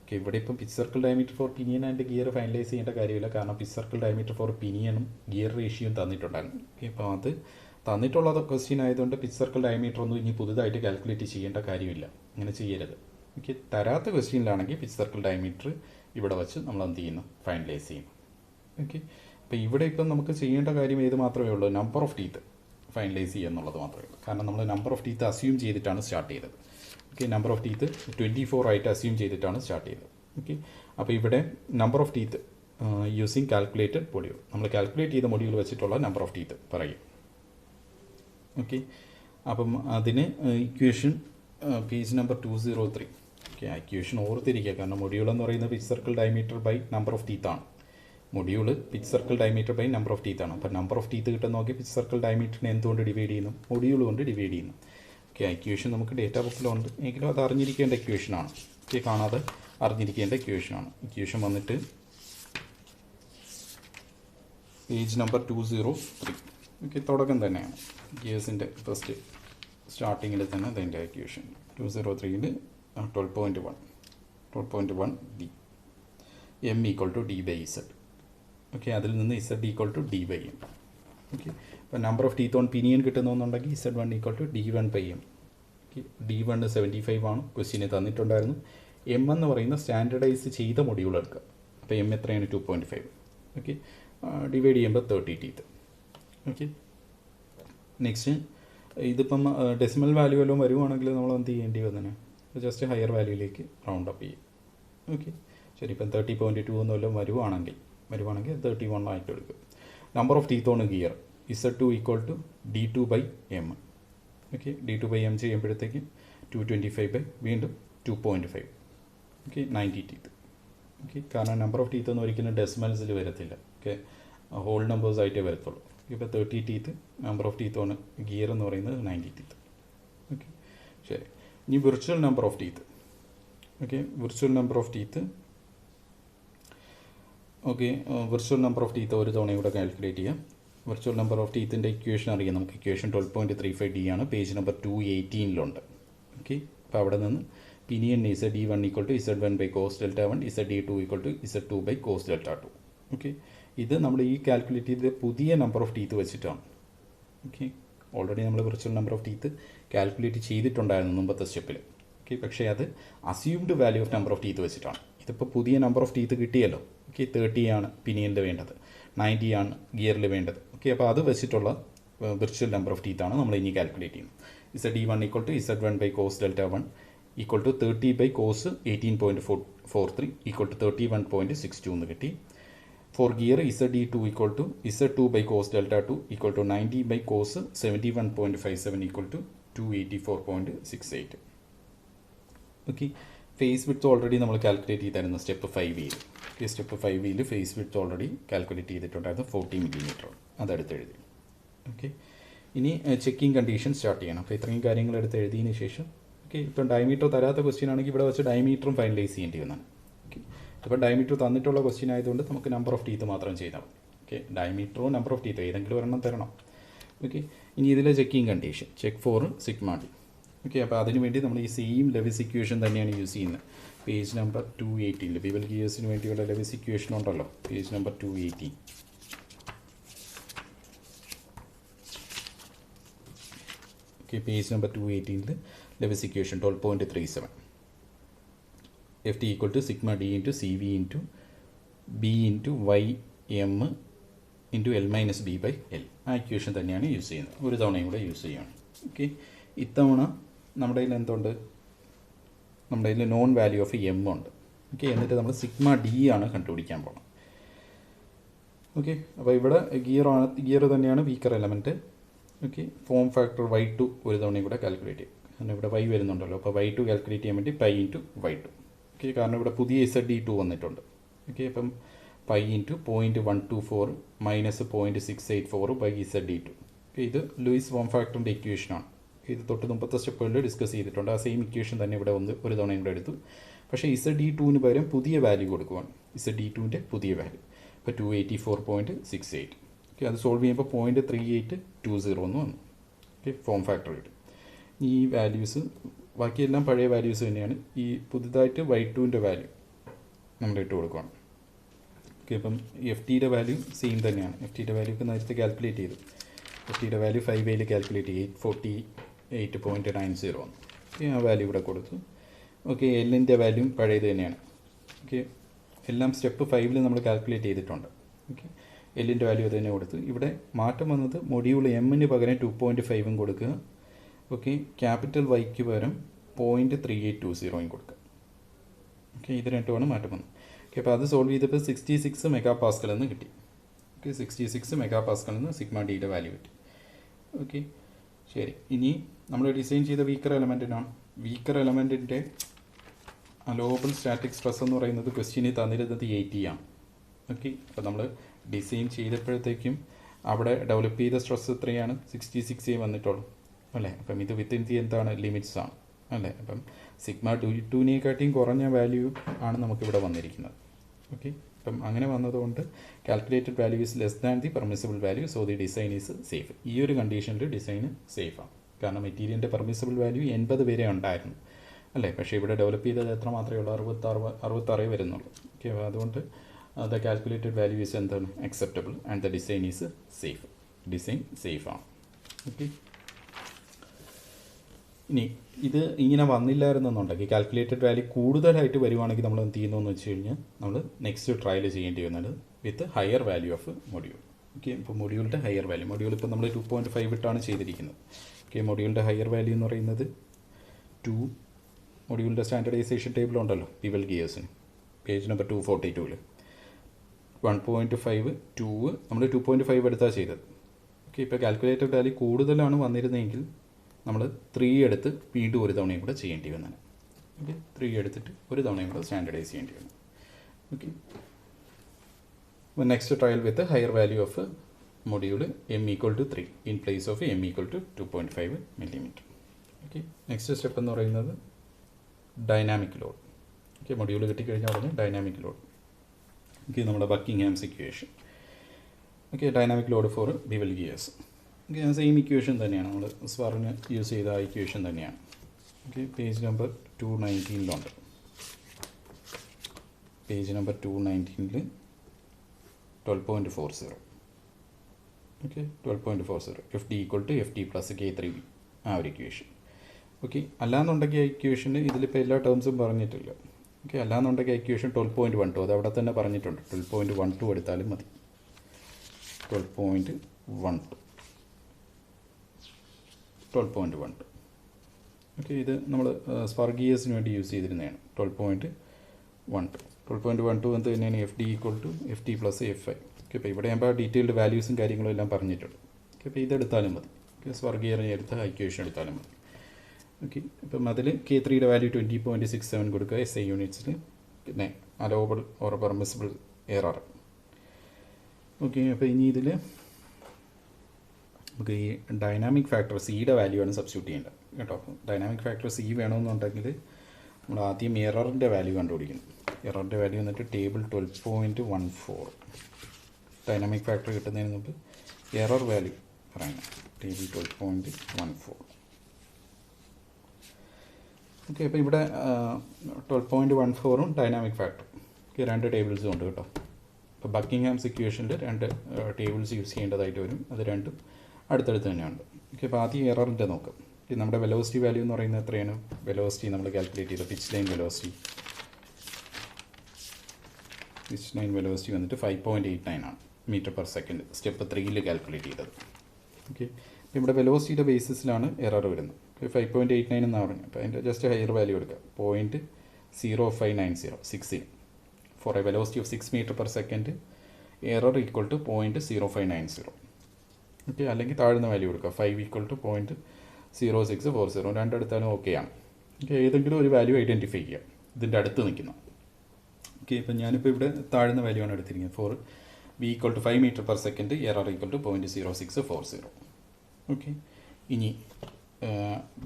ഓക്കെ, ഇവിടെ ഇപ്പം pitch circle diameter for pinion and gear finalise ചെയ്യേണ്ട കാര്യമില്ല. കാരണം പിച്ച് സർക്കിൾ ഡയമീറ്റർ ഫോർ പിനിയനും ഗിയർ റേഷ്യോയും തന്നിട്ടുണ്ടായിരുന്നു. ഓക്കെ, അപ്പോൾ അത് തന്നിട്ടുള്ളത് ക്വസ്റ്റ്യൻ ആയതുകൊണ്ട് പിച്ച് സർക്കിൾ ഡയമീറ്റർ ഒന്നും ഇനി പുതുതായിട്ട് കാൽക്കുലേറ്റ് ചെയ്യേണ്ട കാര്യമില്ല. അങ്ങനെ ചെയ്യരുത്. ഓക്കെ, തരാത്ത ക്വസ്റ്റ്യനിലാണെങ്കിൽ പിച്ച് സർക്കിൾ ഡയമീറ്റർ ഇവിടെ വെച്ച് നമ്മൾ എന്ത് ചെയ്യുന്നു? ഫൈനലൈസ് ചെയ്യുന്നു. ഓക്കെ, അപ്പോൾ ഇവിടെ ഇപ്പം നമുക്ക് ചെയ്യേണ്ട കാര്യം ഏത് മാത്രമേ ഉള്ളൂ? നമ്പർ ഓഫ് ടീത്ത് ഫൈനലൈസ് ചെയ്യുക എന്നുള്ളത് മാത്രമേ ഉള്ളൂ. കാരണം നമ്മൾ നമ്പർ ഓഫ് ടീത്ത് അസ്യൂം ചെയ്തിട്ടാണ് സ്റ്റാർട്ട് ചെയ്തത്. ഓക്കെ, നമ്പർ ഓഫ് ടീത്ത് 24 ആയിട്ട് അസ്യൂം ചെയ്തിട്ടാണ് സ്റ്റാർട്ട് ചെയ്തത്. ഓക്കെ, അപ്പോൾ ഇവിടെ number of teeth using calculated module നമ്മൾ കാൽക്കുലേറ്റ് ചെയ്ത മൊഡ്യൂൾ വെച്ചിട്ടുള്ള നമ്പർ ഓഫ് ടീത്ത് പറയും. ഓക്കെ, അപ്പം അതിന് ഇക്വേഷൻ പേജ് നമ്പർ 203. ഓക്കെ, ആ ഇക്വേഷൻ ഓർത്തിരിക്കുക. കാരണം മൊഡ്യൂൾ എന്ന് പറയുന്നത് pitch circle diameter by number of teeth ആണ്. Module pitch circle diameter by number of teeth ആണ്. അപ്പോൾ നമ്പർ ഓഫ് ടീത്ത് കിട്ടുന്ന നോക്കി പിച്ച് സർക്കിൾ ഡയമീറ്ററിനെ എന്തുകൊണ്ട് ഡിവൈഡ് ചെയ്യുന്നു? മൊഡ്യൂൾ കൊണ്ട് ഡിവൈഡ് ചെയ്യുന്നു. ഓക്കെ, ആ ഇക്വേഷൻ നമുക്ക് ഡേറ്റാ ബുക്കിലുണ്ട്. എങ്കിലും അത് അറിഞ്ഞിരിക്കേണ്ട ഇക്വേഷനാണ്. ഓക്കെ, കാണാതെ അറിഞ്ഞിരിക്കേണ്ട ഇക്വേഷനാണ്. ഇക്വേഷൻ വന്നിട്ട് പേജ് നമ്പർ 203. ഓക്കെ, തുടക്കം തന്നെയാണ്. ഗിയേഴ്സിൻ്റെ ഫസ്റ്റ് സ്റ്റാർട്ടിങ്ങിൽ തന്നെ അതിൻ്റെ ഇക്വേഷൻ 203ൽ 12.1 D M equal to D by Z. Okay, അതിൽ നിന്ന് Z equal to D by M. Okay, അപ്പോൾ number of teeth on pinion കിട്ടുന്നുണ്ടെങ്കിൽ Z1 equal to D1 by M. Okay, D1 75 ആണ്. ക്വസ്റ്റ്യന് തന്നിട്ടുണ്ടായിരുന്നു. എം എന്ന് പറയുന്ന standardise ചെയ്ത module എടുക്കുക. അപ്പോൾ എം എത്രയാണ് 2.5. ഓക്കെ, ഡിവൈഡ് ചെയ്യുമ്പോൾ 30 ടീത്ത്. ഓക്കെ, നെക്സ്റ്റ് ഇതിപ്പം ഡെസിമൽ വാല്യൂ എല്ലാം വരുവാണെങ്കിൽ നമ്മൾ എന്ത് ചെയ്യേണ്ടി വന്നേ, ജസ്റ്റ് ഹയർ വാല്യൂയിലേക്ക് റൗണ്ട് അപ്പ് ചെയ്യും. ഓക്കെ, ശരി. ഇപ്പം 30.2 എന്നെല്ലാം വരുവാണെങ്കിൽ 31 ആയിട്ട് എടുക്കും. Number of teeth on gear Z2 equal to D2/M. Okay, D2/M ചെയ്യുമ്പോഴത്തേക്ക് 225 വീണ്ടും 2.5. Okay, 90 teeth. ഓക്കെ, കാരണം നമ്പർ ഓഫ് ടീത്ത് ഒന്നും ഒരിക്കലും ഡെസിമൽസിൽ വരത്തില്ല. ഓക്കെ, ഹോൾ നമ്പേഴ്സ് ആയിട്ടേ വരത്തുള്ളൂ. ഇപ്പോൾ 30 teeth, number of teeth on gear എന്ന് പറയുന്നത് 90 ടീത്ത്. ഓക്കെ, ശരി. ഇനി virtual number of teeth. Okay, virtual number of teeth. Okay, virtual number of teeth ഒരു തവണ ഇവിടെ കാൽക്കുലേറ്റ് ചെയ്യാം. വിർച്വൽ നമ്പർ ഓഫ് ടീത്തിൻ്റെ ഇക്വേഷൻ അറിയാം നമുക്ക്. ഇക്വേഷൻ 12.35D ആണ്, പേജ് നമ്പർ 218 ഓക്കെ, അപ്പോൾ അവിടെ നിന്ന് pinion Z(D1) equal to Z1/cos Δ1, Z(D2) equal to Z2/cos Δ2. Okay, ഇത് നമ്മൾ ഈ കാൽക്കുലേറ്റ് ചെയ്ത പുതിയ നമ്പർ ഓഫ് ടീത്ത് വെച്ചിട്ടാണ്. ഓക്കെ, ഓൾറെഡി നമ്മൾ virtual number of teeth calculate ചെയ്തിട്ടുണ്ടായിരുന്നു മുമ്പത്തെ സ്റ്റെപ്പിൽ. ഓക്കെ, പക്ഷേ അത് assumed value of number of teeth വെച്ചിട്ടാണ്. ഇതിപ്പോൾ പുതിയ നമ്പർ ഓഫ് ടീത്ത് കിട്ടിയല്ലോ. ഓക്കെ, 30 ആണ് പിനിയനിൽ വേണ്ടത്, 90 ആണ് ഗിയറിൽ വേണ്ടത്. ഓക്കെ, അപ്പോൾ അത് വെച്ചിട്ടുള്ള വിർച്വൽ നമ്പർ ഓഫ് ടീത്ത് ആണ് നമ്മൾ ഇനി കാൽക്കുലേറ്റ് ചെയ്യുന്നത്. Z(D1) equal to Z1/cos Δ1 equal to 30/cos 18.43 equal to 31.62 എന്ന് കിട്ടി. For gear Z(D2) equal to Z2/cos Δ2 equal to 90/cos 71.57 equal to 284.68. Okay, face width already നമ്മൾ കാൽക്കുലേറ്റ് ചെയ്തായിരുന്നു step 5 okay, step 5 face width already calculate ചെയ്തിട്ടുണ്ടായിരുന്നു 40 mm. അതെടുത്ത് എഴുതി. Okay, ഇനി checking condition start ചെയ്യണം. അപ്പോൾ ഇത്രയും കാര്യങ്ങൾ എടുത്ത് എഴുതിയതിന് ശേഷം ഓക്കെ, ഇപ്പം ഡയമീറ്റർ തരാത്ത ക്വസ്റ്റ്യൻ ആണെങ്കിൽ ഇവിടെ വെച്ച് ഡയമീറ്ററും ഫൈനലൈസ് ചെയ്യേണ്ടി വന്നാണ്. ഓക്കെ, ഇപ്പോൾ ഡയമീറ്റർ തന്നിട്ടുള്ള ക്വസ്റ്റ്യൻ ആയതുകൊണ്ട് നമുക്ക് നമ്പർ ഓഫ് ടീത്ത് മാത്രം ചെയ്താൽ മതി. ഓക്കെ, ഡയമീറ്ററോ നമ്പർ ഓഫ് ടീത്തോ ഏതെങ്കിലും ഒരെണ്ണം തരണം. ഓക്കെ, ഇനി ഇതിലെ checking condition check for sigma D. Okay, അപ്പോൾ അതിനുവേണ്ടി നമ്മൾ ഈ സെയിം ലെവിസ് ഇക്വേഷൻ തന്നെയാണ് യൂസ് ചെയ്യുന്നത്. പേജ് നമ്പർ 218 ബിവൽ ഗിയേഴ്സിന് വേണ്ടിയുള്ള ലെവിസ് ഇക്വേഷൻ ഉണ്ടല്ലോ, page number 218. Okay, page number 218 Lewis equation 12.37. FT equal to sigma D into CV into B into YM into L-B/L. ആ ഇക്വേഷൻ തന്നെയാണ് യൂസ് ചെയ്യുന്നത്. ഒരു തവണയും കൂടെ യൂസ് ചെയ്യുകയാണ്. ഓക്കെ, ഇത്തവണ നമ്മുടെ കയ്യിൽ എന്തുണ്ട്, നമ്മുടെ കയ്യിൽ നോൺ വാല്യൂ ഓഫ് M ഉണ്ട്. ഓക്കെ, എന്നിട്ട് നമ്മൾ സിഗ്മ D ആണ് കണ്ടുപിടിക്കാൻ പോകുന്നത്. ഓക്കെ, അപ്പോൾ ഇവിടെ ഗിയർ തന്നെയാണ് weaker element. Okay, form factor Y2 ഒരു തവണയും കൂടെ കാൽക്കുലേറ്റ് ചെയ്യും. കാരണം ഇവിടെ Y വരുന്നുണ്ടല്ലോ, അപ്പോൾ Y2 കാൽക്കുലേറ്റ് ചെയ്യാൻ വേണ്ടി പൈ ഇൻറ്റു Y2. ഓക്കെ, കാരണം ഇവിടെ പുതിയ Z(D2) വന്നിട്ടുണ്ട്. ഓക്കെ, അപ്പം pi into 0.124 minus 0.684/Z(D2). Okay, ഇത് ലൂയിസ് ഫോം ഫാക്ടറിൻ്റെ ഇക്വേഷനാണ്. ഇത് തൊട്ട് മുമ്പത്തെ സ്റ്റെപ്പുകളിൽ ഡിസ്കസ് ചെയ്തിട്ടുണ്ട്. ആ സെയിം ഇക്വേഷൻ തന്നെ ഇവിടെ ഒരു തവണയും കൂടെ എടുത്തു. പക്ഷേ Z(D2)ന് പകരം പുതിയ വാല്യൂ കൊടുക്കുവാണ്. Z(D2)ൻ്റെ പുതിയ വാല്യൂ ഇപ്പോൾ 284.68. ഓക്കെ, അത് സോൾവ് ചെയ്യുമ്പോൾ 0.3820 എന്ന് വന്നു. ഓക്കെ, ഫോം ഫാക്ടർ കിട്ടും. ഈ വാല്യൂസ് ബാക്കിയെല്ലാം പഴയ വാല്യൂസ് തന്നെയാണ്. ഈ പുതുതായിട്ട് Y2ൻ്റെ വാല്യൂ നമ്മൾ ഇട്ട് കൊടുക്കുകയാണ്. ഓക്കെ, അപ്പം FTയുടെ വാല്യൂ സെയിം തന്നെയാണ്. FTയുടെ വാല്യൂ ഒക്കെ നേരത്തെ കാൽക്കുലേറ്റ് ചെയ്തു. FTയുടെ വാല്യൂ 5A കാൽക്കുലേറ്റ് ചെയ്ത് 848.90 വന്നു. ഓക്കെ, ആ വാല്യൂ ഇവിടെ കൊടുത്തു. ഓക്കെ, Lൻ്റെ വാല്യൂ പഴയത് തന്നെയാണ്. ഓക്കെ, എല്ലാം സ്റ്റെപ്പ് 5 നമ്മൾ കാൽക്കുലേറ്റ് ചെയ്തിട്ടുണ്ട്. ഓക്കെ, Lൻ്റെ വാല്യൂ അത് തന്നെ കൊടുത്തു. ഇവിടെ മാറ്റം വന്നത് മൊഡ്യൂൾ M-ന് പകരം 2.5 കൊടുക്കുക. ഓക്കെ, ക്യാപിറ്റൽ Yക്ക് പകരം 0.3820 കൊടുക്കുക. ഓക്കെ, ഇത് രണ്ടുമാണ് മാറ്റം വന്നത്. ഓക്കെ, അപ്പോൾ അത് സോൾവ് ചെയ്തപ്പോൾ 66 MPa എന്ന് കിട്ടി. ഓക്കെ, 66 MPa എന്ന് സിഗ്മ Dയുടെ വാല്യൂ കിട്ടി. ഓക്കെ, ശരി. ഇനി നമ്മൾ ഡിസൈൻ ചെയ്ത വീക്കർ എലമെൻറ്റിനാണ്. വീക്കർ എലമെൻറ്റിൻ്റെ അലോവബിൾ സ്റ്റാറ്റിക് സ്ട്രെസ് എന്ന് പറയുന്നത് ക്വസ്റ്റ്യനിൽ തന്നിരുന്നത് 80 ആണ്. ഓക്കെ, അപ്പോൾ നമ്മൾ ഡിസൈൻ ചെയ്തപ്പോഴത്തേക്കും അവിടെ ഡെവലപ്പ് ചെയ്ത സ്ട്രെസ് എത്രയാണ്, 66 വന്നിട്ടുള്ളൂ അല്ലേ. അപ്പം ഇത് വിത്തിൻ ദി എന്താണ്, ലിമിറ്റ്സ് ആണ് അല്ലേ. അപ്പം സിഗ്മ D2നെക്കാട്ടിയും കുറഞ്ഞ വാല്യൂ ആണ് നമുക്കിവിടെ വന്നിരിക്കുന്നത്. ഓക്കെ, അപ്പം അങ്ങനെ വന്നതുകൊണ്ട് calculated value is less than the permissible value, so the design is safe. ഈ ഒരു കണ്ടീഷനിൽ ഡിസൈന് സേഫാണ്. കാരണം മെറ്റീരിയലിൻ്റെ പെർമിസിബിൾ വാല്യൂ 80 വരെ ഉണ്ടായിരുന്നു അല്ലേ. പക്ഷേ ഇവിടെ ഡെവലപ്പ് ചെയ്തത് എത്ര മാത്രമേ ഉള്ളൂ, 66 വരുന്നുള്ളൂ. ഓക്കെ, അതുകൊണ്ട് ദ കാൽക്കുലേറ്റഡ് വാല്യൂ ഈസ് എന്താണ്, acceptable and the design is safe. Design സേഫാണ്. ഓക്കെ, ഇനി ഇത് ഇങ്ങനെ വന്നില്ലായിരുന്നെന്നുണ്ടെങ്കിൽ കാൽക്കുലേറ്റഡ് വാല്യൂ കൂടുതലായിട്ട് വരുവാണെങ്കിൽ നമ്മൾ എന്ത് ചെയ്യുന്നതെന്ന് വെച്ച് കഴിഞ്ഞാൽ നമ്മൾ നെക്സ്റ്റ് ട്രയൽ ചെയ്യേണ്ടി വരുന്നത് വിത്ത് higher value of module. Okay, ഇപ്പോൾ മൊഡ്യൂളിൻ്റെ ഹയർ വാല്യൂ, മൊഡ്യൂൾ ഇപ്പോൾ നമ്മൾ 2.5 ഇട്ടാണ് ചെയ്തിരിക്കുന്നത്. ഓക്കെ, മൊഡ്യൂളിൻ്റെ ഹയർ വാല്യൂ എന്ന് പറയുന്നത് 2, മൊഡ്യൂളിൻ്റെ സ്റ്റാൻഡർഡൈസേഷൻ ടേബിൾ ഉണ്ടല്ലോ പിവൽ ഗിയേഴ്സിന്, പേജ് നമ്പർ 242 1.5 2 നമ്മൾ 2.5 എടുത്താണ് ചെയ്തത്. ഓക്കെ, ഇപ്പോൾ കാൽക്കുലേറ്റഡ് വാല്യൂ കൂടുതലാണ് വന്നിരുന്നതെങ്കിൽ നമ്മൾ 3 എടുത്ത് വീണ്ടും ഒരു തവണയും കൂടെ ചെയ്യേണ്ടി വന്നതാണ്. ഓക്കെ, 3 എടുത്തിട്ട് ഒരു തവണയും കൂടെ സ്റ്റാൻഡർഡൈസ് ചെയ്യേണ്ടി വന്നു. Okay, next trial with higher value of module m equal to 3 in place of m equal to 2.5 millimeter. Okay, next step എന്ന് പറയുന്നത് ഡൈനാമിക് ലോഡ്. ഓക്കെ, മൊഡ്യൂൾ കിട്ടിക്കഴിഞ്ഞാൽ ഉടനെ ഡൈനാമിക് ലോഡ്. ഓക്കെ, നമ്മുടെ Buckingham's equation. Okay, dynamic load for bevel gears. Okay, same equation തന്നെയാണ്, നമ്മൾ സ്വർന് use ചെയ്ത ആ ഇക്വേഷൻ തന്നെയാണ്. Okay, page number 219 page number 219 12.40. Okay, 12.40 FD equal to FD plus K3B ആ ഒരു ഇക്വേഷൻ. ഓക്കെ, അല്ലാന്നുണ്ടെങ്കിൽ ആ ഇക്വേഷന് ഇതിലിപ്പോൾ എല്ലാ ടേംസും പറഞ്ഞിട്ടില്ല. ഓക്കെ, അല്ലാന്നുണ്ടെങ്കിൽ ആ ഇക്വേഷൻ 12.12 അത് അവിടെ തന്നെ പറഞ്ഞിട്ടുണ്ട്. 12.12 എടുത്താലും മതി. 12.12. ഓക്കെ, ഇത് നമ്മൾ സ്പാർഗിയേഴ്സിന് വേണ്ടി യൂസ് ചെയ്തിരുന്നതാണ്. 12.12 എന്ത് തന്നെയാണ് FD equal to FD plus F5. Okay, അപ്പോൾ ഇവിടെ ആകുമ്പോൾ ഡീറ്റെയിൽഡ് വാല്യൂസും കാര്യങ്ങളും എല്ലാം പറഞ്ഞിട്ടുണ്ട്. ഓക്കെ, അപ്പോൾ ഇതെടുത്താലും മതി. ഓക്കെ, സ്പാർഗിയറിനെ എടുത്ത ഇക്വേഷൻ എടുത്താലും മതി. ഓക്കെ, അപ്പം അതിൽ K3യുടെ വാല്യൂ 20.67 കൊടുക്കുക SI യൂണിറ്റ്സിൽ. പിന്നെ allowable or permissible error. Okay, അപ്പോൾ ഇനി ഇതിൽ നമുക്ക് ഈ ഡൈനാമിക് ഫാക്ടർ സിയുടെ വാല്യൂ ആണ് സബ്സ്റ്റിറ്റ്യൂട്ട് ചെയ്യേണ്ടത് കേട്ടോ. ഡൈനാമിക് ഫാക്ടർ സി വേണമെന്നുണ്ടെങ്കിൽ നമ്മൾ ആദ്യം എററിൻ്റെ വാല്യൂ കണ്ടുപിടിക്കണം. എററിൻ്റെ വാല്യൂ എന്നിട്ട് ടേബിൾ 12.14 ഡൈനാമിക് ഫാക്ടർ കിട്ടുന്നതിന് മുമ്പ് എറർ വാല്യൂ പറയണം. ടേബിൾ 12.14. ഓക്കെ, അപ്പോൾ ഇവിടെ 12.14ഉം ഡൈനാമിക് ഫാക്ടറും രണ്ട് ടേബിൾസും ഉണ്ട് കേട്ടോ. ഇപ്പോൾ ബക്കിംഗ്ഹാംസ് ഇക്വേഷനിൽ രണ്ട് ടേബിൾസ് യൂസ് ചെയ്യേണ്ടതായിട്ട് വരും. അത് രണ്ടും അടുത്തടുത്ത് തന്നെയുണ്ട്. ഓക്കെ, അപ്പോൾ ആദ്യം എററിൻ്റെ നോക്കാം. നമ്മുടെ വെലോസിറ്റി വാല്യൂ എന്ന് പറയുന്നത് എത്രയാണ്? വെലോസിറ്റി നമ്മൾ കാൽക്കുലേറ്റ് ചെയ്ത പിച്ച് ലൈൻ വെലോസിറ്റി വന്നിട്ട് 5.89 ആണ് മീറ്റർ പെർ സെക്കൻഡ്. സ്റ്റെപ്പ് 3ൽ കാൽക്കുലേറ്റ് ചെയ്തത്. ഓക്കെ, അപ്പോൾ ഇവിടെ വെലോസിറ്റിയുടെ ബേസിസിലാണ് എറർ വരുന്നത്. 5.89 എന്നാണ് പറഞ്ഞത്. അപ്പോൾ അതിൻ്റെ ജസ്റ്റ് ഹയർ വാല്യൂ എടുക്കുക. 0.0590 for a velocity of 6 metre per second error equal to 0.0590. Okay, അല്ലെങ്കിൽ താഴ്ന്ന വാല്യൂ കൊടുക്കുക. 5 ഈക്വൽ ടു 0.0640 രണ്ടെടുത്താലും ഓക്കെയാണ്. ഓക്കെ, ഏതെങ്കിലും ഒരു വാല്യൂ ഐഡൻറ്റിഫൈ ചെയ്യുക ഇതിൻ്റെ അടുത്ത് നിൽക്കുന്ന. ഓക്കെ, ഇപ്പം ഞാനിപ്പോൾ ഇവിടെ താഴ്ന്ന വാല്യൂ ആണ് എടുത്തിരിക്കുന്നത്. For V equal to 5 metre per second error equal to 0.0640. Okay, ഇനി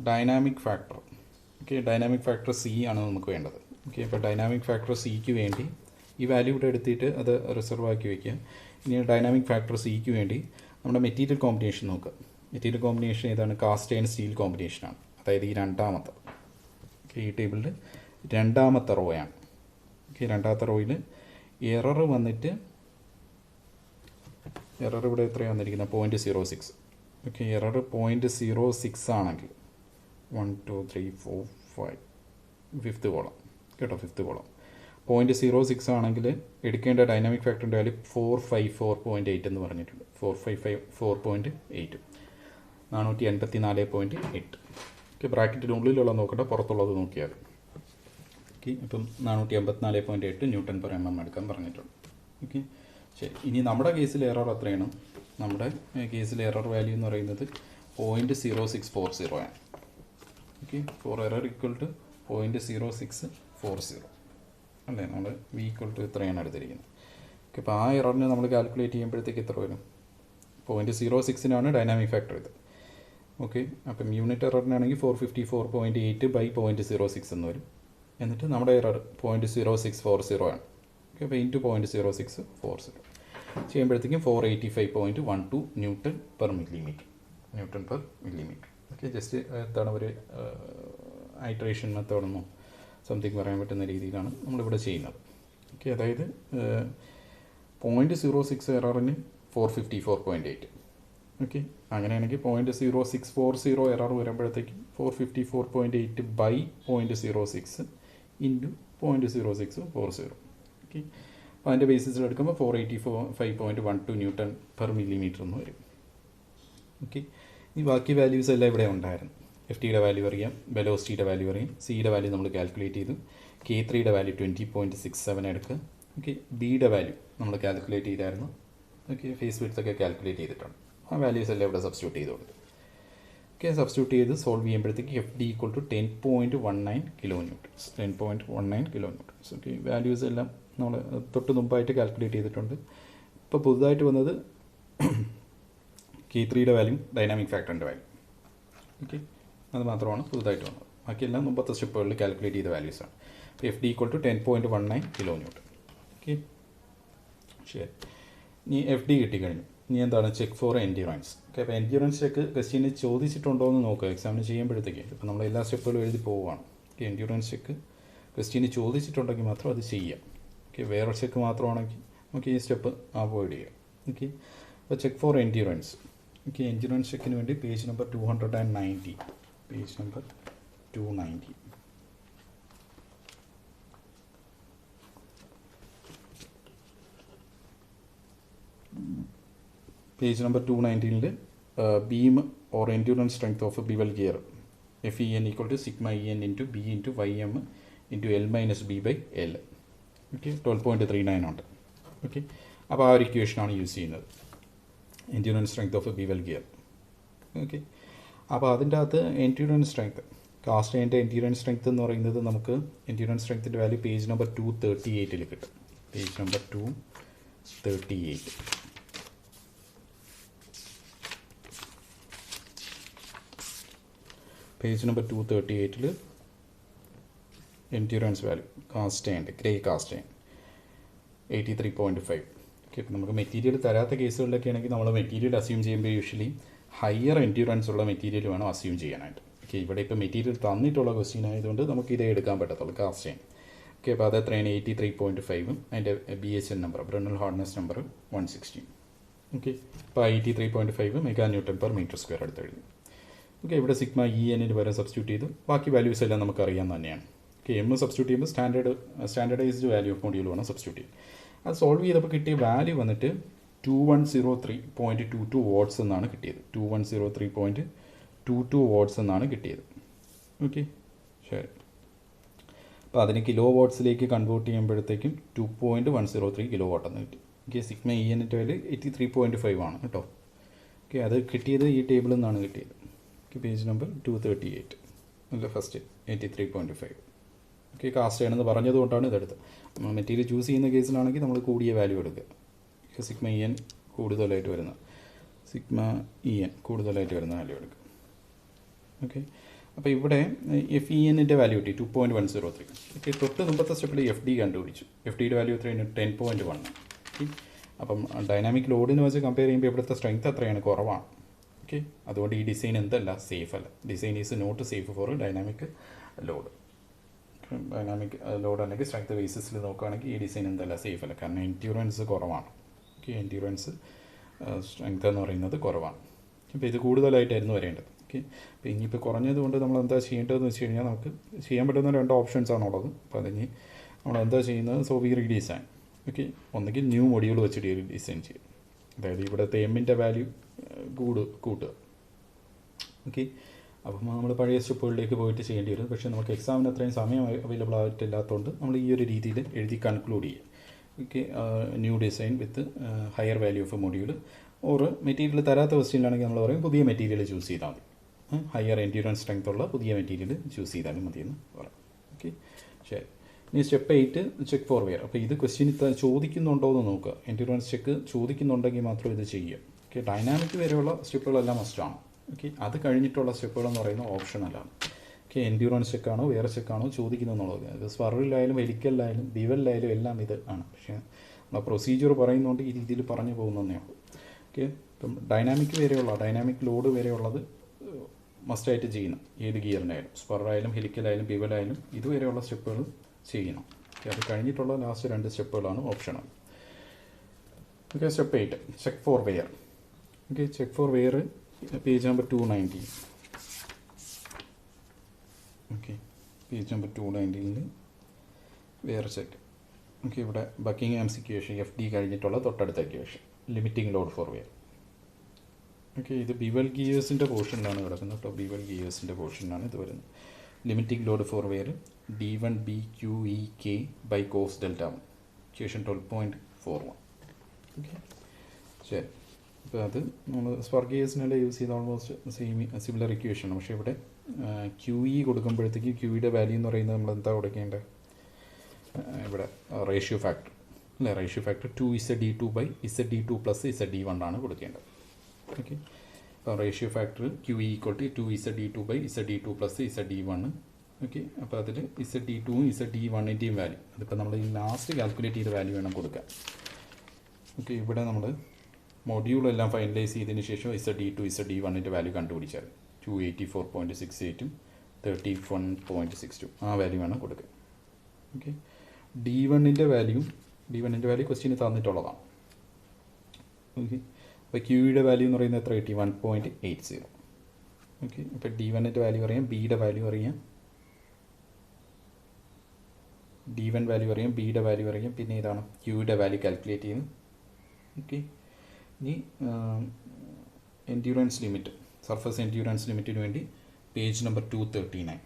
dynamic factor. Okay, dynamic factor C ആണ് നമുക്ക് വേണ്ടത്. ഓക്കെ, അപ്പോൾ ഡൈനാമിക് ഫാക്ടർ സിക്ക് വേണ്ടി ഈ വാല്യൂ ഇവിടെ എടുത്തിട്ട് അത് റിസർവ് ആക്കി വയ്ക്കുക. ഇനി ഡൈനാമിക് ഫാക്ടർ സിക്ക് വേണ്ടി നമ്മുടെ മെറ്റീരിയൽ കോമ്പിനേഷൻ നോക്കുക. മെറ്റീരിയൽ കോമ്പിനേഷൻ ഏതാണ്? കാസ്റ്റ് ആൻഡ് സ്റ്റീൽ കോമ്പിനേഷനാണ്. അതായത് ഈ രണ്ടാമത്തെ. ഓക്കെ, ഈ ടേബിളിൽ രണ്ടാമത്തെ റോ ആണ്. ഓക്കെ, രണ്ടാമത്തെ റോയിൽ എറർ വന്നിട്ട് എറർ ഇവിടെ എത്രയാണ് വന്നിരിക്കുന്നത്? 0.06. ഓക്കെ, എറർ 0.06 ആണെങ്കിൽ 1 2 3 4 5 ഫിഫ്ത്ത് കോളം കേട്ടോ. ഫിഫ്ത്ത് കോളം 0.06 ആണെങ്കിൽ എടുക്കേണ്ട ഡൈനാമിക് ഫാക്ടറിൻ്റെ വാല്യൂ 454.8 എന്ന് പറഞ്ഞിട്ടുണ്ട്. 454.8 484.8. ഓക്കെ, ബ്രാക്കറ്റിനുള്ളിലുള്ള നോക്കട്ടെ, പുറത്തുള്ളത് നോക്കിയാൽ. ഓക്കെ, ഇപ്പം 484.8 ന്യൂട്ടൺ പെർ mm എടുക്കാൻ പറഞ്ഞിട്ടുണ്ട്. ഓക്കെ, ശരി. ഇനി നമ്മുടെ കേസിൽ എറർ എത്രയാണ്? നമ്മുടെ കേസിൽ എറർ വാല്യൂ എന്ന് പറയുന്നത് 0.0640 ആണ്. Okay, for error equal to 0.0640 അല്ലേ. നമ്മൾ V ഈക്വൽ ടു ഇത്രയാണ് എടുത്തിരിക്കുന്നത്. ഓക്കെ, അപ്പോൾ ആ എററിനെ നമ്മൾ കാൽക്കുലേറ്റ് ചെയ്യുമ്പോഴത്തേക്ക് എത്ര വരും? 0.06 ഡൈനാമിക് ഫാക്ടർ ഇത്. ഓക്കെ, അപ്പം യൂണിറ്റ് എററിനാണെങ്കിൽ 454.8 ബൈ 0.06 എന്ന് വരും. എന്നിട്ട് നമ്മുടെ എറർ 0.0640 ആണ്. ഓക്കെ, അപ്പോൾ ഇൻറ്റു 0.0640 ചെയ്യുമ്പോഴത്തേക്കും 485.12 newton per millimetre. Okay, just എന്താണ് ഒരു ഐട്രേഷൻ മെത്തേഡെന്നോ സംതിങ് പറയാൻ പറ്റുന്ന രീതിയിലാണ് നമ്മളിവിടെ ചെയ്യുന്നത്. ഓക്കെ, അതായത് 0.06 എററിന് 454.8. ഓക്കെ, അങ്ങനെയാണെങ്കിൽ 0.0640 എറർ വരുമ്പോഴത്തേക്ക് 454.8/0.06 ഇൻറ്റു 0.0640. ഓക്കെ, അപ്പോൾ അതിൻ്റെ ബേസിസിൽ എടുക്കുമ്പോൾ 485.12 ന്യൂട്ടൺ പെർ മില്ലിമീറ്റർ എന്ന് വരും. ഓക്കെ, ഈ ബാക്കി വാല്യൂസ് എല്ലാം ഇവിടെ ഉണ്ടായിരുന്നു. എഫ് ടിയുടെ വാല്യൂ അറിയാം, വെലോസിറ്റിയുടെ വാല്യൂ അറിയാം, സിയുടെ വാല്യൂ നമ്മൾ കാൽക്കുലേറ്റ് ചെയ്തു, K3യുടെ വാല്യൂ 20.67 എടുക്കുക. ഓക്കെ, ബിയുടെ വാല്യൂ നമ്മൾ കാൽക്കുലേറ്റ് ചെയ്തായിരുന്നു. ഓക്കെ, ഫേസ് വിഡ്ത്തൊക്കെ കാൽക്കുലേറ്റ് ചെയ്തിട്ടുണ്ട്. ആ വാല്യൂസ് എല്ലാം ഇവിടെ സബ്സ്റ്റിറ്റ്യൂട്ട് ചെയ്തുകൊണ്ട് ഓക്കെ, സബ്സ്റ്റിറ്റ്യൂട്ട് ചെയ്ത് സോൾവ് ചെയ്യുമ്പോഴത്തേക്ക് FD = 10.19 kilo Newton's. 10.19 kilo Newton's. Okay, values എല്ലാം നമ്മൾ തൊട്ട് മുമ്പായിട്ട് കാൽക്കുലേറ്റ് ചെയ്തിട്ടുണ്ട്. ഇപ്പോൾ പുതുതായിട്ട് വന്നത് K3യുടെ വാല്യൂ, ഡൈനാമിക് ഫാക്ടറിൻ്റെ വാല്യൂ. ഓക്കെ, അത് മാത്രമാണ് പുതുതായിട്ട് വന്നത്. ബാക്കിയെല്ലാം മുമ്പത്തെ സ്റ്റെപ്പുകളിൽ കാൽക്കുലേറ്റ് ചെയ്ത വാല്യൂസാണ്. അപ്പോൾ FD = 10.19 കിലോ ന്യൂട്ടൺ. ഓക്കെ, ശരി. ഇനി FD കിട്ടിക്കഴിഞ്ഞു. ഇനി എന്താണ്? Check for endurance. ഓക്കെ, അപ്പോൾ എൻഡ്യൂറൻസ് ചെക്ക് ക്വസ്റ്റ്യന് ചോദിച്ചിട്ടുണ്ടോ എന്ന് നോക്കുക എക്സാമിന് ചെയ്യുമ്പോഴത്തേക്ക്. ഇപ്പോൾ നമ്മൾ എല്ലാ സ്റ്റെപ്പുകളും എഴുതി പോവുകയാണ്. ഓക്കെ, എൻഡ്യൂറൻസ് ചെക്ക് ക്വസ്റ്റ്യന് ചോദിച്ചിട്ടുണ്ടെങ്കിൽ മാത്രം അത് ചെയ്യാം. ഓക്കെ, വേറെ ചെക്ക് മാത്രമാണെങ്കിൽ നമുക്ക് ഈ സ്റ്റെപ്പ് അവോയ്ഡ് ചെയ്യാം. ഓക്കെ, അപ്പോൾ check for endurance. Okay, endurance ചെക്കിന് വേണ്ടി page number 290. Page number 290. Page number 219 beam or endurance strength of bevel gear FEN = σEN × B × Ym × L - B/L. Okay, 12.39 ഉണ്ട്. ഓക്കെ, അപ്പോൾ ആ ഒരു ഇക്വേഷനാണ് യൂസ് ചെയ്യുന്നത്, endurance strength of bevel gear. Okay, അപ്പോൾ അതിൻ്റെ അകത്ത് എൻഡ്യൂറൻസ് സ്ട്രെങ്ത്, കാസ്റ്റ് അയണിൻ്റെ എൻഡ്യൂറൻസ് സ്ട്രെങ്ത് എന്ന് പറയുന്നത് നമുക്ക് എൻഡ്യൂറൻസ് സ്ട്രെങ്ത്തിൻ്റെ വാല്യൂ പേജ് നമ്പർ 238 കിട്ടും. Page number 238. Page number 238 endurance value cast iron, grey cast iron 83.5. Okay, ഇപ്പോൾ നമുക്ക് മെറ്റീരിയൽ തരാത്ത കേസുകളിലൊക്കെ ആണെങ്കിൽ നമ്മൾ മെറ്റീരിയൽ അസ്യൂം ചെയ്യുമ്പോൾ യൂഷ്വലി ഹയർ എൻഡ്യൂറൻസ് ഉള്ള മെറ്റീരിയൽ വേണം അസ്യൂം ചെയ്യാനായിട്ട്. ഓക്കെ, ഇവിടെ ഇപ്പോൾ മെറ്റീരിയൽ തന്നിട്ടുള്ള ക്വസ്റ്റ്യൻ ആയതുകൊണ്ട് നമുക്ക് ഇതേ എടുക്കാൻ പറ്റത്തുള്ളൂ, കാസ്റ്റ് അയൺ. ഓക്കെ, അപ്പോൾ അത് എത്രയാണ്? 83.5. അതിൻ്റെ BHN number, Brinell hardness number 160. Okay, അപ്പോൾ 83.5 mega newton per metre square എടുത്ത് എഴുതി. ഓക്കെ, ഇവിടെ σEN വരെ സബ്സ്റ്റിറ്റ്യൂട്ട് ചെയ്തു. ബാക്കി വാല്യൂസ് എല്ലാം നമുക്ക് അറിയാൻ തന്നെയാണ്. ഓക്കെ, M സബ്സ്റ്റിറ്റ്യൂട്ട് ചെയ്യുമ്പോൾ സ്റ്റാൻഡേർഡൈസ്ഡ് വാല്യൂ ഓഫ് മൊഡ്യൂൾ വേണം സബ്സ്റ്റിറ്റ്യൂട്ട് ചെയ്യും. അത് സോൾവ് ചെയ്തപ്പോൾ കിട്ടിയ വാല്യൂ വന്നിട്ട് 2103.22 വാട്ട്സ് എന്നാണ് കിട്ടിയത്. 2103.22 വാട്ട്സ് എന്നാണ് കിട്ടിയത്. ഓക്കെ, ശരി. അപ്പോൾ അതിന് കിലോ വാട്ട്സിലേക്ക് കൺവേർട്ട് ചെയ്യുമ്പോഴത്തേക്കും 2.103 കിലോ വാട്ട് എന്ന് കിട്ടി. ഓക്കെ, σEN വാല്യൂ 83.5 ആണ് കേട്ടോ. ഓക്കെ, അത് കിട്ടിയത് ഈ ടേബിളിൽ നിന്നാണ് കിട്ടിയത്. ഓക്കെ, പേജ് നമ്പർ 238 അല്ല, ഫസ്റ്റ് 83.5. ഓക്കെ, കാസ്റ്റ് ആണെന്ന് പറഞ്ഞതുകൊണ്ടാണ് ഇതെടുത്തത്. മെറ്റീരിയൽ ചൂസ് ചെയ്യുന്ന കേസിലാണെങ്കിൽ നമ്മൾ കൂടിയ വാല്യൂ എടുക്കുക. σEN കൂടുതലായിട്ട് വരുന്ന കൂടുതലായിട്ട് വരുന്ന വാല്യൂ എടുക്കുക. ഓക്കെ, അപ്പോൾ ഇവിടെ FEN വാല്യൂ കിട്ടി 2.103. ഓക്കെ, തൊട്ട് മുമ്പത്തെ സ്റ്റെപ്പിൽ FD കണ്ടുപിടിച്ചു. FDയുടെ വാല്യൂ എത്രയാണ്? 10.1. ഓക്കെ, അപ്പം ഡൈനാമിക് ലോഡിന് വെച്ച് കമ്പയർ ചെയ്യുമ്പോൾ ഇവിടുത്തെ സ്ട്രെങ്ത് എത്രയാണ്? കുറവാണ്. ഓക്കെ, അതുകൊണ്ട് ഈ ഡിസൈൻ എന്തല്ല, സേഫ് അല്ല. Design is not safe for dynamic load. Dynamic load അല്ലെങ്കിൽ സ്ട്രെങ്ത് ബേസിസിൽ നോക്കുകയാണെങ്കിൽ ഈ ഡിസൈൻ എന്തല്ല, സേഫ് അല്ല. കാരണം എൻഡ്യൂറൻസ് കുറവാണ്. ഓക്കെ, എൻഡ്യൂറൻസ് സ്ട്രെങ്ത് എന്ന് പറയുന്നത് കുറവാണ്. അപ്പോൾ ഇത് കൂടുതലായിട്ടായിരുന്നു വരേണ്ടത്. ഓക്കെ, അപ്പോൾ ഇനിയിപ്പോൾ കുറഞ്ഞത് കൊണ്ട് നമ്മൾ എന്താ ചെയ്യേണ്ടതെന്ന് വെച്ച് കഴിഞ്ഞാൽ നമുക്ക് ചെയ്യാൻ പറ്റുന്ന 2 ഓപ്ഷൻസാണുള്ളത്. അപ്പോൾ അതിന് നമ്മൾ എന്താ ചെയ്യുന്നത്? So we redesign. ഓക്കെ, ഒന്നുകിൽ ന്യൂ മൊഡ്യൂൾ വെച്ചിട്ട് ഡിസൈൻ ചെയ്യും. അതായത് ഇവിടുത്തെ എമ്മിൻ്റെ വാല്യൂ കൂട്ടുക. ഓക്കെ, അപ്പം നമ്മൾ പഴയ സ്റ്റെപ്പുകളിലേക്ക് പോയിട്ട് ചെയ്യേണ്ടി വരും. പക്ഷേ നമുക്ക് എക്സാമിന് അത്രയും സമയം അവൈലബിൾ ആയിട്ടില്ലാത്തതുകൊണ്ട് നമ്മൾ ഈ ഒരു രീതിയിൽ എഴുതി കൺക്ലൂഡ് ചെയ്യും. Okay, new design with higher value of module. Or material തരാത്ത ക്വസ്റ്റ്യനിലാണെങ്കിൽ നമ്മൾ പറയും പുതിയ മെറ്റീരിയൽ ചൂസ് ചെയ്താൽ മതി. ഹയർ എൻഡ്യൂറൻസ് സ്ട്രെങ്ത് ഉള്ള പുതിയ മെറ്റീരിയൽ ചൂസ് ചെയ്താലും മതിയെന്ന് പറയാം. ഓക്കെ, ശരി. ഇനി സ്റ്റെപ്പ് 8 ചെക്ക് ഫോർ വെയർ. അപ്പോൾ ഇത് ക്വസ്റ്റ്യൻ ചോദിക്കുന്നുണ്ടോ എന്ന് നോക്കുക. എൻഡ്യൂറൻസ് ചെക്ക് ചോദിക്കുന്നുണ്ടെങ്കിൽ മാത്രം ഇത് ചെയ്യുക. ഓക്കെ, ഡൈനാമിക് വരെയുള്ള സ്റ്റെപ്പുകളെല്ലാം മസ്റ്റാണ്. ഓക്കെ, അത് കഴിഞ്ഞിട്ടുള്ള സ്റ്റെപ്പുകളെന്ന് പറയുന്നത് ഓപ്ഷനലാണ്. ഓക്കെ, എൻഡ്യൂറൻസ് ചെക്കാണോ വേറെ ചെക്കാണോ ചോദിക്കുന്നതെന്നുള്ളത്. അത് സ്വർറിലായാലും ഹെലിക്കലിലായാലും ബിവലിലായാലും എല്ലാം ഇത് ആണ്. പക്ഷേ നമ്മൾ പ്രൊസീജിയർ പറയുന്നതുകൊണ്ട് ഈ രീതിയിൽ പറഞ്ഞു പോകുന്നതേ ഉള്ളൂ. ഓക്കെ, ഇപ്പം ഡൈനാമിക് ലോഡ് വരെയുള്ളത് മസ്റ്റായിട്ട് ചെയ്യണം. ഏത് ഗിയറിനായാലും സ്പറായാലും ഹെലിക്കലായാലും ബിവലായാലും ഇതുവരെയുള്ള സ്റ്റെപ്പുകൾ ചെയ്യണം. ഓക്കെ, അത് കഴിഞ്ഞിട്ടുള്ള ലാസ്റ്റ് 2 സ്റ്റെപ്പുകളാണ് optional. Okay, step 8 check for wear. Okay, check for wear page number 219. Okay, page number 219 വേറെ ചെക്ക്. ഓക്കെ, ഇവിടെ ബക്കിംഗ്ഹാംസ് ഇക്വേഷൻ എഫ് ഡി കഴിഞ്ഞിട്ടുള്ള തൊട്ടടുത്ത equation limiting load for wear. Okay, ഇത് ബിവൽ ഗിയേഴ്സിൻ്റെ പോർഷനിലാണ് കിടക്കുന്നത് കേട്ടോ. ബിവൽ ഗിയേഴ്സിൻ്റെ പോർഷനിലാണ് ഇത് വരുന്നത്. Limiting load for wear D1 BQEK by cos delta 1, equation 12.41. Okay, ശരി. അപ്പോൾ അത് നമ്മൾ സ്പാർക്ക് ഗിയേഴ്സിനെല്ലാം യൂസ് ചെയ്ത് ഓൾമോസ്റ്റ് സിമിലർ ഇക്വേഷനാണ്. പക്ഷേ ഇവിടെ QE കൊടുക്കുമ്പോഴത്തേക്ക് QEയുടെ വാല്യൂ എന്ന് പറയുന്നത് നമ്മൾ എന്താ കൊടുക്കേണ്ടത്? ഇവിടെ റേഷ്യോ ഫാക്ടർ അല്ലേ, ratio factor 2Z_D2 by Z_D2 plus Z_D1 ആണ് കൊടുക്കേണ്ടത്. ഓക്കെ, അപ്പോൾ ratio factor QE equal to 2Z_D2 by Z_D2 plus Z_D1. Okay, അപ്പോൾ അതിൽ Z_D2ഉം Z_D1ൻ്റെയും വാല്യൂ അതിപ്പോൾ നമ്മൾ ഈ ലാസ്റ്റ് കാൽക്കുലേറ്റ് ചെയ്ത വാല്യൂ വേണം കൊടുക്കാൻ. ഓക്കെ, ഇവിടെ നമ്മൾ മൊഡ്യൂളെല്ലാം ഫൈനലൈസ് ചെയ്തതിന് ശേഷം Z_D2 Z_D1ൻ്റെ വാല്യൂ കണ്ടുപിടിച്ചാൽ 284.68ഉം 31.62 ആ വാല്യൂ വേണം കൊടുക്കുക. ഓക്കെ, D1ൻ്റെ വാല്യൂ ക്വസ്റ്റ്യന് തന്നിട്ടുള്ളതാണ്. ഓക്കെ, അപ്പോൾ QEയുടെ വാല്യൂ എന്ന് പറയുന്നത് എത്ര കിട്ടി? 1.80. ഓക്കെ, അപ്പോൾ D1ൻ്റെ വാല്യൂ അറിയാം, ബിയുടെ വാല്യൂ അറിയാം, D1 വാല്യൂ അറിയാം, ബിയുടെ വാല്യൂ അറിയാം, പിന്നെ ഇതാണ് QEയുടെ വാല്യൂ കാൽക്കുലേറ്റ് ചെയ്യുന്നത്. ഓക്കെ, ഇനി എൻഡ്യൂറൻസ് ലിമിറ്റ്, സർഫസ് എൻഡ്യൂറൻസ് ലിമിറ്റിന് വേണ്ടി പേജ് നമ്പർ 239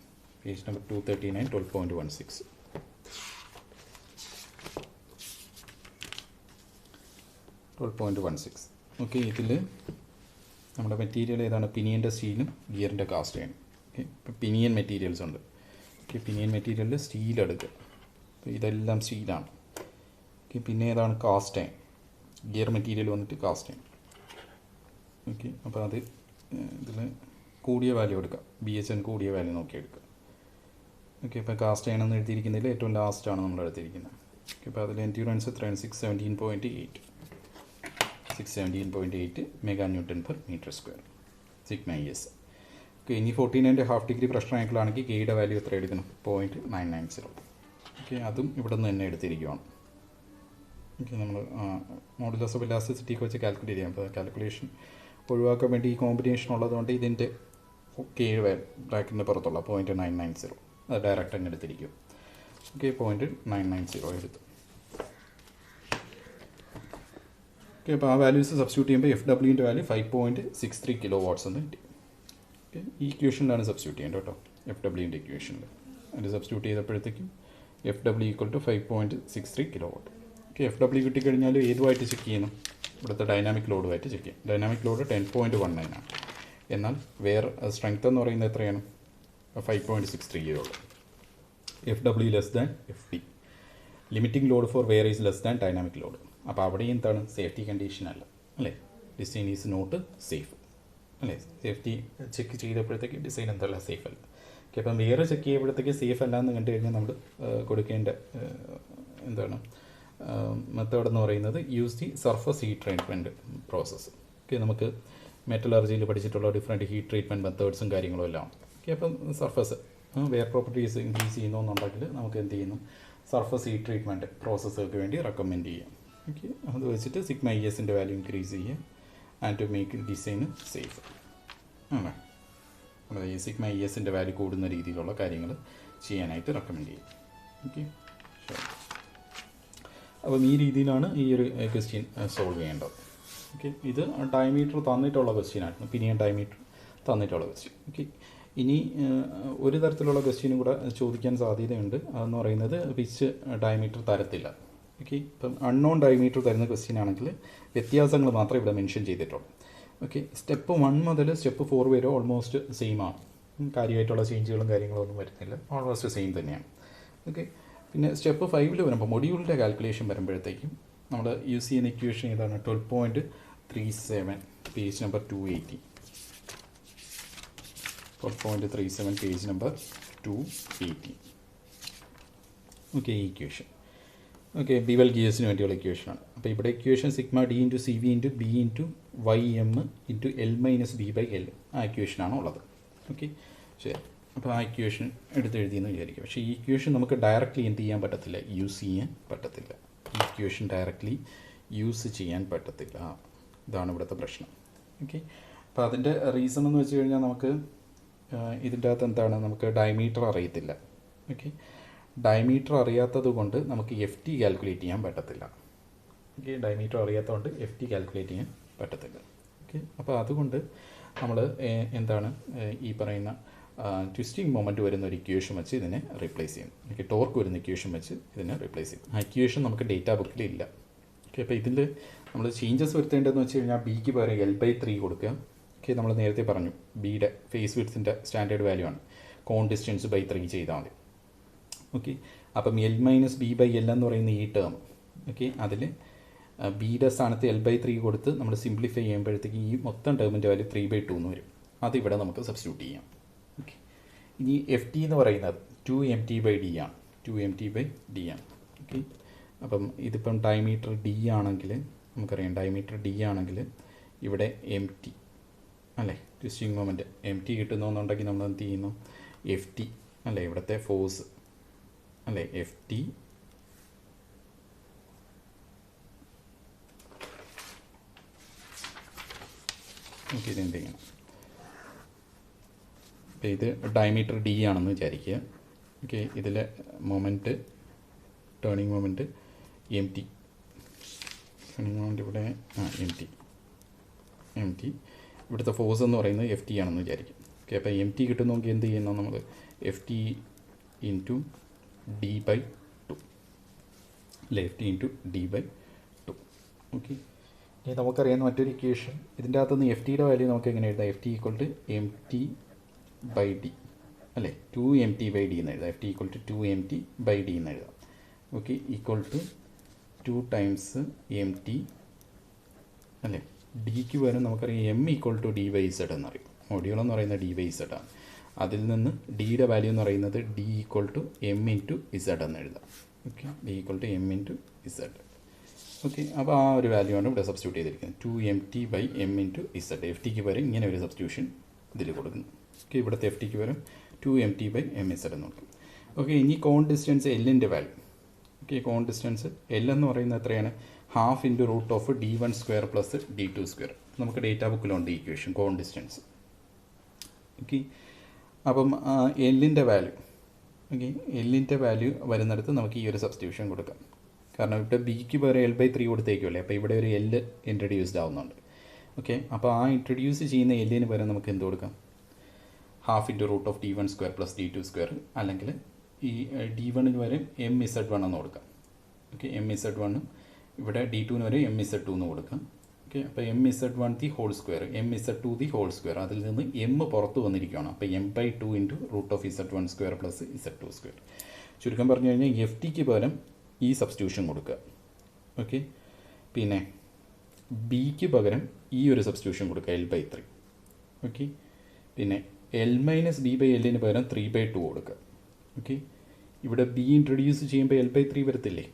12.16. ഓക്കെ, ഇതിൽ നമ്മുടെ മെറ്റീരിയൽ ഏതാണ്? പിനിയൻ്റെ സ്റ്റീലും ഗിയറിൻ്റെ കാസ്റ്റ് ആണ്. ഓക്കെ, ഇപ്പോൾ പിനിയൻ മെറ്റീരിയൽസ് ഉണ്ട്. ഓക്കെ, പിനിയൻ മെറ്റീരിയലിൽ സ്റ്റീൽ എടുക്കുക. അപ്പോൾ ഇതെല്ലാം സ്റ്റീലാണ്. ഓക്കെ, പിന്നെ ഏതാണ്? കാസ്റ്റ് ആണ്. ഗിയർ മെറ്റീരിയൽ വന്നിട്ട് കാസ്റ്റ് ആണ്. ഓക്കെ, അപ്പോൾ അത് ഇതിൽ കൂടിയ വാല്യൂ എടുക്കുക, BHN കൂടിയ വാല്യൂ നോക്കി എടുക്കുക. ഓക്കെ, ഇപ്പോൾ കാസ്റ്റ് ആണെന്ന് എഴുതിയിരിക്കുന്നതിൽ ഏറ്റവും ലാസ്റ്റാണ് നമ്മൾ എടുത്തിരിക്കുന്നത്. ഓക്കെ, അപ്പോൾ അതിൽ എൻഡ്യൂറൻസ് എത്രയാണ്? 617.8 mega newton per metre square sigma ES. Okay, ഇനി 49ൻ്റെ ഹാഫ് ഡിഗ്രി പ്രഷർ ആംഗിളാണെങ്കിൽ Kയുടെ വാല്യൂ എത്ര എടുക്കണം? 0.990. ഓക്കെ, അതും ഇവിടെ നിന്ന് തന്നെ എടുത്തിരിക്കുകയാണ്. ഓക്കെ, നമ്മൾ മോഡുലസ് ഓഫ് ഇലാസ്റ്റിസിറ്റിയൊക്കെ വെച്ച് കാൽക്കുലേറ്റ് ചെയ്യാം. അപ്പോൾ കാൽക്കുലേഷൻ ഒഴിവാക്കാൻ വേണ്ടി ഈ കോമ്പിനേഷൻ ഉള്ളതുകൊണ്ട് ഇതിൻ്റെ K ബ്രാക്കറ്റിൻ്റെ പുറത്തുള്ള 0.990 അത് ഡയറക്റ്റ് അങ്ങ് എടുത്തിരിക്കും. ഓക്കെ, 0.990 എടുത്തു. ഓക്കെ, അപ്പോൾ ആ വാല്യൂസ് സബ്സ്റ്റിറ്റ്യൂട്ട് ചെയ്യുമ്പോൾ FWൻ്റെ വാല്യൂ 5.63 kW എന്ന് കിട്ടി. ഓക്കെ, ഈ ഇക്വേഷനിലാണ് സബ്സ്റ്റിറ്റ്യൂട്ട് ചെയ്യേണ്ടത് കേട്ടോ, FWൻ്റെ ഇക്വേഷനിൽ. അതിൽ സബ്സ്റ്റിറ്റ്യൂട്ട് ചെയ്തപ്പോഴത്തേക്കും FW equal to 5.63 kW. Okay, FW കിട്ടിക്കഴിഞ്ഞാൽ ഏതുമായിട്ട് ചെക്ക് ചെയ്യണം? ഇവിടുത്തെ ഡൈനാമിക് ലോഡുമായിട്ട് ചെക്ക് ചെയ്യാം. ഡൈനാമിക് ലോഡ് 10.19 ആണ്. എന്നാൽ സ്ട്രെങ്ത് എന്ന് പറയുന്നത് എത്രയാണ്? 5.63 kW. FW less than FD. Limiting load for wear is less than dynamic load. അപ്പോൾ അവിടെ എന്താണ്? സേഫ്റ്റി കണ്ടീഷൻ അല്ല അല്ലേ? ഡിസൈൻ ഈസ് നോട്ട് സേഫ് അല്ലേ? സേഫ്റ്റി ചെക്ക് ചെയ്തപ്പോഴത്തേക്ക് ഡിസൈൻ എന്തല്ല, സേഫ് അല്ല. ഓക്കെ, അപ്പം വേറെ ചെക്ക് ചെയ്യുമ്പോഴത്തേക്ക് സേഫ് അല്ല എന്ന് കണ്ടു കഴിഞ്ഞാൽ നമ്മൾ കൊടുക്കേണ്ട എന്താണ് മെത്തേഡ് എന്ന് പറയുന്നത് use the surface heat treatment process. Okay, നമുക്ക് മെറ്റലർജിയിൽ പഠിച്ചിട്ടുള്ള ഡിഫറെൻറ്റ് ഹീറ്റ് ട്രീറ്റ്മെൻറ്റ് മെത്തേഡ്സും കാര്യങ്ങളും എല്ലാം. ഓക്കെ, അപ്പം സർഫസ് വെയർ പ്രോപ്പർട്ടീസ് ഇൻക്രീസ് ചെയ്യുന്നുണ്ടെങ്കിൽ നമുക്ക് എന്ത് ചെയ്യുന്നു? സർഫസ് ഹീറ്റ് ട്രീറ്റ്മെൻറ്റ് പ്രോസസ്സുകൾക്ക് വേണ്ടി റെക്കമെൻഡ് ചെയ്യാം. ഓക്കെ, അത് വെച്ചിട്ട് സിഗ്മ ESൻ്റെ വാല്യൂ ഇൻക്രീസ് ചെയ്യുക and to make design safe ആണ്. ഈ സിഗ്മ ESൻ്റെ വാല്യൂ കൂടുന്ന രീതിയിലുള്ള കാര്യങ്ങൾ ചെയ്യാനായിട്ട് റെക്കമെൻഡ് ചെയ്യും. ഓക്കെ, അപ്പം ഈ രീതിയിലാണ് ഈ ഒരു ക്വസ്റ്റ്യൻ സോൾവ് ചെയ്യേണ്ടത്. ഓക്കെ, ഇത് ഡയമീറ്റർ തന്നിട്ടുള്ള ക്വസ്റ്റ്യനാണ്, പിനിയൻ ഡയമീറ്റർ തന്നിട്ടുള്ള ക്വസ്റ്റ്യൻ. ഓക്കെ, ഇനി ഒരു തരത്തിലുള്ള ക്വസ്റ്റ്യനും കൂടെ ചോദിക്കാൻ സാധ്യതയുണ്ട്. അതെന്ന് പറയുന്നത് പിച്ച് ഡയമീറ്റർ തരത്തില്ല. ഓക്കെ, ഇപ്പം അൺനോൺ ഡയമീറ്റർ തരുന്ന ക്വസ്റ്റ്യൻ ആണെങ്കിൽ വ്യത്യാസങ്ങൾ മാത്രമേ ഇവിടെ മെൻഷൻ ചെയ്തിട്ടുള്ളൂ. ഓക്കെ, സ്റ്റെപ്പ് 1 മുതൽ സ്റ്റെപ്പ് 4 വരെ ഓൾമോസ്റ്റ് സെയിം ആണ്. കാര്യമായിട്ടുള്ള ചേഞ്ചുകളും കാര്യങ്ങളൊന്നും വരുന്നില്ല, ഓൾമോസ്റ്റ് സെയിം തന്നെയാണ്. ഓക്കെ, പിന്നെ സ്റ്റെപ്പ് 5 വരുമ്പോൾ മൊഡ്യൂളിൻ്റെ കാൽക്കുലേഷൻ വരുമ്പോഴത്തേക്കും നമ്മൾ യൂസ് ചെയ്യുന്ന ഇക്വേഷൻ ഏതാണ്? 12.37 page number 280. 12.37 page number 280. Okay, ഈ ഇക്വേഷൻ ഓക്കെ ബിവൽ ഗിയേഴ്സിന് വേണ്ടിയുള്ള ഇക്വേഷനാണ്. അപ്പോൾ ഇവിടെ equation sigma D into CV into B into YM into L minus B/L ആ ഇക്വേഷനാണ് ഉള്ളത്. ഓക്കെ, ശരി. അപ്പോൾ ആ ഇക്വേഷൻ എഴുതിയെന്ന് വിചാരിക്കുക. പക്ഷേ ഈ ഇക്വേഷൻ നമുക്ക് ഡയറക്റ്റ്ലി എന്ത് ചെയ്യാൻ പറ്റത്തില്ല? യൂസ് ചെയ്യാൻ പറ്റത്തില്ല. ഈ ഇക്വേഷൻ ഡയറക്റ്റ്ലി യൂസ് ചെയ്യാൻ പറ്റത്തില്ല. ഇതാണ് ഇവിടുത്തെ പ്രശ്നം. ഓക്കെ. അപ്പോൾ അതിൻ്റെ റീസൺ എന്ന് വെച്ച് കഴിഞ്ഞാൽ നമുക്ക് ഇതിൻ്റെ അകത്ത് എന്താണ്, നമുക്ക് ഡയമീറ്റർ അറിയത്തില്ല. ഓക്കെ, ഡയമീറ്റർ അറിയാത്തത് കൊണ്ട് നമുക്ക് എഫ് ടി കാൽക്കുലേറ്റ് ചെയ്യാൻ പറ്റത്തില്ല. ഓക്കെ, ഡയമീറ്റർ അറിയാത്തതുകൊണ്ട് എഫ് ടി കാൽക്കുലേറ്റ് ചെയ്യാൻ പറ്റത്തില്ല. ഓക്കെ, അപ്പോൾ അതുകൊണ്ട് നമ്മൾ എന്താണ് ഈ പറയുന്ന ട്വിസ്റ്റിംഗ് മൊമെൻറ്റ് വരുന്ന ഒരു ഇക്വേഷൻ വെച്ച് ഇതിനെ റീപ്ലേസ് ചെയ്യും. ഓക്കെ, ടോർക്ക് വരുന്ന ഇക്വേഷൻ വെച്ച് ഇതിനെ റീപ്ലേസ് ചെയ്യും. ആ ഇക്വേഷൻ നമുക്ക് ഡേറ്റാ ബുക്കിൽ ഇല്ല. ഓക്കെ, അപ്പോൾ ഇതിൽ നമ്മൾ ചേഞ്ചസ് വരുത്തേണ്ടതെന്ന് വെച്ച് കഴിഞ്ഞാൽ ബിക്ക് പകരം L/3 കൊടുക്കുക. ഓക്കെ, നമ്മൾ നേരത്തെ പറഞ്ഞു ബിയുടെ ഫേസ് വിഡ്ത്തിൻ്റെ സ്റ്റാൻഡേർഡ് വാല്യൂ ആണ്, കോൺ ഡിസ്റ്റൻസ് ബൈ 3 ചെയ്താൽ മതി. ഓക്കെ, അപ്പം L-B/L എന്ന് പറയുന്ന ഈ ടേം, ഓക്കെ, അതിൽ ബിയുടെ സ്ഥാനത്ത് L/3 കൊടുത്ത് നമ്മൾ സിംപ്ലിഫൈ ചെയ്യുമ്പോഴത്തേക്ക് ഈ മൊത്തം ടേമിൻ്റെ വാല്യൂ 3/2 എന്ന് വരും. അതിവിടെ നമുക്ക് സബ്സ്റ്റിറ്റ്യൂട്ട് ചെയ്യാം. ഓക്കെ, ഇനി എഫ് ടി എന്ന് പറയുന്നത് 2mt/d ആണ്. 2mt/d ആണ്. ഓക്കെ, അപ്പം ഇതിപ്പം ഡയമീറ്റർ ഡി ആണെങ്കിൽ നമുക്കറിയാം, ഡയമീറ്റർ ഡി ആണെങ്കിൽ ഇവിടെ എം ടി അല്ലേ, ട്വിസ്റ്റിംഗ് മൊമെൻറ്റ് എം ടി കിട്ടുന്നുണ്ടെങ്കിൽ നമ്മൾ എന്ത് ചെയ്യുന്നു, എഫ് ടി അല്ലേ, ഇവിടുത്തെ ഫോഴ്സ് അല്ലേ, എഫ് ടി ഓക്കെ, ഇതെന്ത് ചെയ്യണം, അപ്പോൾ ഇത് ഡയമീറ്റർ ഡി ആണെന്ന് വിചാരിക്കുക. ഓക്കെ, ഇതിലെ moment, turning moment M T, turning moment ഇവിടെ എം ടി, ഇവിടുത്തെ ഫോഴ്സ് എന്ന് പറയുന്നത് എഫ് ടി ആണെന്ന് വിചാരിക്കും. ഓക്കെ, അപ്പോൾ എം ടി കിട്ടുന്നെങ്കിൽ എന്ത് ചെയ്യുന്നു, നമ്മൾ എഫ് ടി ഇൻറ്റു D/2 അല്ലേ, F T into D/2. Okay, ഇനി നമുക്കറിയാവുന്ന മറ്റൊരു ഇക്വേഷൻ, ഇതിൻ്റെ അകത്തുനിന്ന് എഫ് ടിയുടെ വാല്യൂ നമുക്ക് എങ്ങനെ എഴുതാം, F T equal to MT/D അല്ലേ, 2mt/d എന്ന് എഴുതാം. F T equal to 2mt/d എന്ന് എഴുതാം. Okay, equal to 2 times M T അല്ലേ, ഡിക്ക് പകരം നമുക്കറിയാം എം ഈക്വൽ ടു D/Z എന്നറിയാം. മൊഡ്യൂൾ എന്ന് പറയുന്നത് D/Z ആണ്. അതിൽ നിന്ന് ഡിയുടെ വാല്യൂ എന്ന് പറയുന്നത് D equal to M into Z എന്ന് എഴുതാം. Okay, D equal to M into Z. Okay, അപ്പോൾ ആ ഒരു വാല്യൂ ആണ് ഇവിടെ സബ്സ്റ്റിറ്റ്യൂട്ട് ചെയ്തിരിക്കുന്നത്, 2mt/m into Z. F tick പകരം ഇങ്ങനെ ഒരു സബ്സ്റ്റിറ്റ്യൂഷൻ ഇതിൽ കൊടുക്കുന്നു. ഓക്കെ, ഇവിടുത്തെ എഫ് ടിക്ക് പകരം 2mt/mz എന്ന് കൊടുക്കും. ഓക്കെ, ഇനി കോൺ ഡിസ്റ്റൻസ് എല്ലിൻ്റെ value. Okay, cone distance L എന്ന് പറയുന്നത് എത്രയാണ്, ½ ഇൻറ്റു √d1² പ്ലസ് d2². നമുക്ക് ഡേറ്റാ ബുക്കിലുണ്ട് ഈ ഇക്വേഷൻ, കോൺ ഡിസ്റ്റൻസ്. ഓക്കെ, അപ്പം എല്ലിൻ്റെ വാല്യൂ, ഓക്കെ, എല്ലിൻ്റെ വാല്യൂ വരുന്നിടത്ത് നമുക്ക് ഈ ഒരു സബ്സ്റ്റിറ്റ്യൂഷൻ കൊടുക്കാം. കാരണം ഇവിടെ ബിക്ക് പകരം L/3 കൊടുത്തേക്കുമല്ലേ, അപ്പോൾ ഇവിടെ ഒരു എൽ ഇൻട്രൊഡ്യൂസ്ഡ് ആവുന്നുണ്ട്. ഓക്കെ, അപ്പോൾ ആ ഇൻട്രൊഡ്യൂസ് ചെയ്യുന്ന എല്ലിന് പകരം നമുക്ക് എന്ത് കൊടുക്കാം, ½ ഇൻറ്റു √d1² പ്ലസ് d2², അല്ലെങ്കിൽ ഈ d1 വരെ MZ1 എന്ന് കൊടുക്കാം. ഓക്കെ, MZ1, ഇവിടെ d2 വരെ MZ2 എന്ന് കൊടുക്കാം. ഓക്കെ, അപ്പോൾ MZ1 the whole square, MZ2 the whole square, അതിൽ നിന്ന് എം പുറത്ത് വന്നിരിക്കുകയാണ്. അപ്പോൾ M/2 into √Z1² plus Z2². ചുരുക്കം പറഞ്ഞു കഴിഞ്ഞാൽ എഫ് ടിക്ക് പകരം ഈ സബ്സ്റ്റിറ്റ്യൂഷൻ കൊടുക്കുക. ഓക്കെ, പിന്നെ ബിക്ക് പകരം ഈ ഒരു സബ്സ്റ്റിറ്റ്യൂഷൻ കൊടുക്കുക, L/3. ഓക്കെ, പിന്നെ L-B/Lന് പകരം 3/2 കൊടുക്കുക. ഓക്കെ, ഇവിടെ ബി ഇൻട്രൊഡ്യൂസ് ചെയ്യുമ്പോൾ L/3 വരത്തില്ലേ.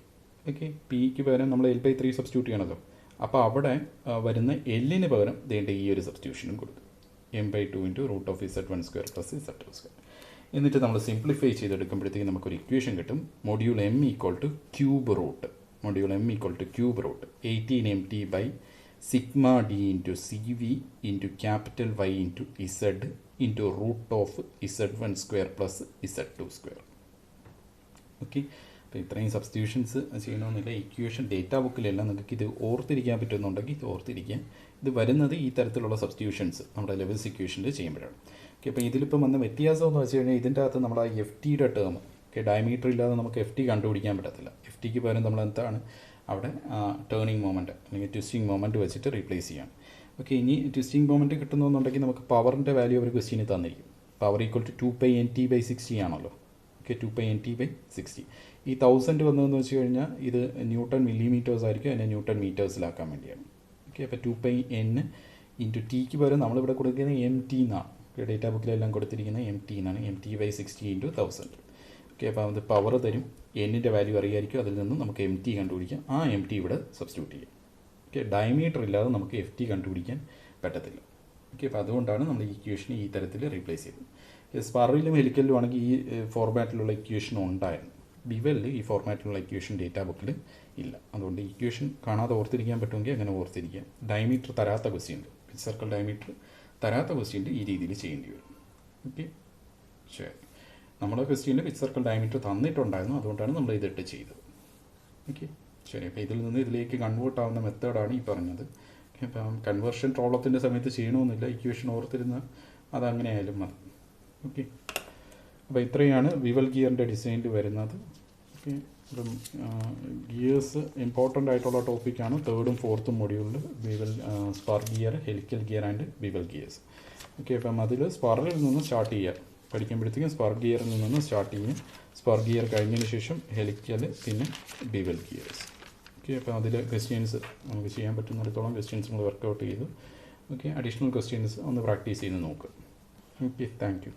ഓക്കെ, പിക്ക് പകരം നമ്മൾ L/3 സബ്സ്റ്റിറ്റ്യൂട്ട് ചെയ്യണമല്ലോ. അപ്പോൾ അവിടെ വരുന്ന എല്ലിന് പകരം വേണ്ട ഈ ഒരു സബ്സ്റ്റിറ്റ്യൂഷനും കൊടുക്കും, M/2 into √Z1² plus Z2². എന്നിട്ട് നമ്മൾ സിംപ്ലിഫൈ ചെയ്തെടുക്കുമ്പോഴത്തേക്ക് നമുക്കൊരു ഇക്വേഷൻ കിട്ടും, module M equal to cube root, module M equal to cube root 18mt/σd into CV into capital Y into Z into √Z1² plus Z2². Okay, അപ്പോൾ ഇത്രയും substitutions ചെയ്യണമെന്നില്ല. Equation data ബുക്കിലെല്ലാം നിങ്ങൾക്ക് ഇത് ഓർത്തിരിക്കാൻ പറ്റുന്നുണ്ടെങ്കിൽ ഇത് ഓർത്തിരിക്കുക. ഇത് വരുന്നത് ഈ തരത്തിലുള്ള സബ്സ്റ്റിറ്റ്യൂഷൻസ് നമ്മുടെ ലെവൽസ് ഇക്വേഷനിൽ ചെയ്യുമ്പോഴാണ്. ഓക്കെ, അപ്പോൾ ഇതിലിപ്പോൾ വന്ന വ്യത്യാസം എന്ന് വെച്ച് കഴിഞ്ഞാൽ ഇതിൻ്റെ അകത്ത് നമ്മൾ ആ എഫ് ടിയുടെ ടേം, ഓക്കെ, ഡയമീറ്റർ ഇല്ലാതെ നമുക്ക് എഫ് ടി കണ്ടുപിടിക്കാൻ പറ്റത്തില്ല. എഫ് ടിക്ക് പകരം നമ്മൾ എന്താണ് അവിടെ ടേണിംഗ് മൊമെൻറ്റ് അല്ലെങ്കിൽ ട്വിസ്റ്റിംഗ് മൊമെൻറ്റ് വെച്ചിട്ട് റീപ്ലേസ് ചെയ്യാം. ഓക്കെ, ഇനി ട്വിസ്റ്റിംഗ് മൊമെൻറ്റ് കിട്ടുന്നുണ്ടെങ്കിൽ നമുക്ക് പവറിൻ്റെ വാല്യൂ അവർ ക്വസ്റ്റ്യന് തന്നിരിക്കും. പവർ ഈക്വൽ ടു 2π/nt/60 ആണല്ലോ. Okay, 2π/nt/60. ഈ 1000 വന്നതെന്ന് വെച്ച് കഴിഞ്ഞാൽ ഇത് ന്യൂട്ടൺ മില്ലിമീറ്റേഴ്സ് ആയിരിക്കും, അതിനെ ന്യൂട്ടൺ മീറ്റേഴ്സിലാക്കാൻ വേണ്ടിയാണ്. ഓക്കെ, അപ്പോൾ 2πn ഇൻറ്റു ടിക്ക് പകരം നമ്മളിവിടെ കൊടുക്കുന്നത് MT എന്നാണ്. ഡേറ്റാ ബുക്കിലെല്ലാം കൊടുത്തിരിക്കുന്നത് MT എന്നാണ്, MT/60 ഇൻറ്റു 1000. ഓക്കെ, അപ്പോൾ അത് പവർ തരും, എന്നിൻ്റെ വാല്യൂ അറിയായിരിക്കും, അതിൽ നിന്ന് നമുക്ക് MT കണ്ടുപിടിക്കാം. ആ MT ഇവിടെ സബ്സ്റ്റിറ്റ്യൂട്ട് ചെയ്യാം. ഓക്കെ, ഡയമീറ്റർ ഇല്ലാതെ നമുക്ക് FT കണ്ടുപിടിക്കാൻ പറ്റത്തില്ല. ഓക്കെ, അപ്പോൾ അതുകൊണ്ടാണ് നമ്മൾ ഈ ഇക്വേഷനെ ഈ തരത്തിൽ റീപ്ലേസ് ചെയ്തത്. സ്പർറിലും ഹെലിക്കലിലും ആണെങ്കിൽ ഈ ഫോർമാറ്റിലുള്ള ഇക്വേഷൻ ഉണ്ടായിരുന്നു. ബിവലിൽ ഈ ഫോർമാറ്റിലുള്ള ഇക്വേഷൻ ഡേറ്റാ ബുക്കിൽ ഇല്ല. അതുകൊണ്ട് ഇക്വേഷൻ കാണാതെ ഓർത്തിരിക്കാൻ പറ്റുമെങ്കിൽ അങ്ങനെ ഓർത്തിരിക്കാം. ഡയമീറ്റർ തരാത്ത ക്വസ്റ്റ്യൻ, പിച്ച് സർക്കിൾ ഡയമീറ്റർ തരാത്ത ക്വസ്റ്റ്യൻ ഈ രീതിയിൽ ചെയ്യേണ്ടി വരും. ഓക്കെ, ശരി. നമ്മുടെ ക്വസ്റ്റ്യനിൽ പിച്ച് സർക്കിൾ ഡയമീറ്റർ തന്നിട്ടുണ്ടായിരുന്നു, അതുകൊണ്ടാണ് നമ്മൾ ഇതിട്ട് ചെയ്തത്. ഓക്കെ, ശരി. അപ്പോൾ ഇതിൽ നിന്ന് ഇതിലേക്ക് കൺവേർട്ട് ആവുന്ന മെത്തേഡാണ് ഈ പറഞ്ഞത്. അപ്പം കൺവേർഷൻ പ്രോബ്ലത്തിൻ്റെ സമയത്ത് ചെയ്യണമെന്നില്ല, ഇക്വേഷൻ ഓർത്തിരുന്ന അതങ്ങനെ ആയാലും മതി. ഓക്കെ, അപ്പോൾ ഇത്രയാണ് വിവൽ ഗിയറിൻ്റെ ഡിസൈനിൽ വരുന്നത്. ഓക്കെ, അപ്പം ഗിയേഴ്സ് ഇമ്പോർട്ടൻ്റ് ആയിട്ടുള്ള ടോപ്പിക്കാണ് 3rd and 4th മൊഡ്യൂളിൽ. Bevel spur gear, helical gear and bevel gears. Okay, അപ്പം അതിൽ സ്പാർക്കിൽ നിന്ന് സ്റ്റാർട്ട് ചെയ്യുക. പഠിക്കുമ്പോഴത്തേക്കും സ്പാർക്ക് ഗിയറിൽ നിന്ന് സ്റ്റാർട്ട് ചെയ്യും. സ്പാർക്ക് ഗിയർ കഴിഞ്ഞതിന് ശേഷം ഹെലിക്കൽ, പിന്നെ വിവൽ ഗിയേഴ്സ്. ഓക്കെ, അപ്പോൾ അതിൽ ക്വസ്റ്റ്യൻസ് നമുക്ക് ചെയ്യാൻ പറ്റുന്നിടത്തോളം ക്വസ്റ്റ്യൻസ് നമ്മൾ വർക്കൗട്ട് ചെയ്തു. ഓക്കെ, അഡീഷണൽ ക്വസ്റ്റ്യൻസ് ഒന്ന് പ്രാക്ടീസ് ചെയ്ത് നോക്കുക. Okay, thank you.